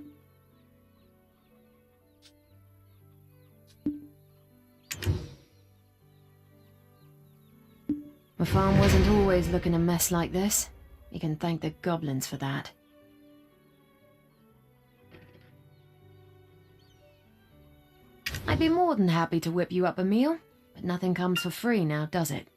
My farm wasn't always looking a mess like this. You can thank the goblins for that. I'd be more than happy to whip you up a meal, but nothing comes for free now, does it?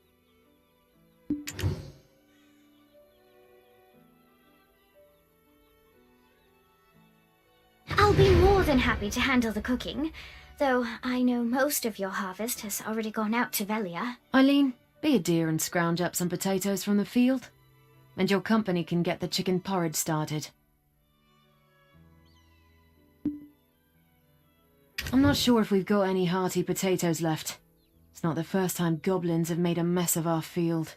I'll be more than happy to handle the cooking, though I know most of your harvest has already gone out to Velia. Eileen, be a dear and scrounge up some potatoes from the field, and your company can get the chicken porridge started. I'm not sure if we've got any hearty potatoes left. It's not the first time goblins have made a mess of our field.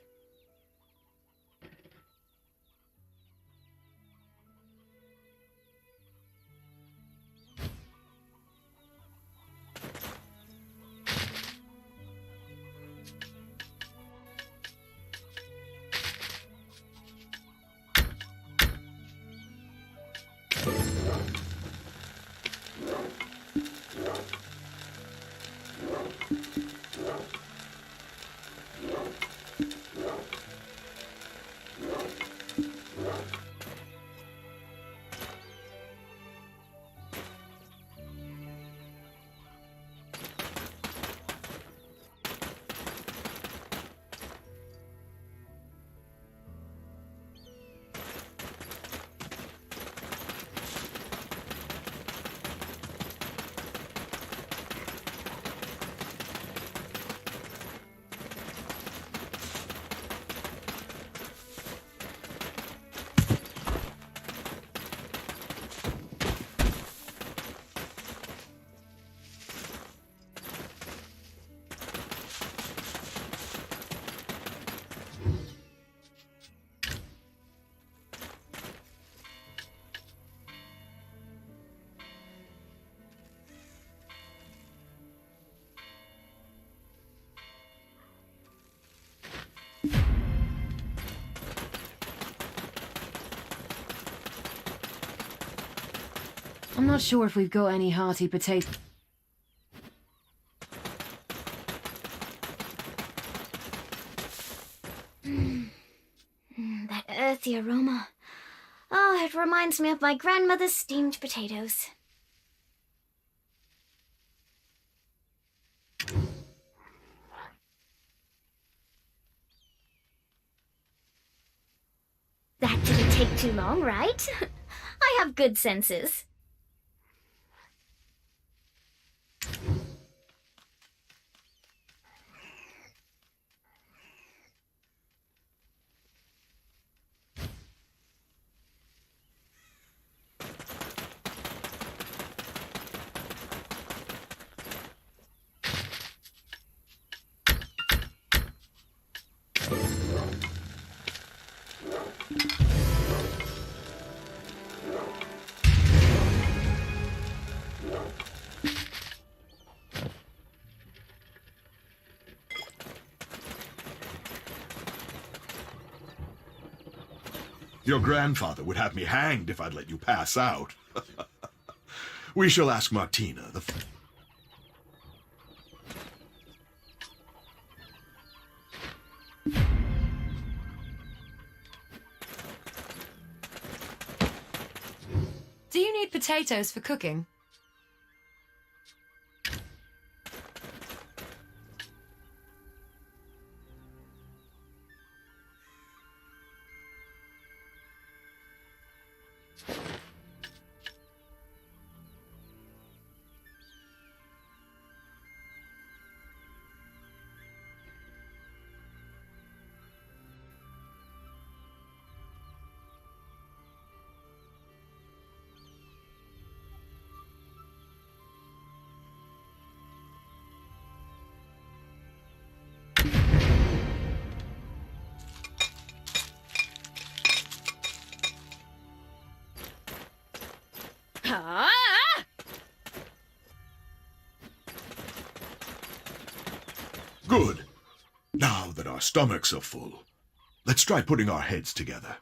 I'm not sure if we've got any hearty potato. That earthy aroma. Oh, it reminds me of my grandmother's steamed potatoes. take too long, right? I have good senses. Your grandfather would have me hanged if I'd let you pass out. We shall ask Martina, the... Do you need potatoes for cooking? Good. Now that our stomachs are full, let's try putting our heads together.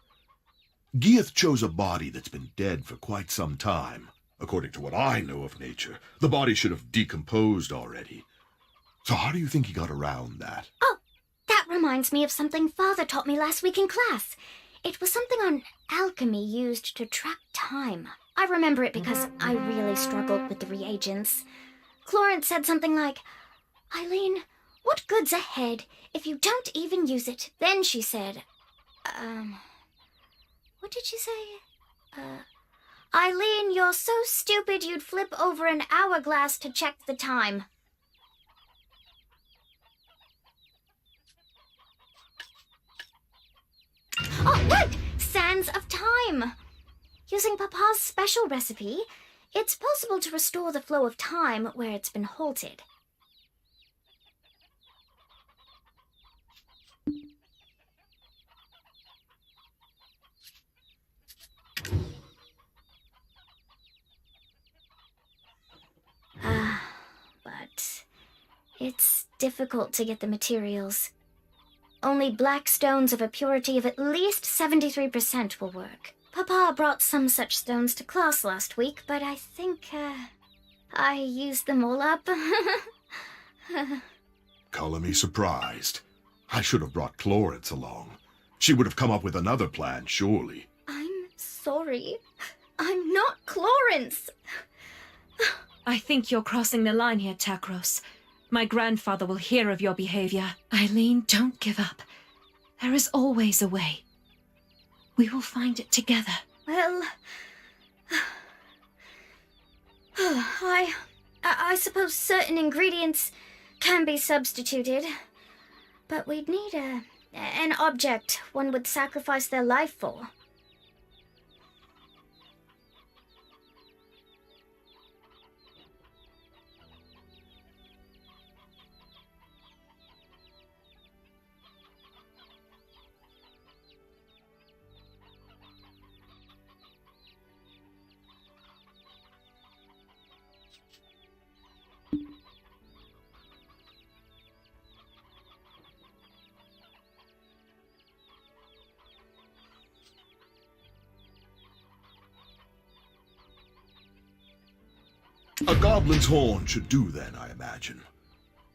Gieth chose a body that's been dead for quite some time. According to what I know of nature, the body should have decomposed already. So how do you think he got around that? Oh, that reminds me of something Father taught me last week in class. It was something on alchemy used to track time. I remember it because I really struggled with the reagents. Florence said something like, "Eileen, what good's ahead if you don't even use it?" Then she said, what did she say? "Eileen, you're so stupid you'd flip over an hourglass to check the time." Oh, right! Sands of Time! Using Papa's special recipe, it's possible to restore the flow of time where it's been halted. But it's difficult to get the materials. Only black stones of a purity of at least 73% will work. Papa brought some such stones to class last week, but I think, I used them all up. Color me surprised. I should have brought Florence along. She would have come up with another plan, surely. I'm sorry. I'm not Florence. I think you're crossing the line here, Takros. My grandfather will hear of your behavior. Eileen, don't give up. There is always a way. We will find it together. Well, I suppose certain ingredients can be substituted, but we'd need an object one would sacrifice their life for. A goblin's horn should do then, I imagine.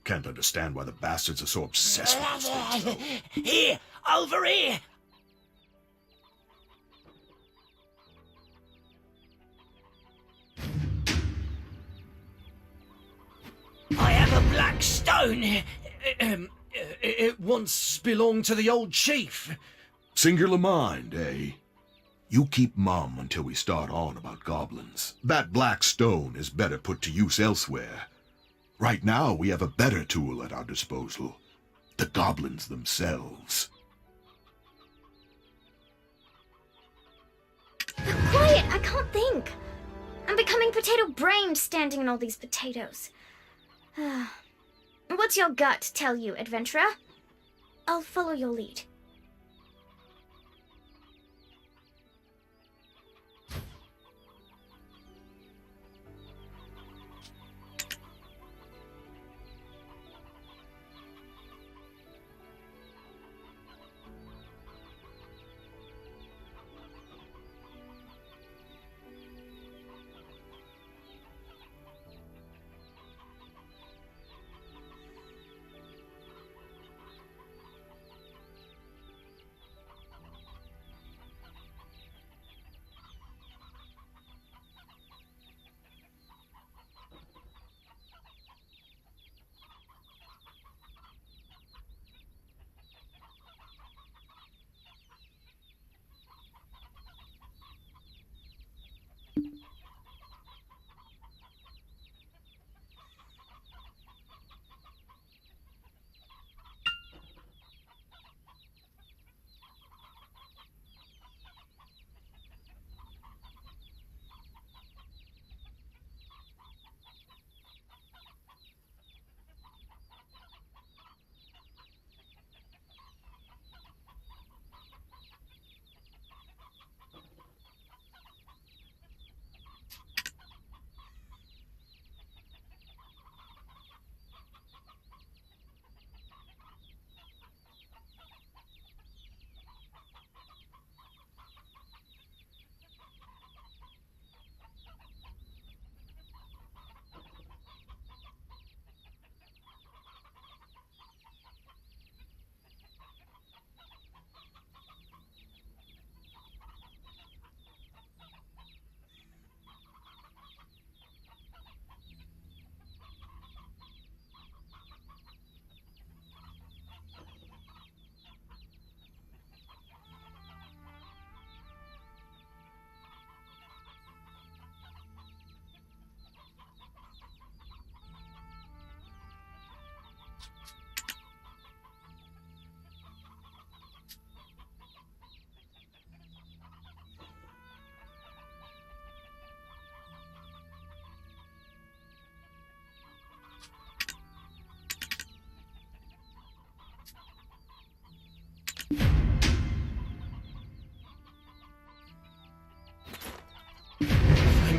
Can't understand why the bastards are so obsessed with this thing. Here! Over here! I have a black stone. It once belonged to the old chief. Singular mind, eh? You keep mum until we start on about goblins. That black stone is better put to use elsewhere. Right now, we have a better tool at our disposal. The goblins themselves. Quiet! I can't think. I'm becoming potato-brained standing in all these potatoes. What's your gut tell you, adventurer? I'll follow your lead.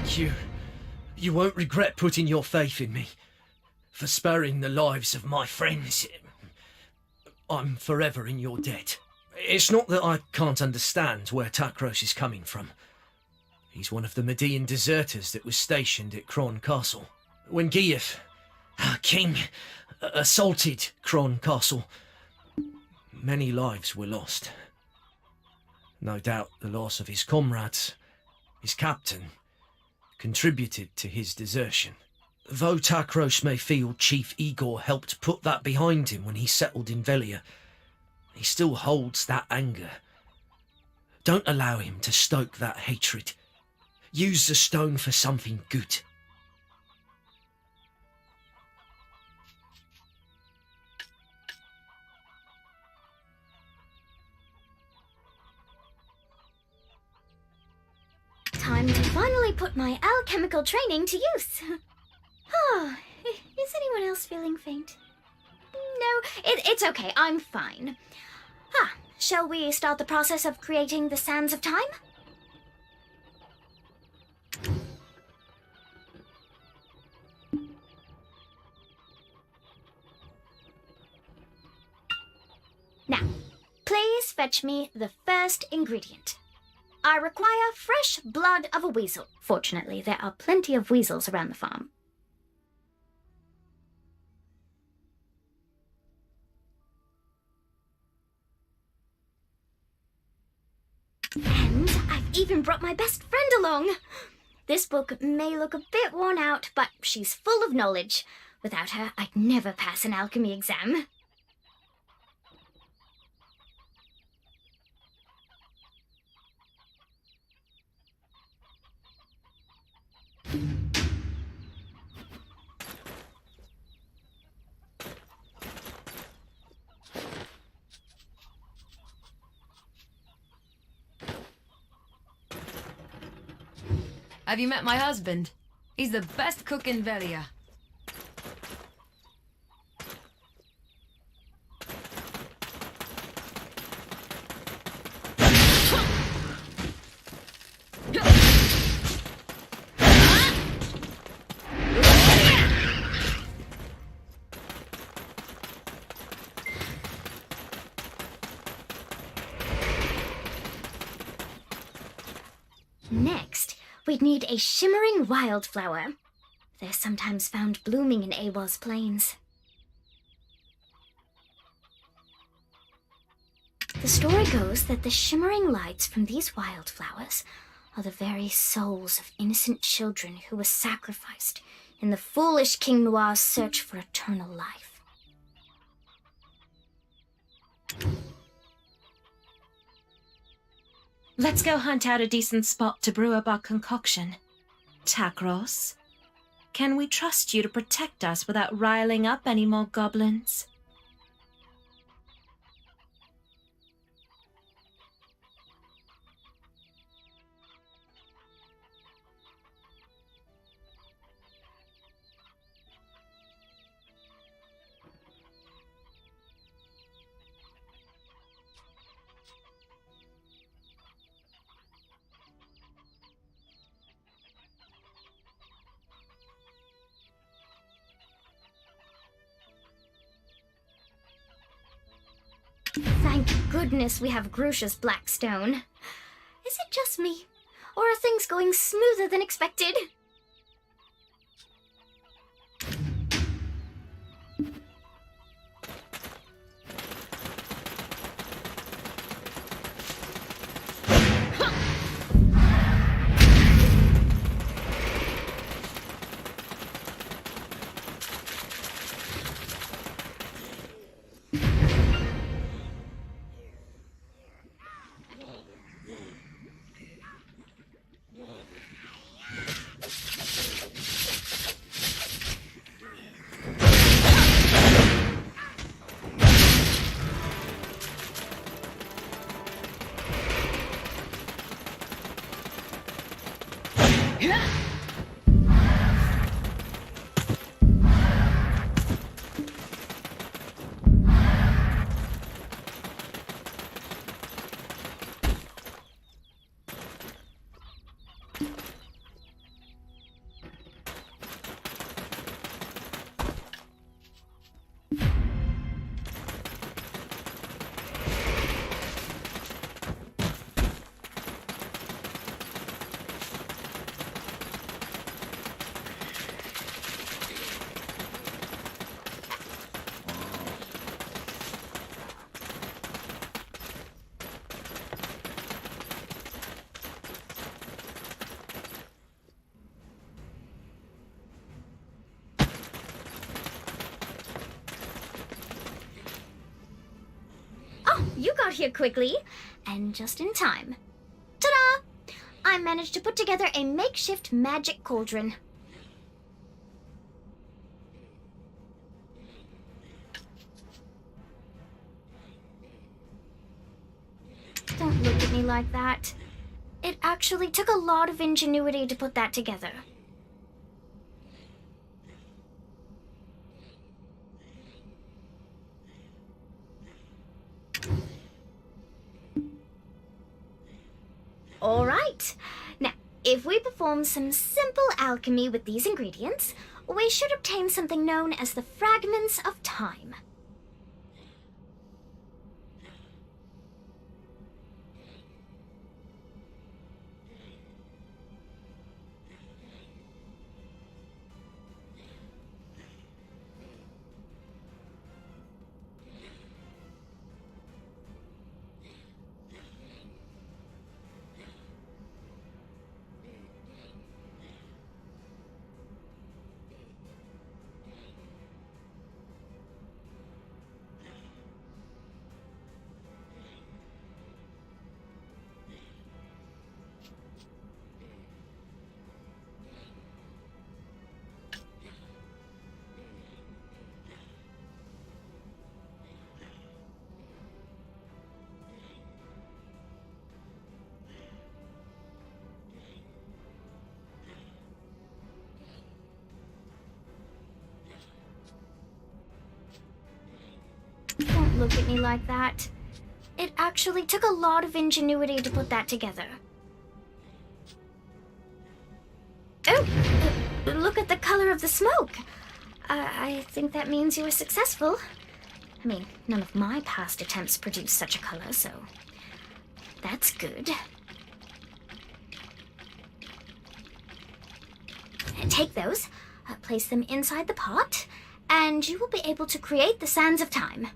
Thank you. You won't regret putting your faith in me. For sparing the lives of my friends. I'm forever in your debt. It's not that I can't understand where Takros is coming from. He's one of the Median deserters that was stationed at Kron Castle. When Gieth, king, assaulted Kron Castle, many lives were lost. No doubt the loss of his comrades, his captain, contributed to his desertion. Though Takros may feel Chief Igor helped put that behind him when he settled in Velia, he still holds that anger. Don't allow him to stoke that hatred. Use the stone for something good. Time to finally put my alchemical training to use. Is anyone else feeling faint? No, it's okay, I'm fine. Shall we start the process of creating the Sands of Time? Now, please fetch me the first ingredient. I require fresh blood of a weasel. Fortunately, there are plenty of weasels around the farm. And I've even brought my best friend along. This book may look a bit worn out, but she's full of knowledge. Without her, I'd never pass an alchemy exam. Have you met my husband? He's the best cook in Velia. Next, we'd need a shimmering wildflower. They're sometimes found blooming in Awa's plains. The story goes that the shimmering lights from these wildflowers are the very souls of innocent children who were sacrificed in the foolish King Noir's search for eternal life. Let's go hunt out a decent spot to brew up our concoction. Takros, can we trust you to protect us without riling up any more goblins? Thank goodness we have Grusha's black stone. Is it just me? Or are things going smoother than expected? You got here quickly, and just in time. Ta-da! I managed to put together a makeshift magic cauldron. Don't look at me like that. It actually took a lot of ingenuity to put that together. All right. Now, if we perform some simple alchemy with these ingredients, we should obtain something known as the fragments of time. look at me like that. It actually took a lot of ingenuity to put that together. Oh, look at the color of the smoke. I think that means you were successful. I mean, none of my past attempts produced such a color, so that's good. Take those, place them inside the pot, and you will be able to create the sands of time.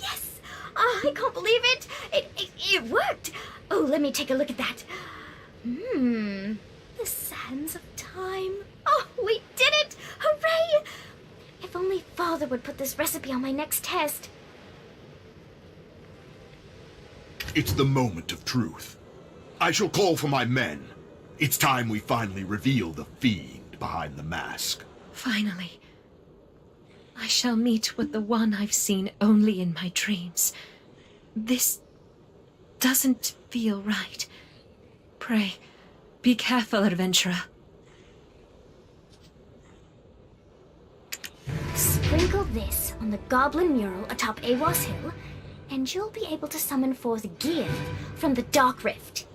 Yes! I can't believe it! It worked! Oh, let me take a look at that. The sands of time. Oh, we did it! Hooray! If only Father would put this recipe on my next test. It's the moment of truth. I shall call for my men. It's time we finally reveal the fiend behind the mask. Finally. I shall meet with the one I've seen only in my dreams. This doesn't feel right. Pray, be careful, adventurer. Sprinkle this on the goblin mural atop Awas Hill, and you'll be able to summon forth Gear from the Dark Rift.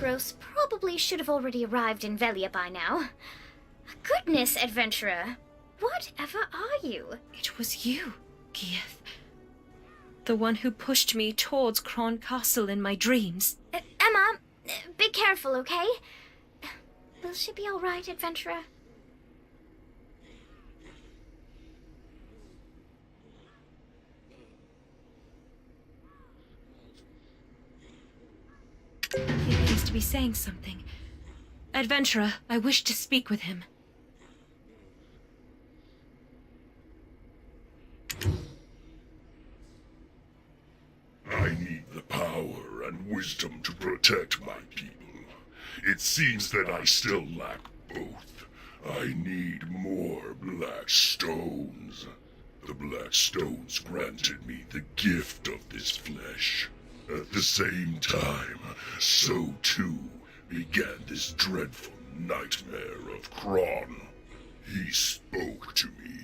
Takros probably should have already arrived in Velia by now. Goodness, adventurer. Whatever are you? It was you, Gieth. The one who pushed me towards Kron Castle in my dreams. Emma, be careful, okay? Will she be alright, adventurer? He appears to be saying something. Adventurer, I wish to speak with him. I need the power and wisdom to protect my people. It seems that I still lack both. I need more black stones. The black stones granted me the gift of this flesh. At the same time, so too began this dreadful nightmare of Kron. He spoke to me.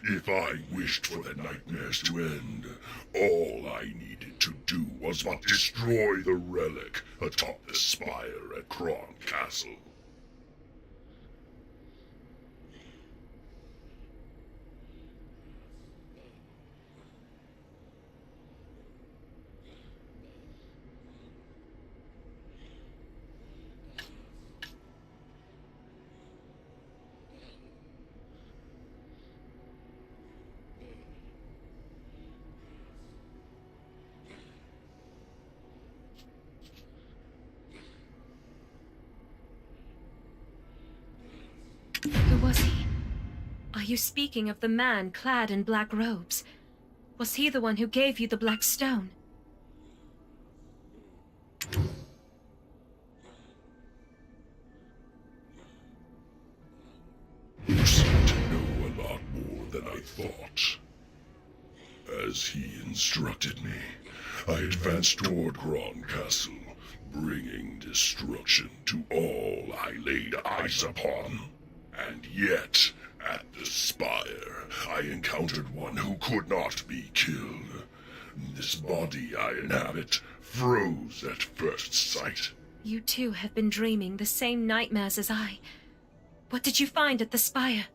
If I wished for the nightmares to end, all I needed to do was but destroy the relic atop the spire at Kron Castle. Who was he? Are you speaking of the man clad in black robes? Was he the one who gave you the black stone? You seem to know a lot more than I thought. As he instructed me, I advanced toward Kron Castle, bringing destruction to all I laid eyes upon. And yet, at the spire, I encountered one who could not be killed. This body I inhabit froze at first sight. You too have been dreaming the same nightmares as I. What did you find at the spire?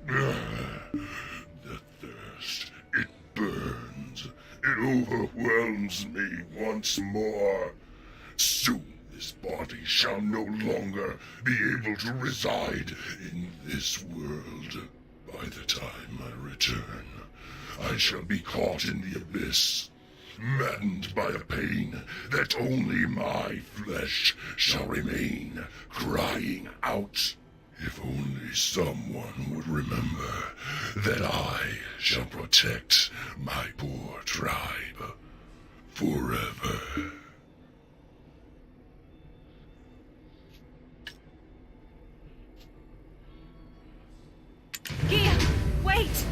The thirst, it burns. It overwhelms me once more. Soon this body shall no longer be able to reside in this world. By the time I return, I shall be caught in the abyss, maddened by a pain that only my flesh shall remain, crying out. If only someone would remember that I shall protect my poor tribe forever. Gia, wait!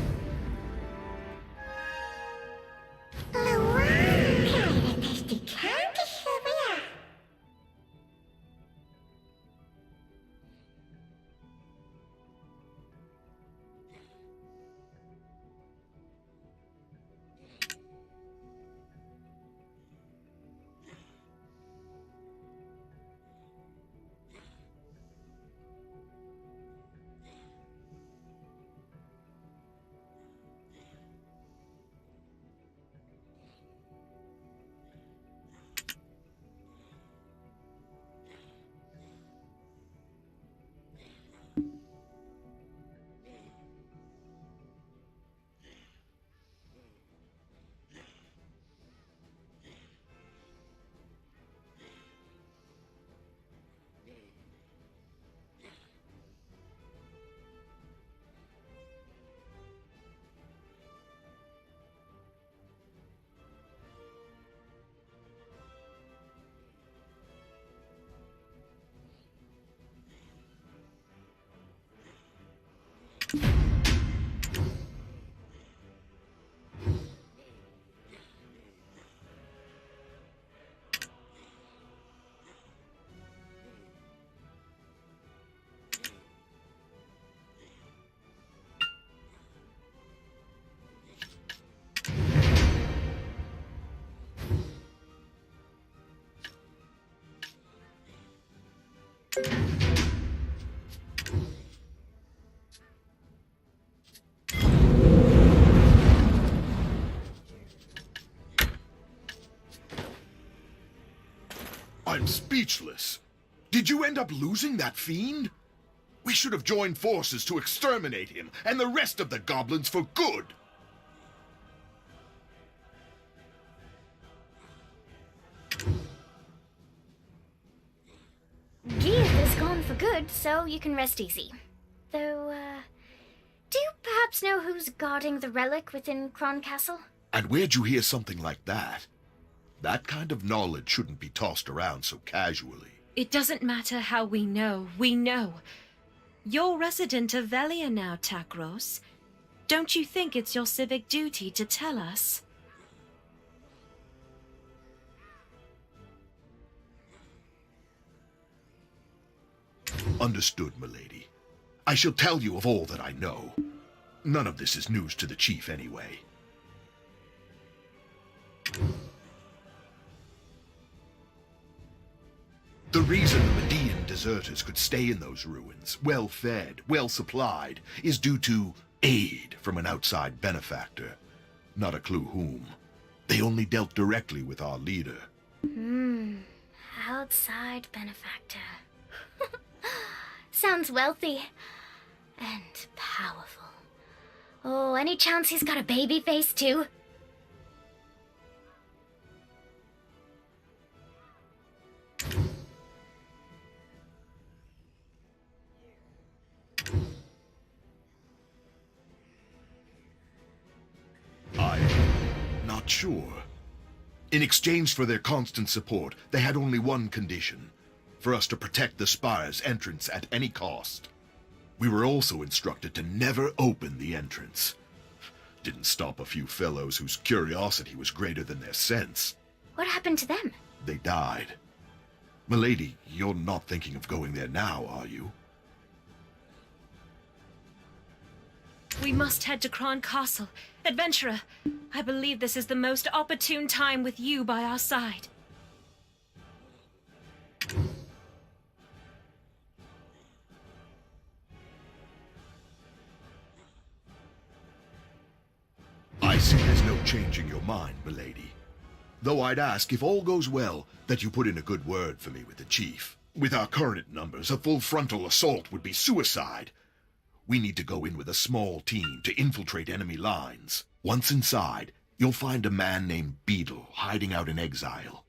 I'm speechless. Did you end up losing that fiend? We should have joined forces to exterminate him and the rest of the goblins for good. Geeth is gone for good, so you can rest easy. Though, do you perhaps know who's guarding the relic within Kron Castle? And where'd you hear something like that? That kind of knowledge shouldn't be tossed around so casually. It doesn't matter how we know. You're resident of Velia now, Takros. Don't you think it's your civic duty to tell us? Understood, milady. I shall tell you of all that I know. None of this is news to the chief anyway. The reason the Median deserters could stay in those ruins, well-fed, well-supplied, is due to aid from an outside benefactor. Not a clue whom. They only dealt directly with our leader. Outside benefactor. Sounds wealthy. And powerful. Oh, any chance he's got a baby face too? I'm not sure. In exchange for their constant support, they had only one condition: for us to protect the spire's entrance at any cost. We were also instructed to never open the entrance. Didn't stop a few fellows whose curiosity was greater than their sense. What happened to them? They died. Milady, you're not thinking of going there now, are you? We must head to Kron Castle. Adventurer, I believe this is the most opportune time with you by our side. I see there's no changing your mind, milady. Though I'd ask, if all goes well, that you put in a good word for me with the chief. With our current numbers, a full frontal assault would be suicide. We need to go in with a small team to infiltrate enemy lines. Once inside, you'll find a man named Beetle hiding out in exile.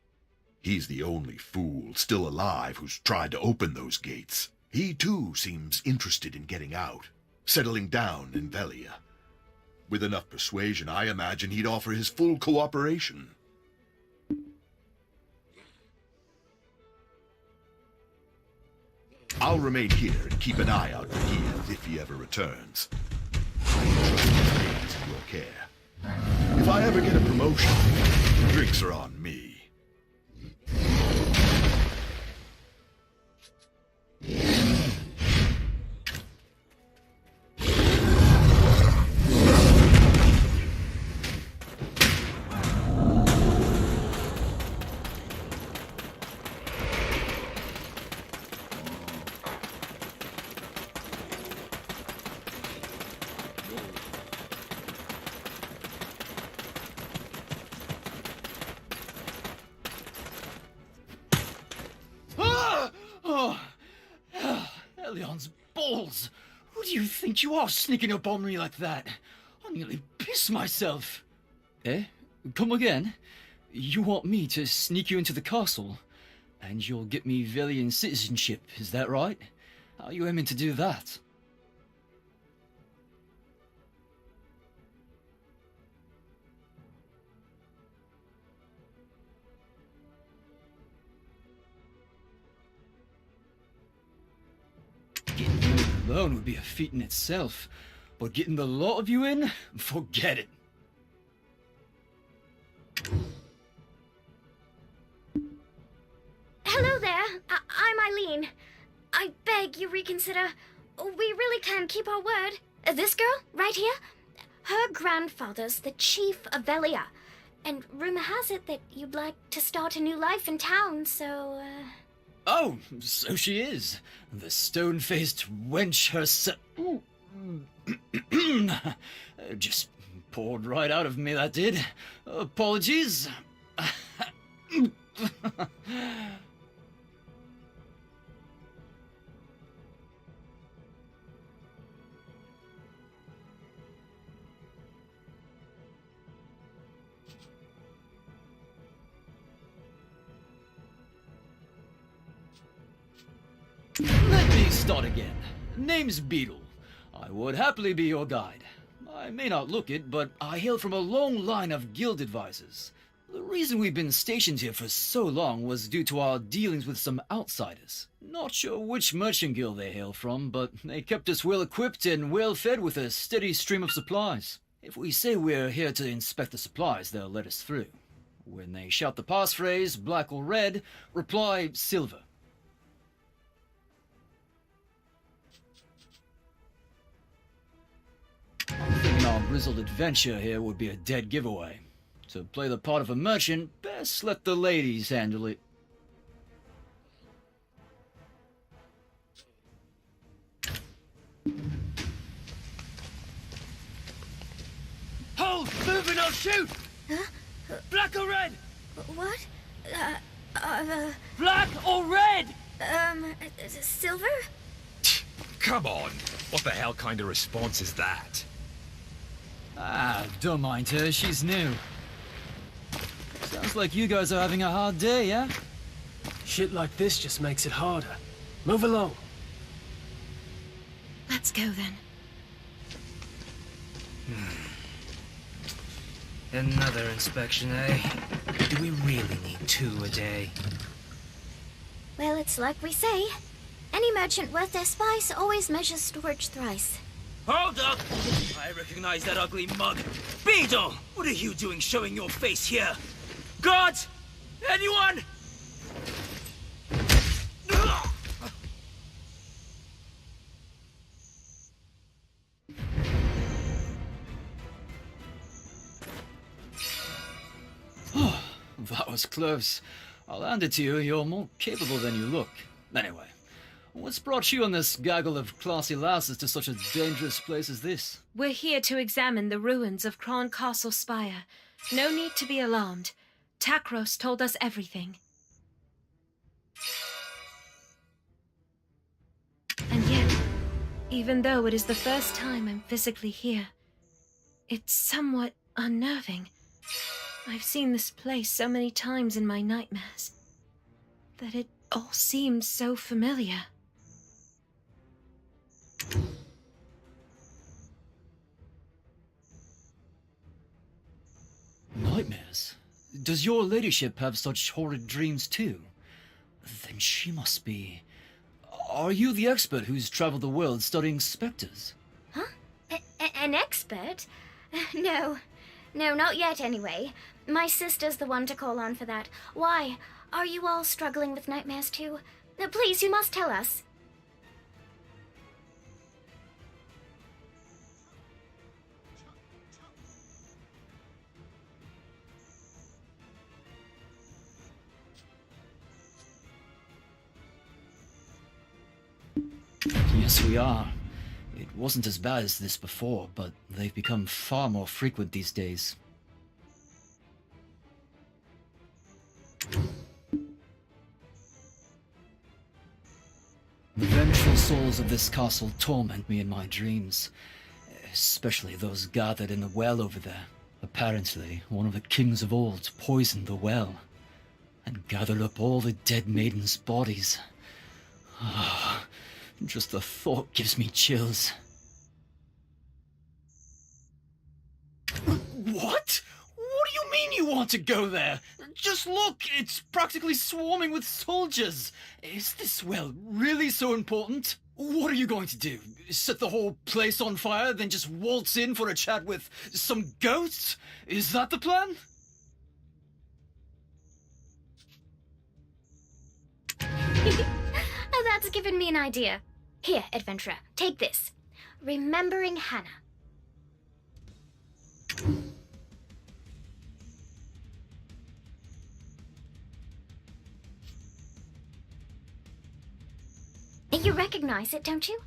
He's the only fool still alive who's tried to open those gates. He, too, seems interested in getting out, settling down in Velia. With enough persuasion, I imagine he'd offer his full cooperation. I'll remain here and keep an eye out for Geeth if he ever returns. I entrust his days in your care. If I ever get a promotion, drinks are on me. Elion's balls! Who do you think you are, sneaking up on me like that? I nearly pissed myself. Eh? Come again? You want me to sneak you into the castle? And you'll get me Velian citizenship, is that right? How are you aiming to do that? Getting you in alone would be a feat in itself, but getting the lot of you in? Forget it. Hello there, I'm Eileen. I beg you reconsider. We really can keep our word. This girl, right here, her grandfather's the chief of Velia. And rumor has it that you'd like to start a new life in town, so, Oh, so she is. The stone-faced wench herself. Just poured right out of me, that did. Apologies. Let me start again. Name's Beetle. I would happily be your guide. I may not look it, but I hail from a long line of guild advisors. The reason we've been stationed here for so long was due to our dealings with some outsiders. Not sure which merchant guild they hail from, but they kept us well equipped and well fed with a steady stream of supplies. If we say we're here to inspect the supplies, they'll let us through. When they shout the passphrase, black or red, reply silver. Thinking our grizzled adventure here would be a dead giveaway. To play the part of a merchant, best let the ladies handle it. Hold! Moving or shoot! Huh? Black or red? What? Black or red? Silver? Come on. What the hell kind of response is that? Ah, don't mind her, she's new. Sounds like you guys are having a hard day, yeah? Shit like this just makes it harder. Move along. Let's go then. Another inspection, eh? Do we really need 2 a day? Well, it's like we say. Any merchant worth their spice always measures storage thrice. Hold up! I recognize that ugly mug. Beetle! What are you doing showing your face here? Guards! Anyone? That was close. I'll hand it to you, you're more capable than you look. Anyway, what's brought you and this gaggle of classy lasses to such a dangerous place as this? We're here to examine the ruins of Cron Castle Spire. No need to be alarmed. Takros told us everything. And yet, even though it is the first time I'm physically here, it's somewhat unnerving. I've seen this place so many times in my nightmares that it all seems so familiar. Nightmares? Does your ladyship have such horrid dreams too? Then she must be... Are you the expert who's traveled the world studying specters? Huh? An expert? No. No, not yet anyway. My sister's the one to call on for that. Why? Are you all struggling with nightmares too? Please, you must tell us. Yes, we are. It wasn't as bad as this before, but they've become far more frequent these days. The vengeful souls of this castle torment me in my dreams, especially those gathered in the well over there. Apparently, one of the kings of old poisoned the well and gathered up all the dead maidens' bodies. Just the thought gives me chills. What? What do you mean you want to go there? Just look, it's practically swarming with soldiers. Is this well really so important? What are you going to do? Set the whole place on fire, then just waltz in for a chat with some ghosts? Is that the plan? Oh, that's given me an idea. Here, adventurer, take this. Remembering Hannah. You recognize it, don't you?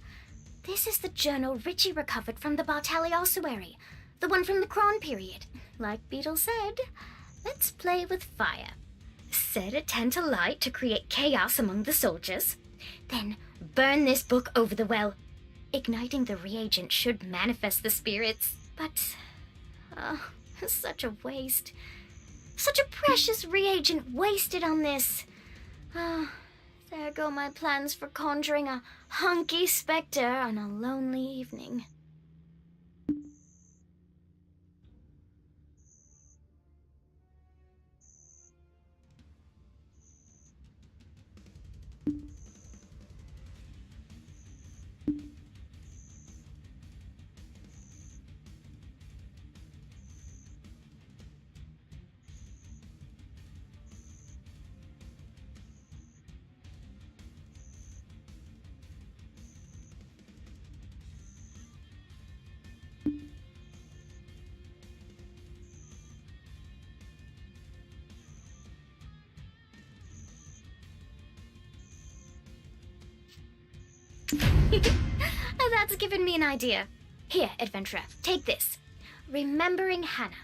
This is the journal Richie recovered from the Bartali ossuary. The one from the Kron period. Like Beetle said, let's play with fire. Set a tent alight to create chaos among the soldiers. Then burn this book over the well. Igniting the reagent should manifest the spirits, but... such a waste. Such a precious reagent wasted on this. There go my plans for conjuring a hunky specter on a lonely evening. That's given me an idea. Here, adventurer, take this. Remembering Hannah.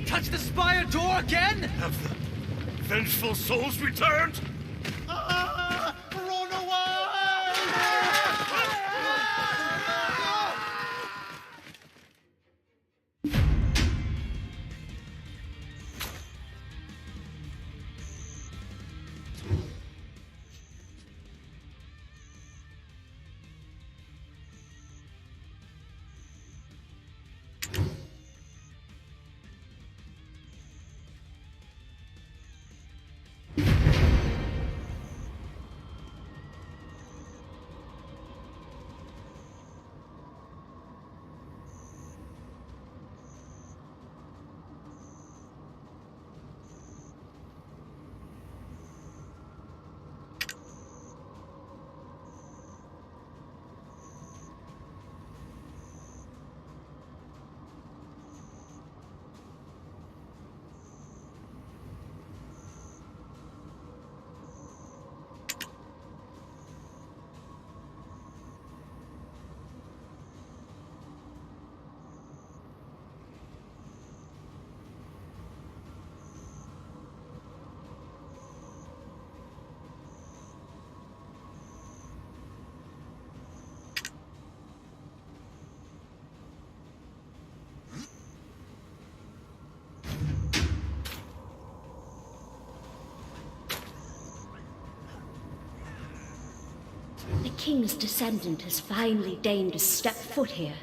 Touch the spire door again? Have the vengeful souls returned? Run away! The king's descendant has finally deigned to step foot here,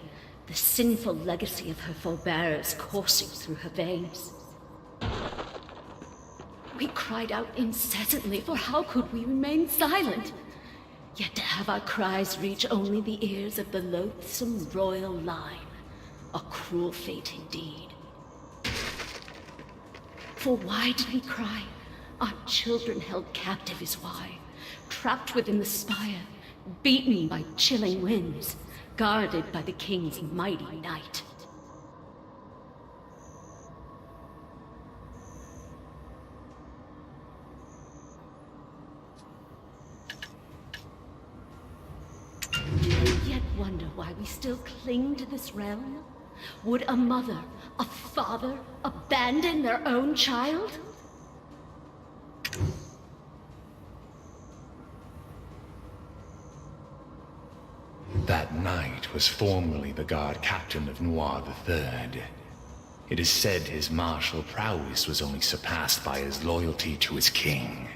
the sinful legacy of her forebears coursing through her veins. We cried out incessantly, for how could we remain silent? Yet to have our cries reach only the ears of the loathsome royal line, a cruel fate indeed. For why did we cry? Our children held captive is why, trapped within the spire, beaten by chilling winds, guarded by the king's mighty knight. why we still cling to this realm? Would a mother, a father, abandon their own child? That knight was formerly the guard captain of Noir III. It is said his martial prowess was only surpassed by his loyalty to his king.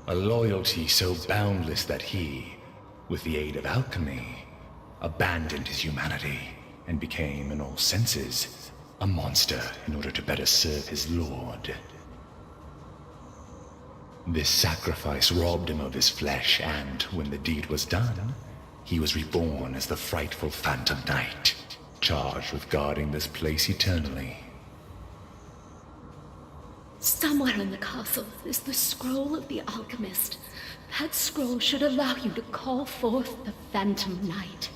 A loyalty so boundless that he, with the aid of alchemy, abandoned his humanity and became, in all senses, a monster in order to better serve his lord. This sacrifice robbed him of his flesh, and when the deed was done, he was reborn as the frightful Phantom Knight, charged with guarding this place eternally. Somewhere in the castle is the scroll of the alchemist. That scroll should allow you to call forth the Phantom Knight.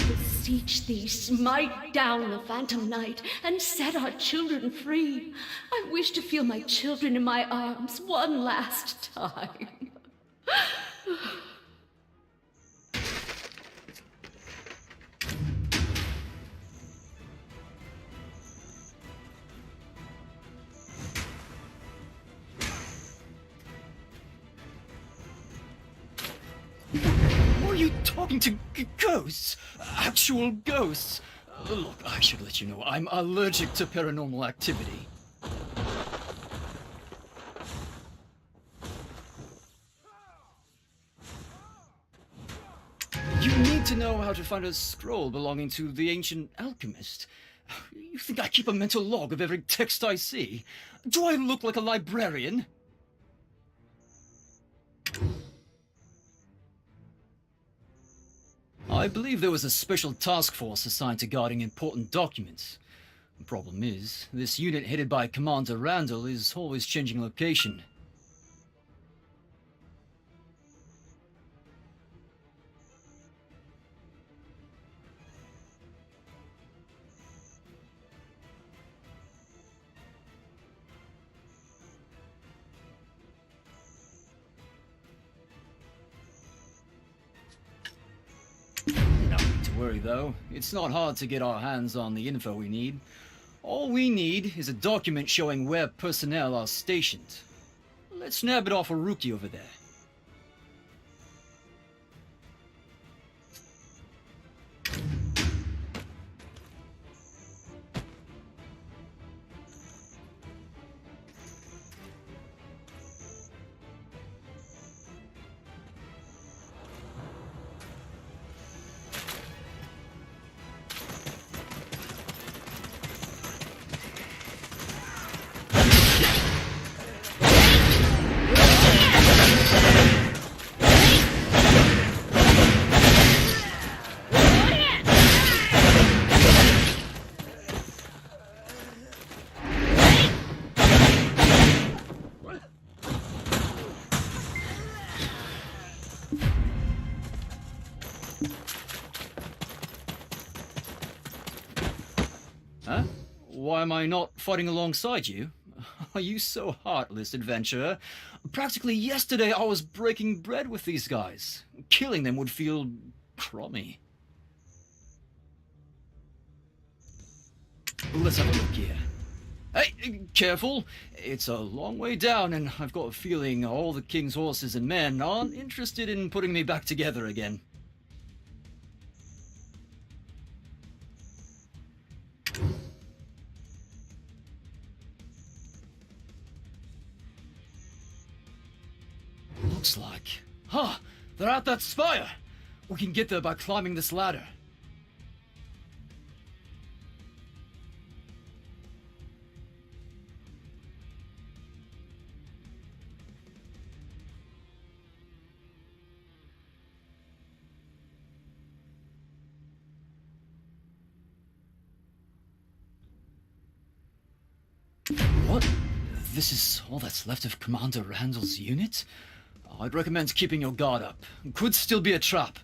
Beseech thee, smite down the Phantom Knight and set our children free. I wish to feel my children in my arms one last time. Are you talking to ghosts? Actual ghosts? Look, I should let you know, I'm allergic to paranormal activity. You need to know how to find a scroll belonging to the ancient alchemist. You think I keep a mental log of every text I see? Do I look like a librarian? I believe there was a special task force assigned to guarding important documents. The problem is, this unit headed by Commander Randall is always changing location. Worry though, it's not hard to get our hands on the info we need. All we need is a document showing where personnel are stationed. Let's nab it off a rookie over there. Huh? Why am I not fighting alongside you? Are you so heartless, adventurer? Practically yesterday I was breaking bread with these guys. Killing them would feel crummy. Let's have a look here. Hey, careful! It's a long way down, and I've got a feeling all the king's horses and men aren't interested in putting me back together again. Looks like... Huh! They're at that spire! We can get there by climbing this ladder. this is all that's left of Commander Randall's unit, I'd recommend keeping your guard up. Could still be a trap.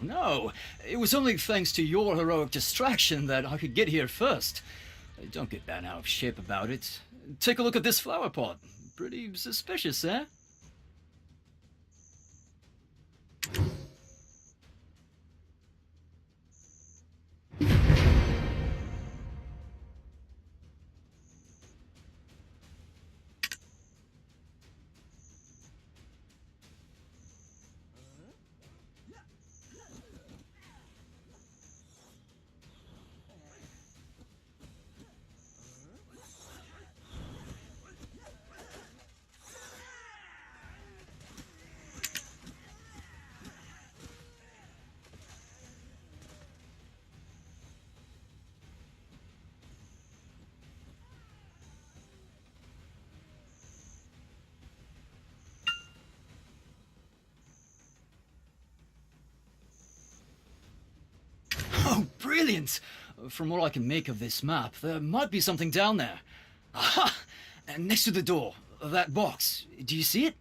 No. It was only thanks to your heroic distraction that I could get here first. Don't get bent out of shape about it. Take a look at this flower pot. Pretty suspicious, eh? Oh, brilliant! From what I can make of this map, there might be something down there. Aha! And next to the door, that box. Do you see it?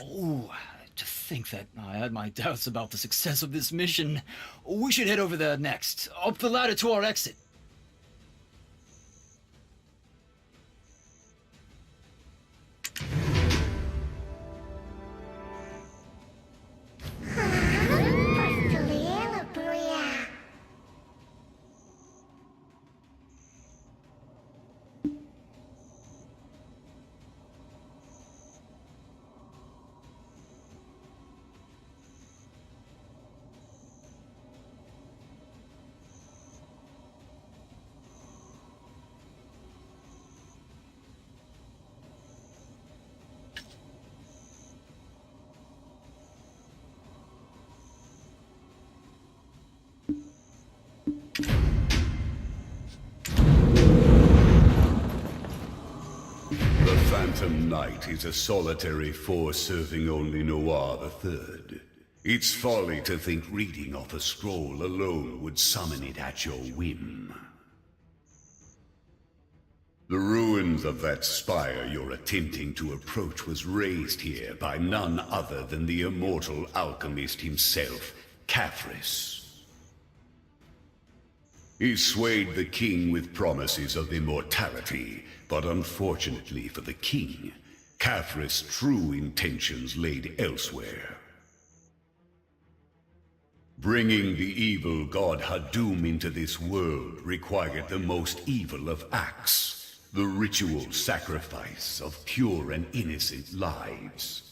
Oh, to think that I had my doubts about the success of this mission. We should head over there next, up the ladder to our exit. Phantom Knight is a solitary force serving only Noir III. It's folly to think reading off a scroll alone would summon it at your whim. The ruins of that spire you're attempting to approach was raised here by none other than the immortal alchemist himself, Keyframe. He swayed the king with promises of immortality, but unfortunately for the king, Keyframe's true intentions laid elsewhere. Bringing the evil god Hadum into this world required the most evil of acts, the ritual sacrifice of pure and innocent lives.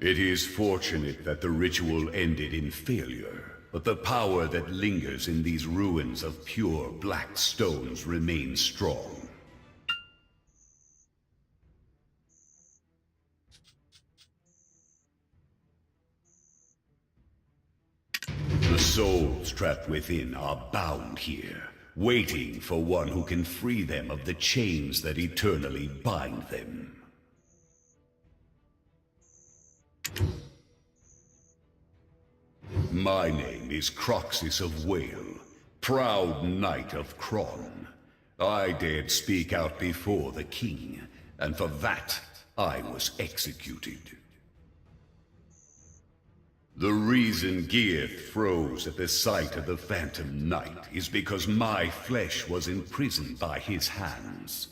It is fortunate that the ritual ended in failure, but the power that lingers in these ruins of pure black stones remains strong. The souls trapped within are bound here, waiting for one who can free them of the chains that eternally bind them. My name is Croxus of Whale, proud knight of Kron. I dared speak out before the king, and for that I was executed. The reason Geath froze at the sight of the Phantom Knight is because my flesh was imprisoned by his hands.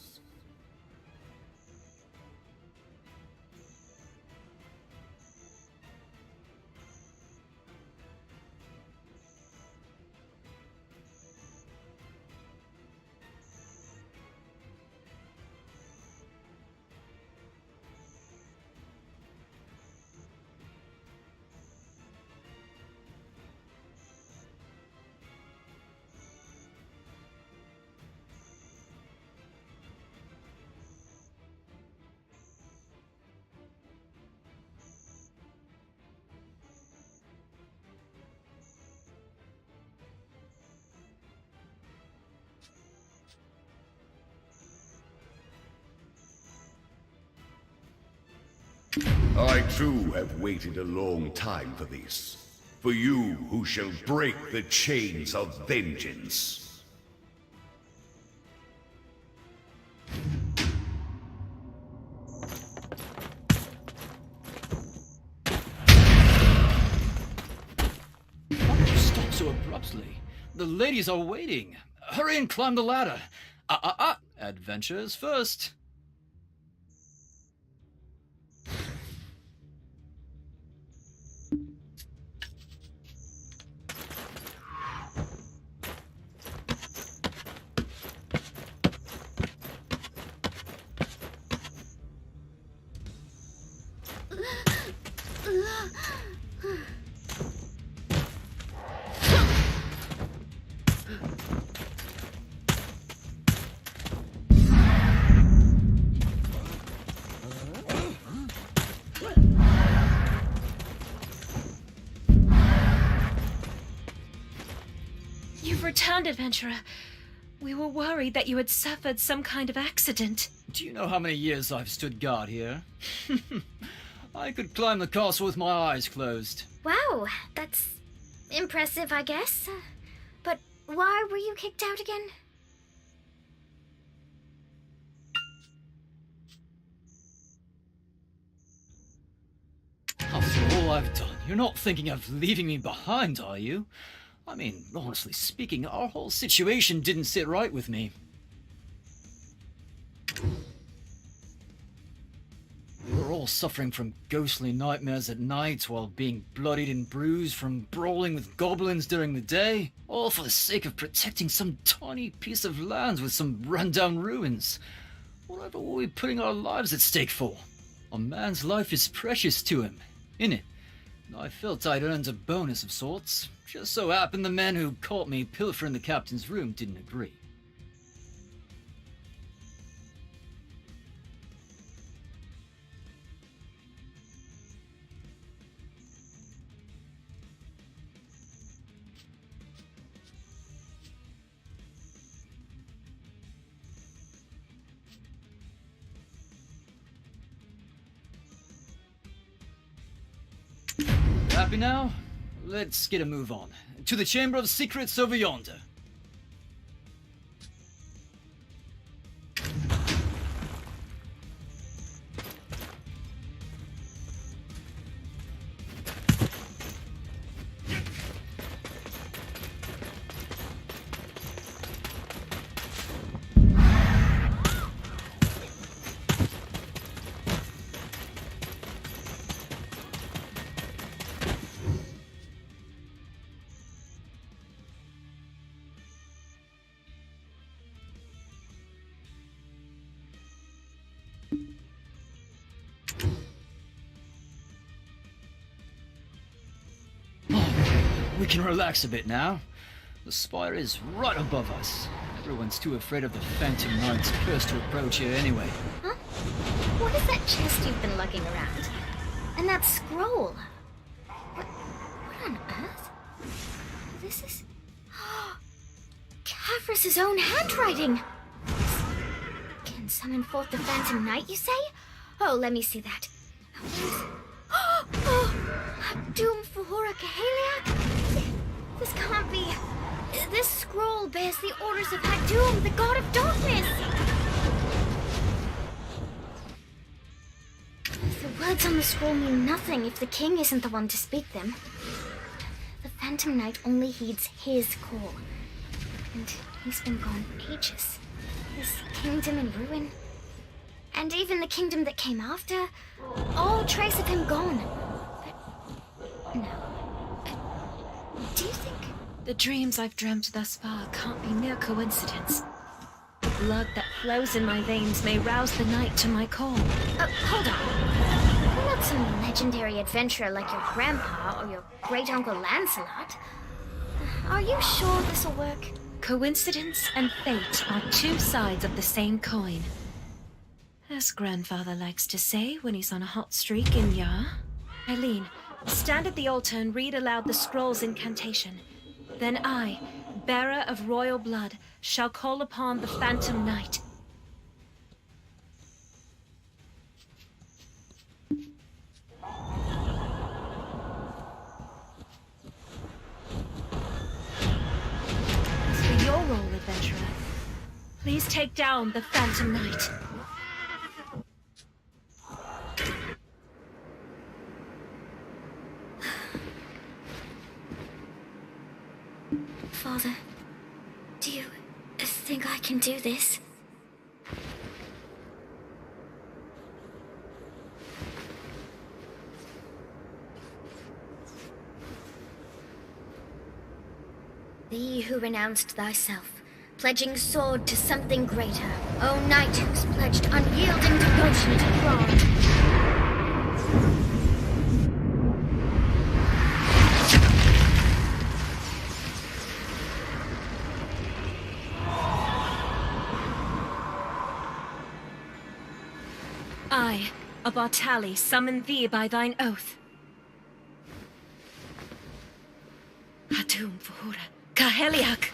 I too have waited a long time for this. For you who shall break the chains of vengeance. Why did you stop so abruptly? The ladies are waiting. Hurry and climb the ladder. Adventures first. You've returned, adventurer. We were worried that you had suffered some kind of accident. Do you know how many years I've stood guard here? I could climb the castle with my eyes closed. Wow, that's impressive, I guess. But why were you kicked out again? After all I've done, you're not thinking of leaving me behind, are you? I mean, honestly speaking, our whole situation didn't sit right with me. We're all suffering from ghostly nightmares at night while being bloodied and bruised from brawling with goblins during the day, all for the sake of protecting some tiny piece of land with some rundown ruins. Whatever were we putting our lives at stake for? A man's life is precious to him, innit? I felt I'd earned a bonus of sorts. Just so happened the men who caught me pilfering the captain's room didn't agree. happy now? Let's get a move on. To the Chamber of Secrets over yonder. We can relax a bit now. The spire is right above us. Everyone's too afraid of the Phantom Knight's curse to approach here anyway. Huh? What is that chest you've been lugging around? And that scroll? What on earth? This is... Kafris' own handwriting! Can summon forth the Phantom Knight, you say? Oh, let me see that. Doom Fahora Kaheliak? This can't be... This scroll bears the orders of Hadum, the god of darkness! The words on the scroll mean nothing if the king isn't the one to speak them. The Phantom Knight only heeds his call. And he's been gone ages. His kingdom in ruin. And even the kingdom that came after. All trace of him gone. But... no. Do you think... The dreams I've dreamt thus far can't be mere coincidence. The blood that flows in my veins may rouse the night to my call. Hold on. You're not some legendary adventurer like your grandpa or your great-uncle Lancelot. Are you sure this'll work? Coincidence and fate are two sides of the same coin. As grandfather likes to say when he's on a hot streak in Yar. Eileen, stand at the altar and read aloud the scroll's incantation. Then I, bearer of royal blood, shall call upon the Phantom Knight. As for your role, adventurer, please take down the Phantom Knight. Father, do you think I can do this? Thee who renounced thyself, pledging sword to something greater, O knight who's pledged unyielding devotion to Thrawn. I, a Bartali, summon thee by thine oath. Hadum Fahora Kaheliak.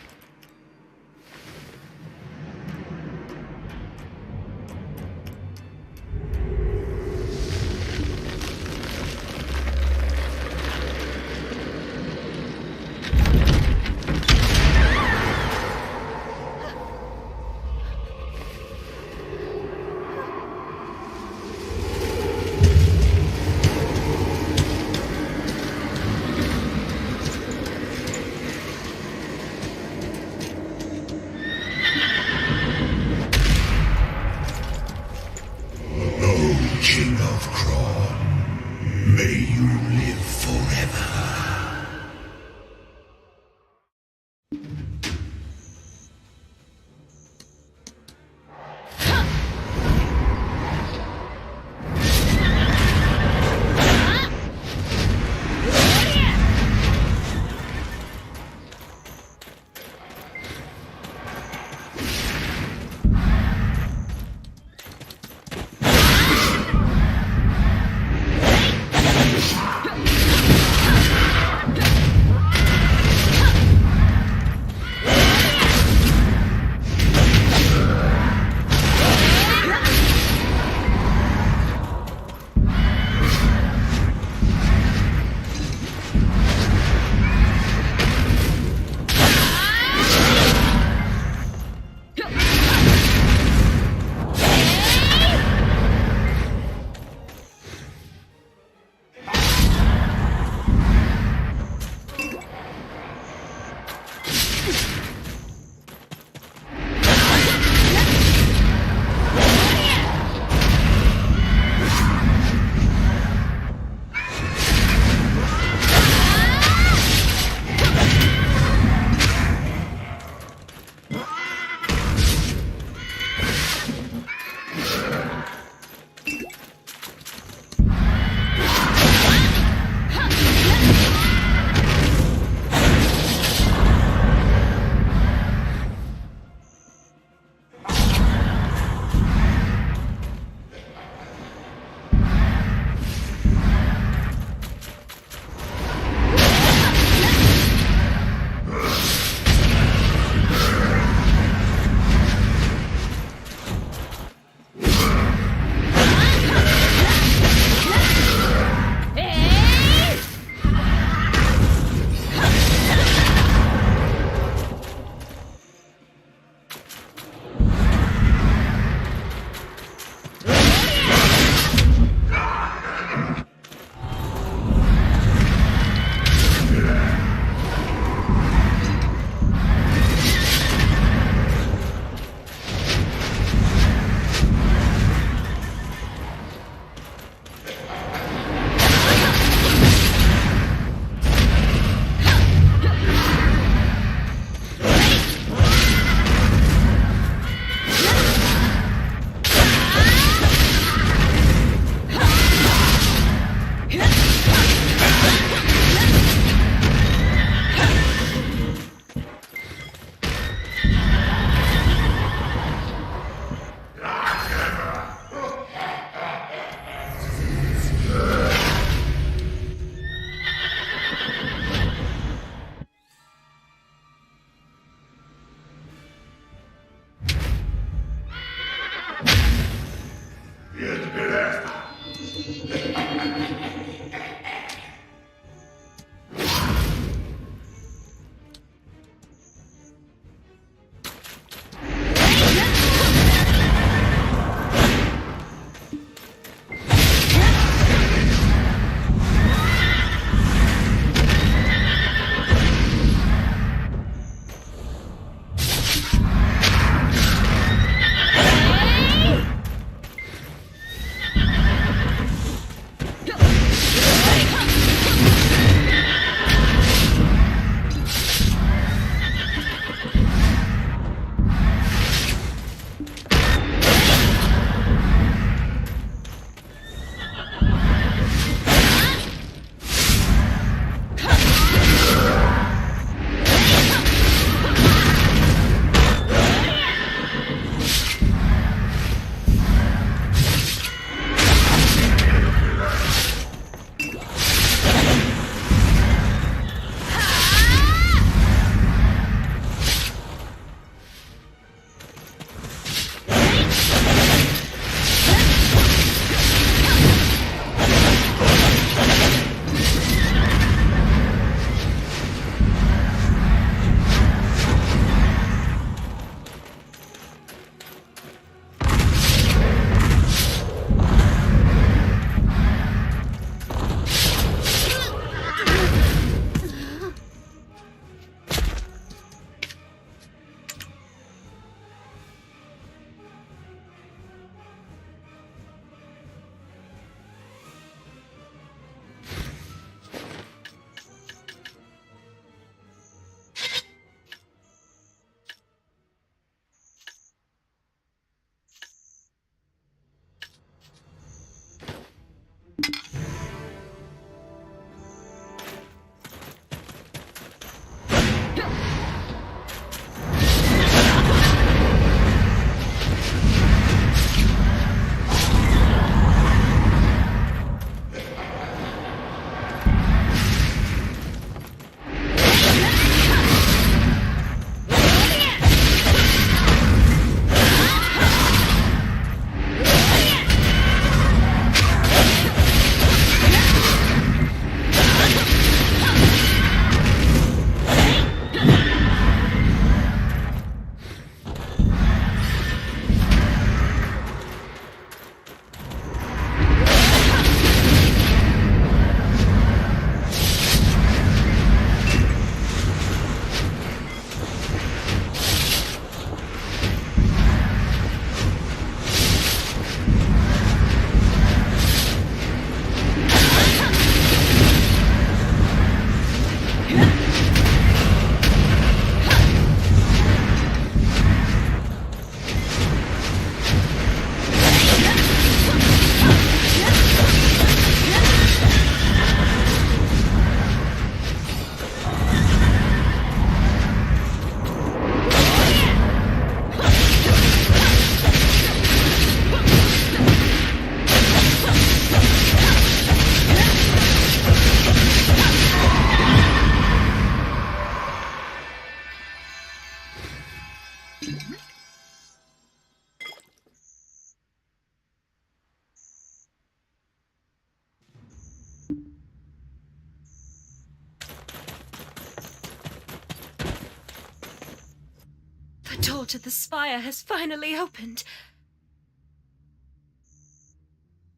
The door to the spire has finally opened.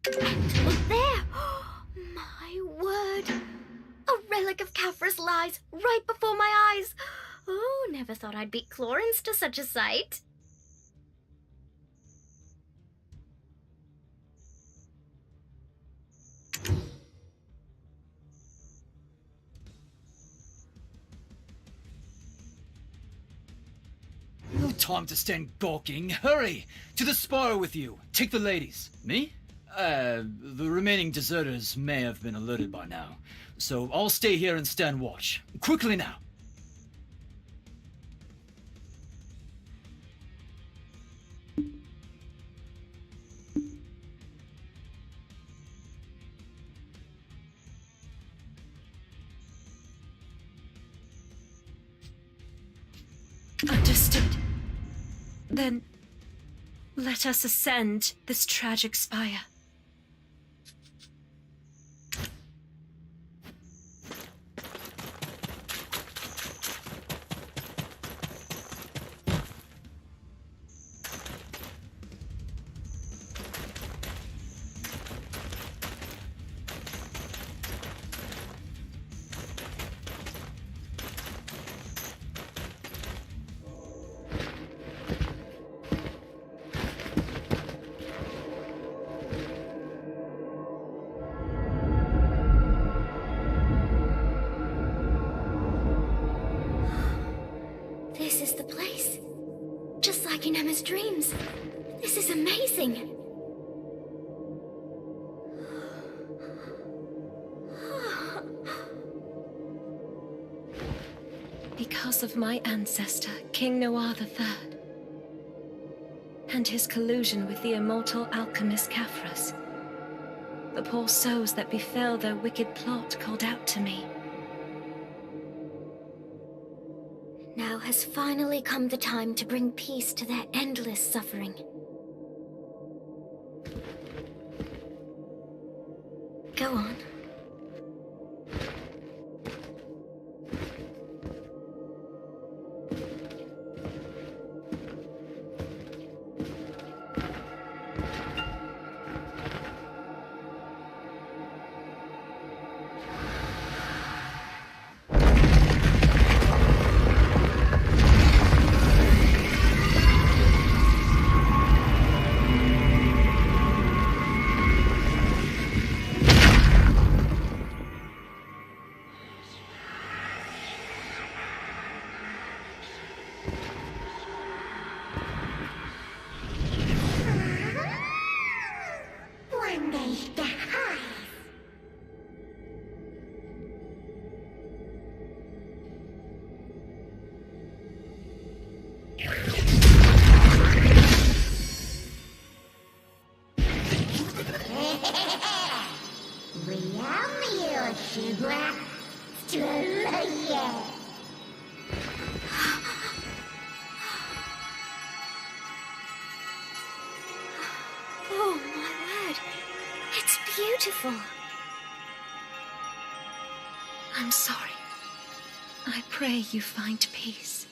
And look there! My word! A relic of Kafris lies right before my eyes. Oh, never thought I'd beat Clorens to such a sight. No time to stand gawking. Hurry! To the spire with you. Take the ladies. Me? The remaining deserters may have been alerted by now. So I'll stay here and stand watch. Quickly now. Understood. Then let us ascend this tragic spire. This is the place. Just like in Emma's dreams. This is amazing. Because of my ancestor, King Noir III, and his collusion with the immortal alchemist Kafris, the poor souls that befell their wicked plot called out to me. Now has finally come the time to bring peace to their endless suffering. Go on. Oh, my word. It's beautiful. I'm sorry. I pray you find peace.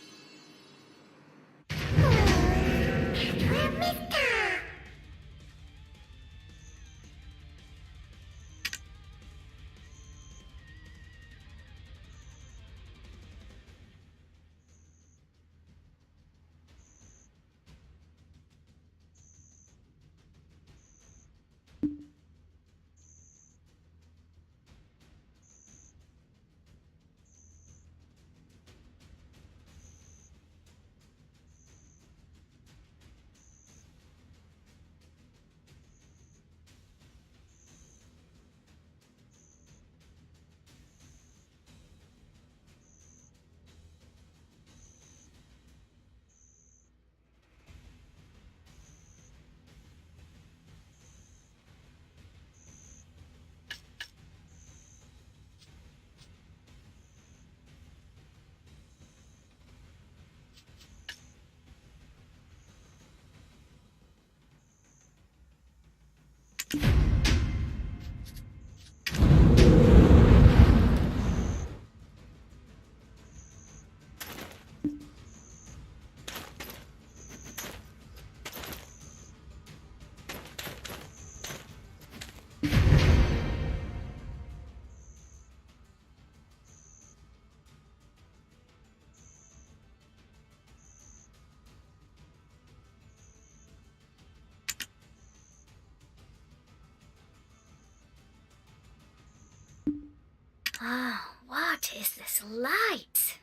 Ah, what is this light?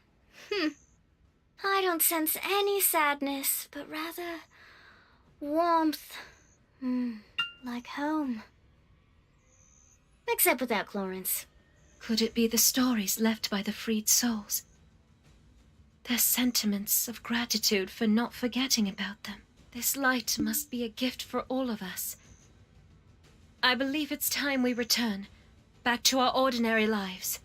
I don't sense any sadness, but rather warmth. Like home. Except without Clarence. Could it be the stories left by the freed souls? Their sentiments of gratitude for not forgetting about them. This light must be a gift for all of us. I believe it's time we return, back to our ordinary lives.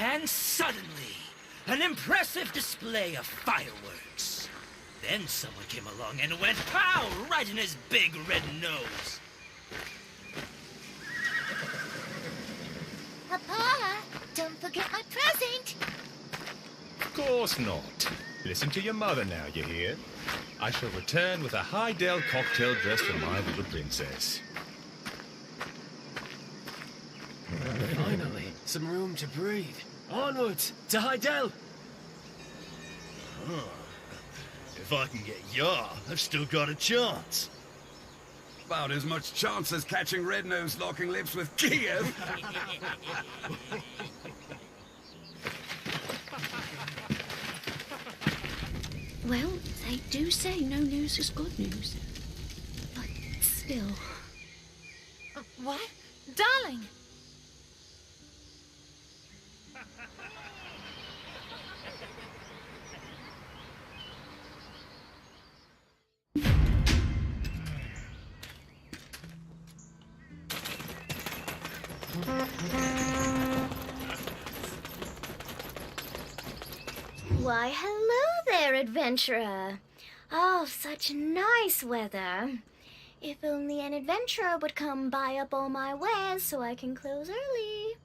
And suddenly, an impressive display of fireworks. Then someone came along and went pow right in his big red nose. Papa, don't forget my present. Of course not. Listen to your mother now, you hear? I shall return with a high-dell cocktail dress for my little princess. Finally, some room to breathe. Onwards, to Heidel! If I can get Yar, I've still got a chance. About as much chance as catching Red-Nose locking lips with Kiev. Well, they do say no news is good news. But still. What? Darling! Why, hello there, adventurer. Oh, such nice weather. If only an adventurer would come buy up all my wares so I can close early.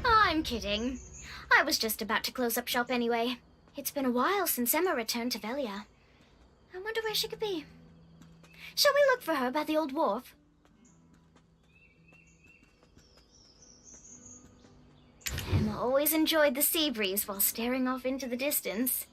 I'm kidding. I was just about to close up shop anyway. It's been a while since Emma returned to Velia. I wonder where she could be. Shall we look for her by the old wharf? Emma always enjoyed the sea breeze while staring off into the distance.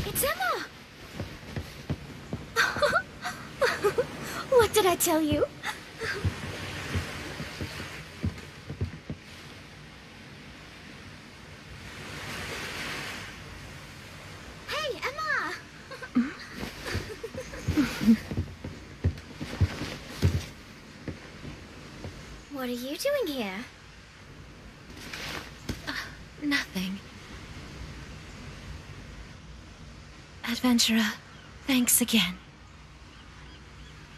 It's Emma! What did I tell you? Hey, Emma! What are you doing here? Nothing. Adventurer, thanks again.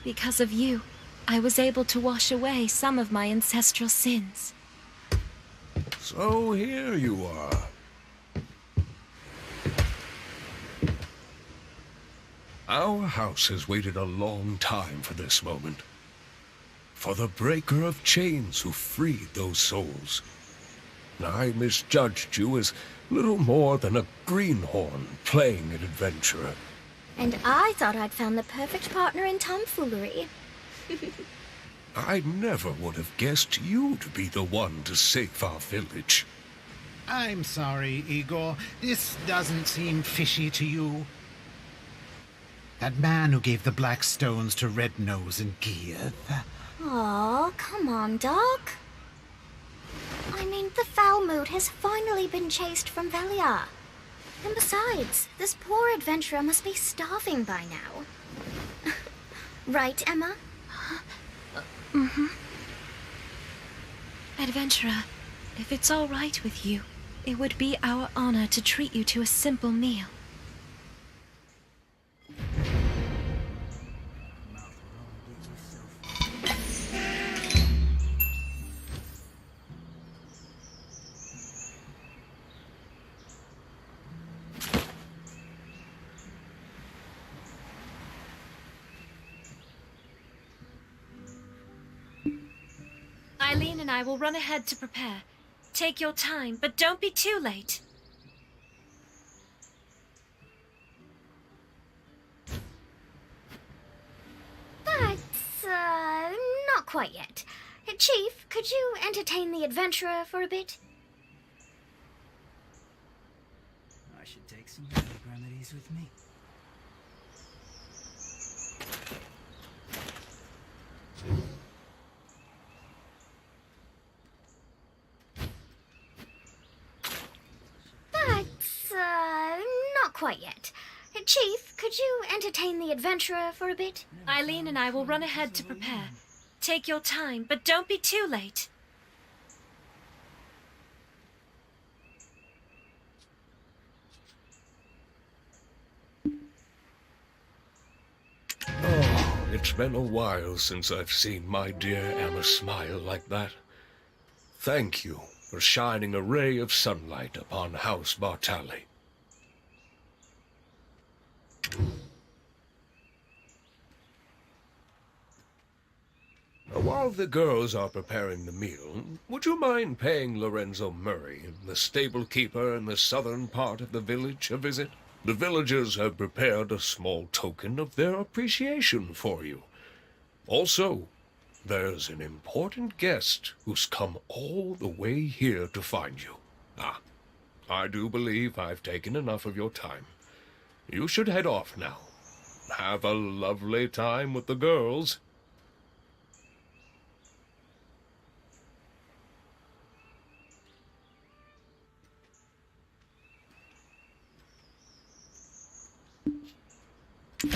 Because of you, I was able to wash away some of my ancestral sins. So here you are. Our house has waited a long time for this moment. For the breaker of chains who freed those souls. I misjudged you as little more than a greenhorn playing an adventurer. And I thought I'd found the perfect partner in tomfoolery. I never would have guessed you to be the one to save our village. I'm sorry, Igor. This doesn't seem fishy to you. That man who gave the black stones to Red Nose and Geeth. Aw, come on, Doc. I mean, the foul mood has finally been chased from Velia. And besides, this poor adventurer must be starving by now. Right, Emma? Mm-hmm. Adventurer, if it's all right with you, it would be our honor to treat you to a simple meal. Eileen and I will run ahead to prepare. Take your time, but don't be too late. That's, not quite yet. Chief, could you entertain the adventurer for a bit? I should take some herbal remedies with me. That's, not quite yet. Chief, could you entertain the adventurer for a bit? Eileen and I will run ahead to prepare. Take your time, but don't be too late. Oh, it's been a while since I've seen my dear Emma smile like that. Thank you for shining a ray of sunlight upon House Bartali. While the girls are preparing the meal, would you mind paying Lorenzo Murray, the stable keeper in the southern part of the village, a visit? The villagers have prepared a small token of their appreciation for you. Also, there's an important guest who's come all the way here to find you. I do believe I've taken enough of your time. You should head off now. Have a lovely time with the girls.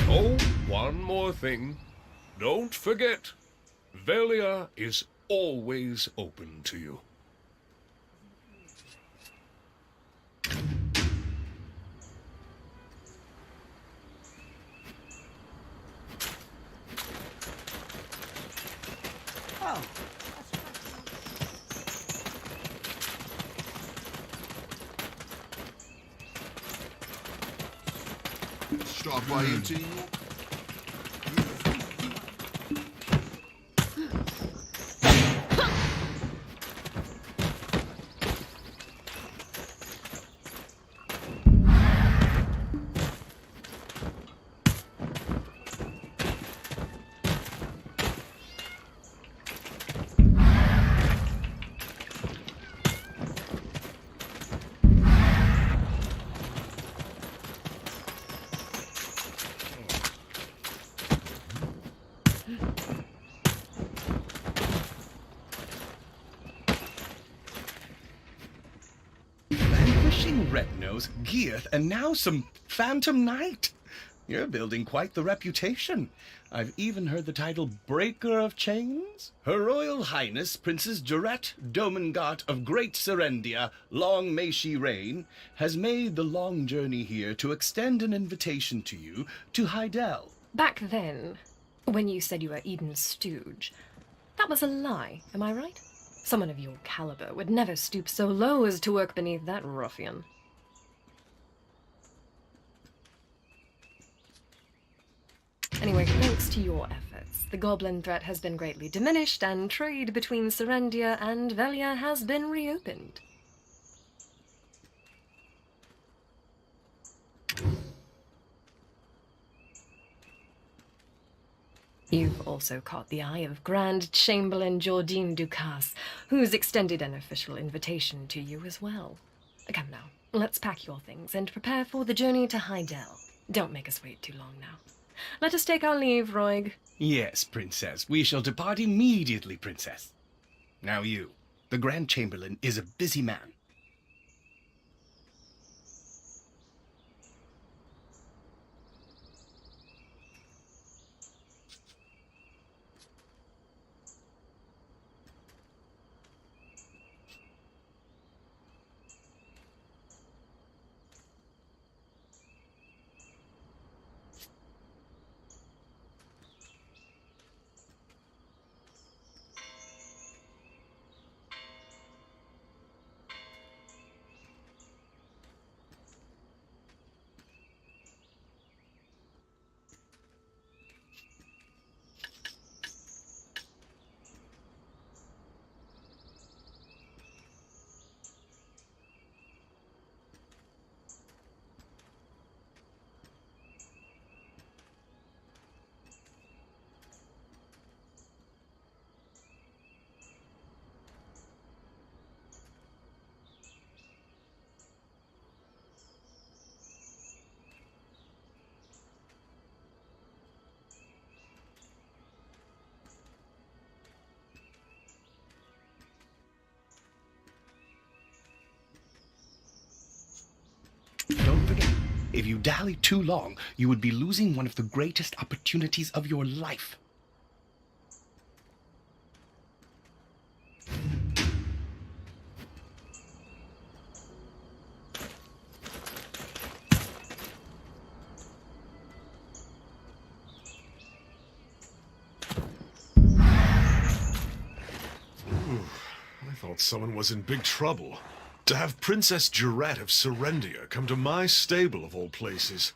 Oh, one more thing. Don't forget, Velia is always open to you. Oh. Stop by your team. Red Nose, Geeth, and now some Phantom Knight. You're building quite the reputation. I've even heard the title Breaker of Chains. Her Royal Highness Princess Jarette Domingat of Great Serendia, long may she reign, has made the long journey here to extend an invitation to you to Heidel. Back then, when you said you were Eden's stooge, that was a lie, am I right? Someone of your caliber would never stoop so low as to work beneath that ruffian. Anyway, thanks to your efforts, the goblin threat has been greatly diminished, and trade between Serendia and Velia has been reopened. You've also caught the eye of Grand Chamberlain Jordine Ducasse, who's extended an official invitation to you as well. Come now, let's pack your things and prepare for the journey to Heidel. Don't make us wait too long now. Let us take our leave, Roig. Yes, Princess. We shall depart immediately, Princess. Now you. The Grand Chamberlain is a busy man. Don't forget, if you dally too long, you would be losing one of the greatest opportunities of your life. I thought someone was in big trouble. To have Princess Jarette of Serendia come to my stable of all places.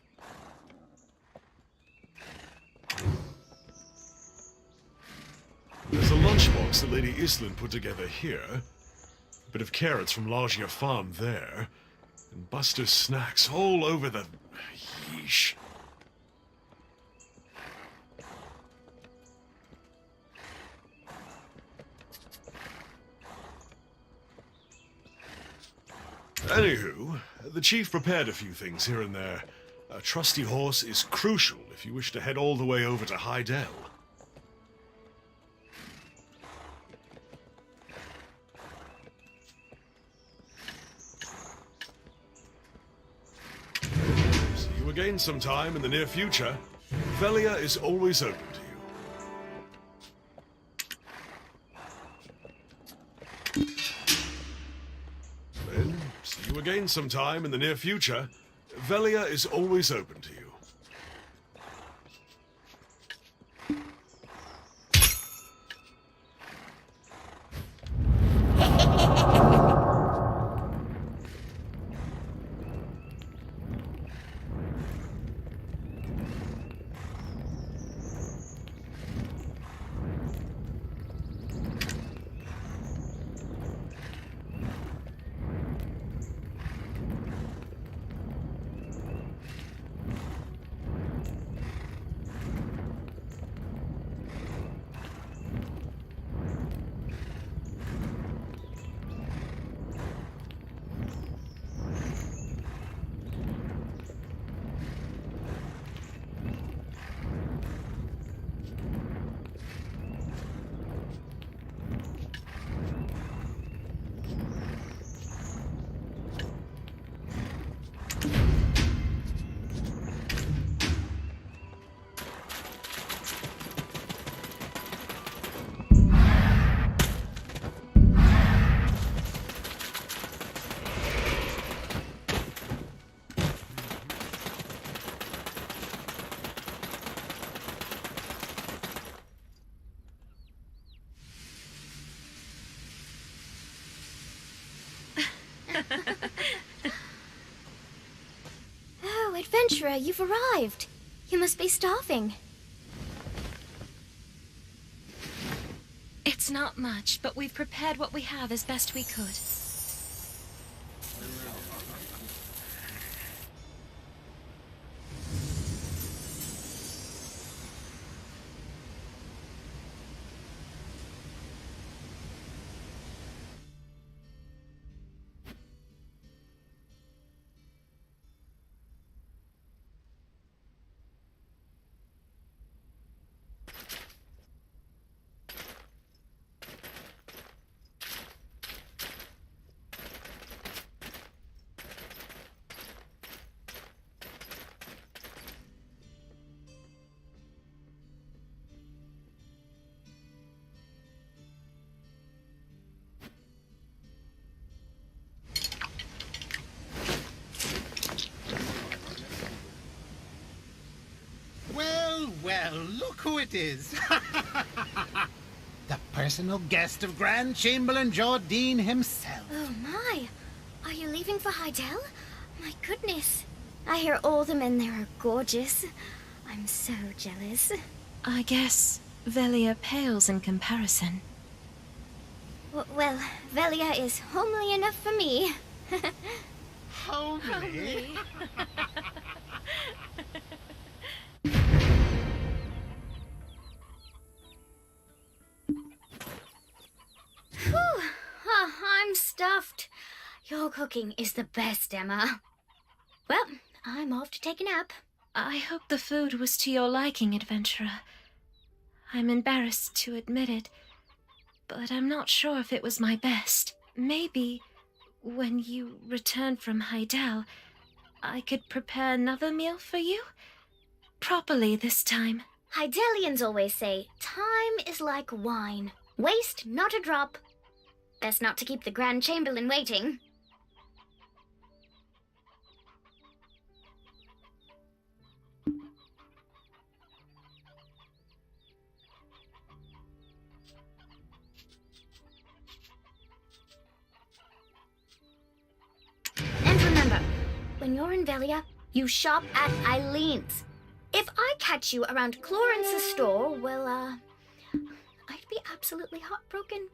There's a lunchbox that Lady Islin put together here, a bit of carrots from Lagia Farm there, and Buster's snacks all over the... yeesh. Anywho, the chief prepared a few things here and there. A trusty horse is crucial if you wish to head all the way over to Heidel. See you again sometime in the near future. Velia is always open to you. See you again sometime in the near future. Velia is always open to you. Adventurer, you've arrived. You must be starving. It's not much, but we've prepared what we have as best we could. Well, look who it is. The personal guest of Grand Chamberlain Jardine himself. Oh my! Are you leaving for Heidel? My goodness. I hear all the men there are gorgeous. I'm so jealous. I guess Velia pales in comparison. Well, Velia is homely enough for me. Homely? Whew. Oh, I'm stuffed. Your cooking is the best, Emma. Well, I'm off to take a nap. I hope the food was to your liking, Adventurer. I'm embarrassed to admit it, but I'm not sure if it was my best. Maybe, when you return from Heidel, I could prepare another meal for you? Properly this time. Heidelians always say, time is like wine. Waste not a drop. Best not to keep the Grand Chamberlain waiting. And remember, when you're in Velia, you shop at Eileen's. If I catch you around Clarence's store, well, I'd be absolutely heartbroken.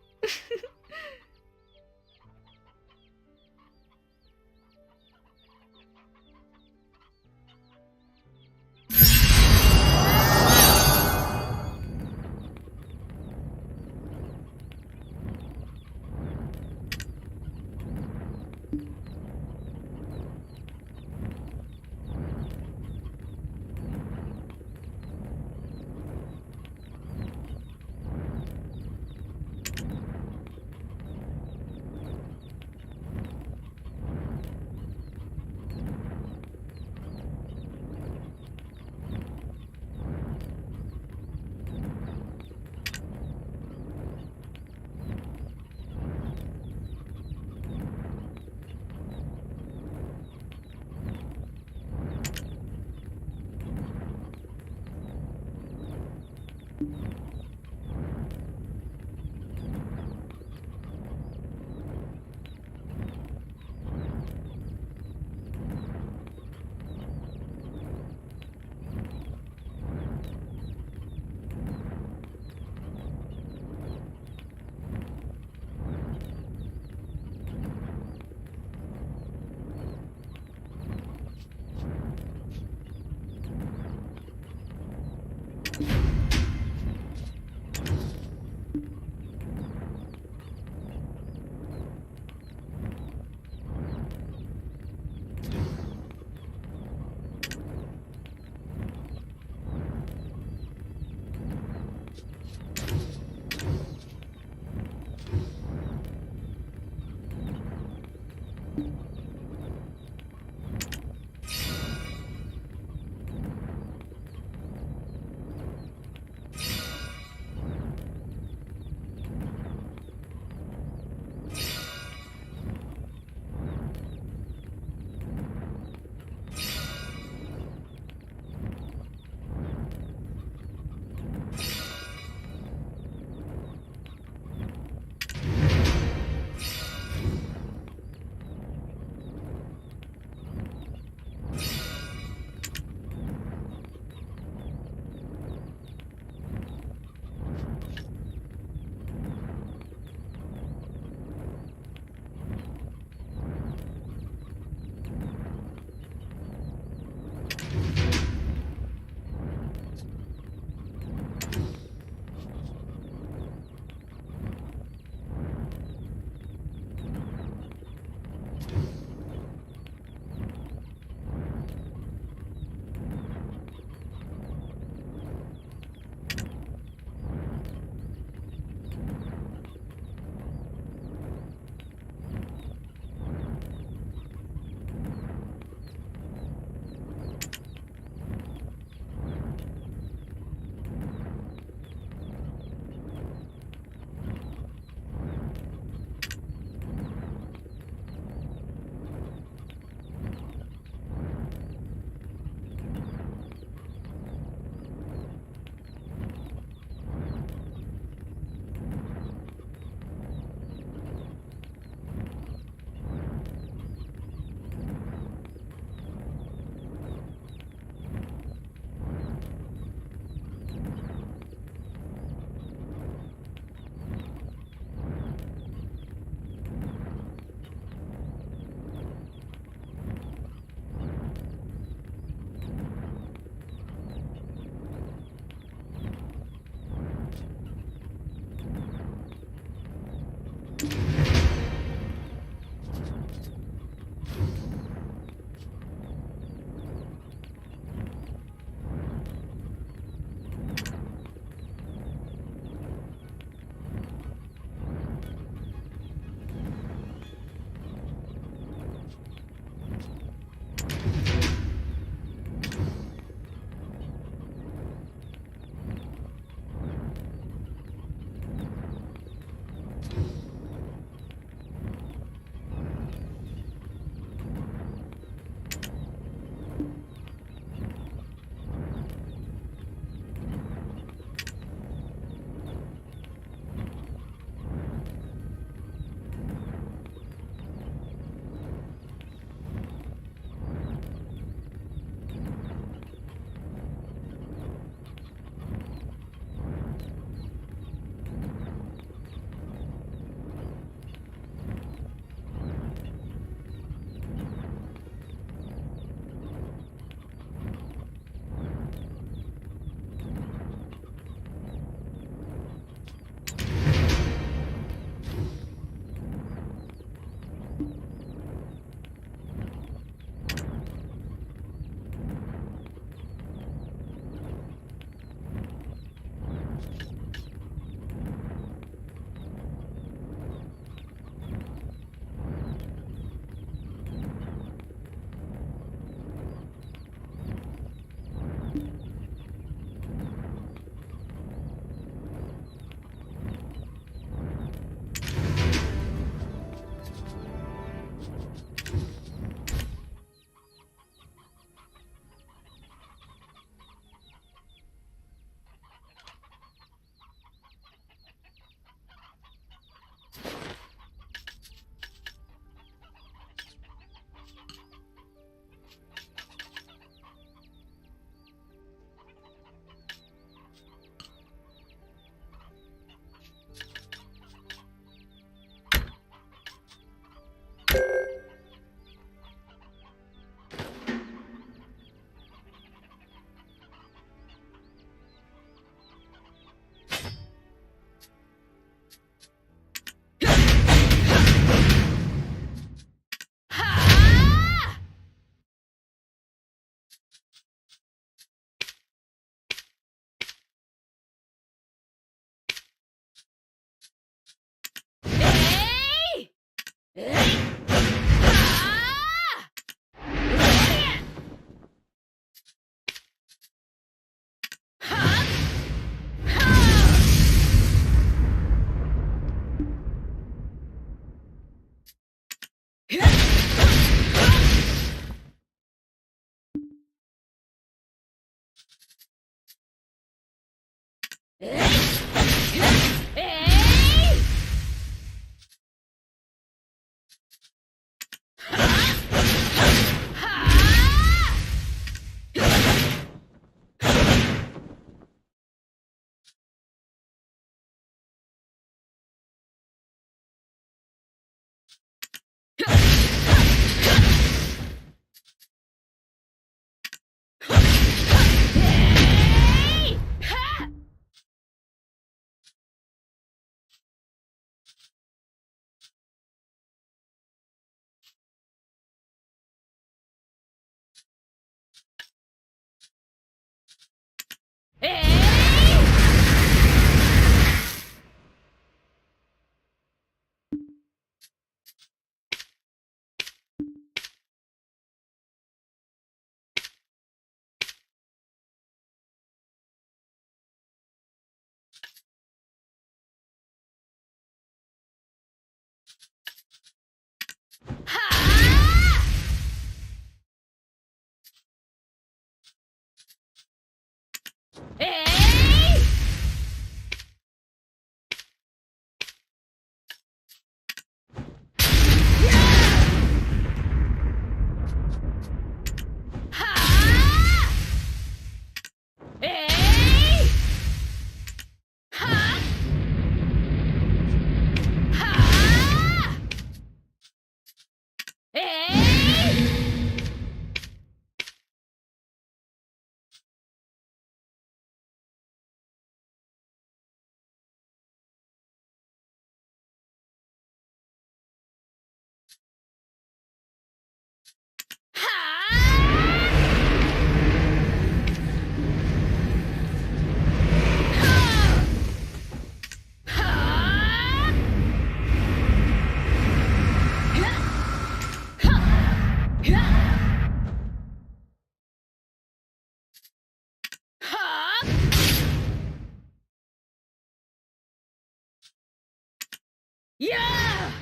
Yeah!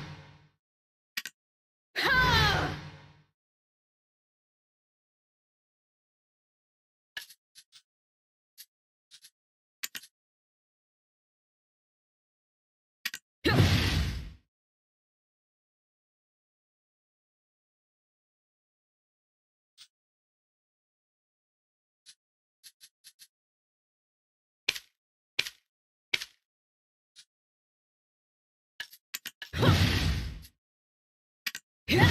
Ha! Yeah!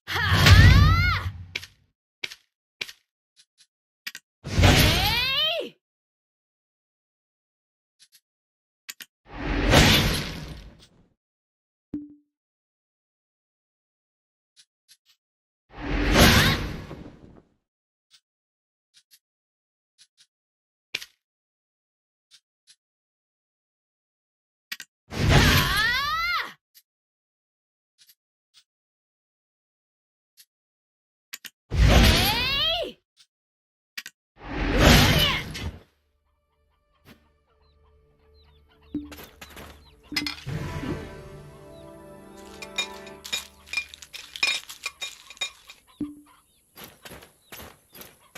Ha! Yeah!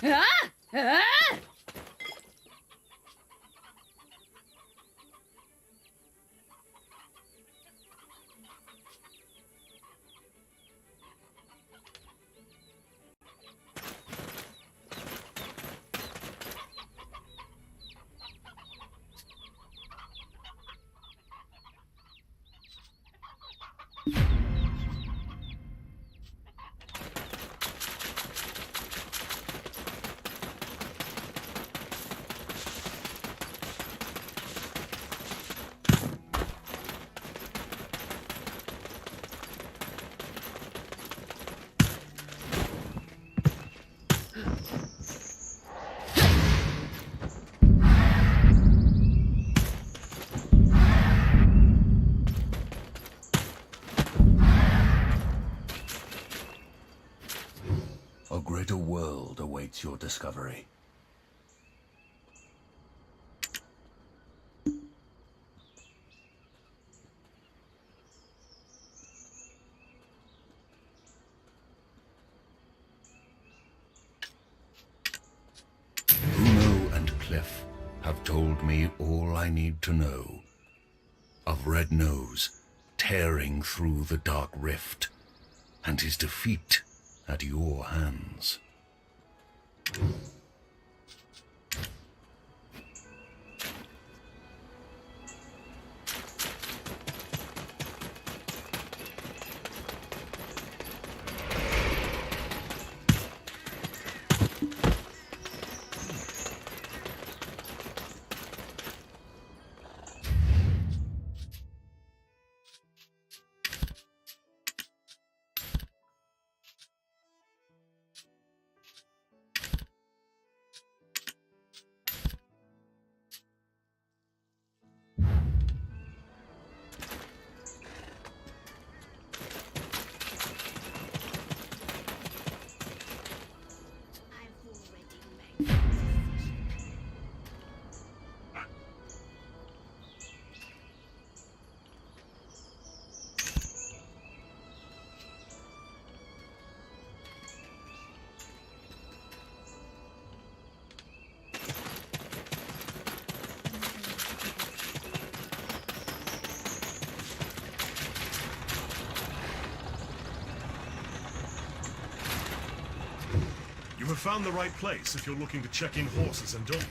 Ah! Ah! A greater world awaits your discovery. Bruno and Cliff have told me all I need to know. Of Red Nose tearing through the Dark Rift, and his defeat at your hands. You have found the right place if you're looking to check in horses and donkeys.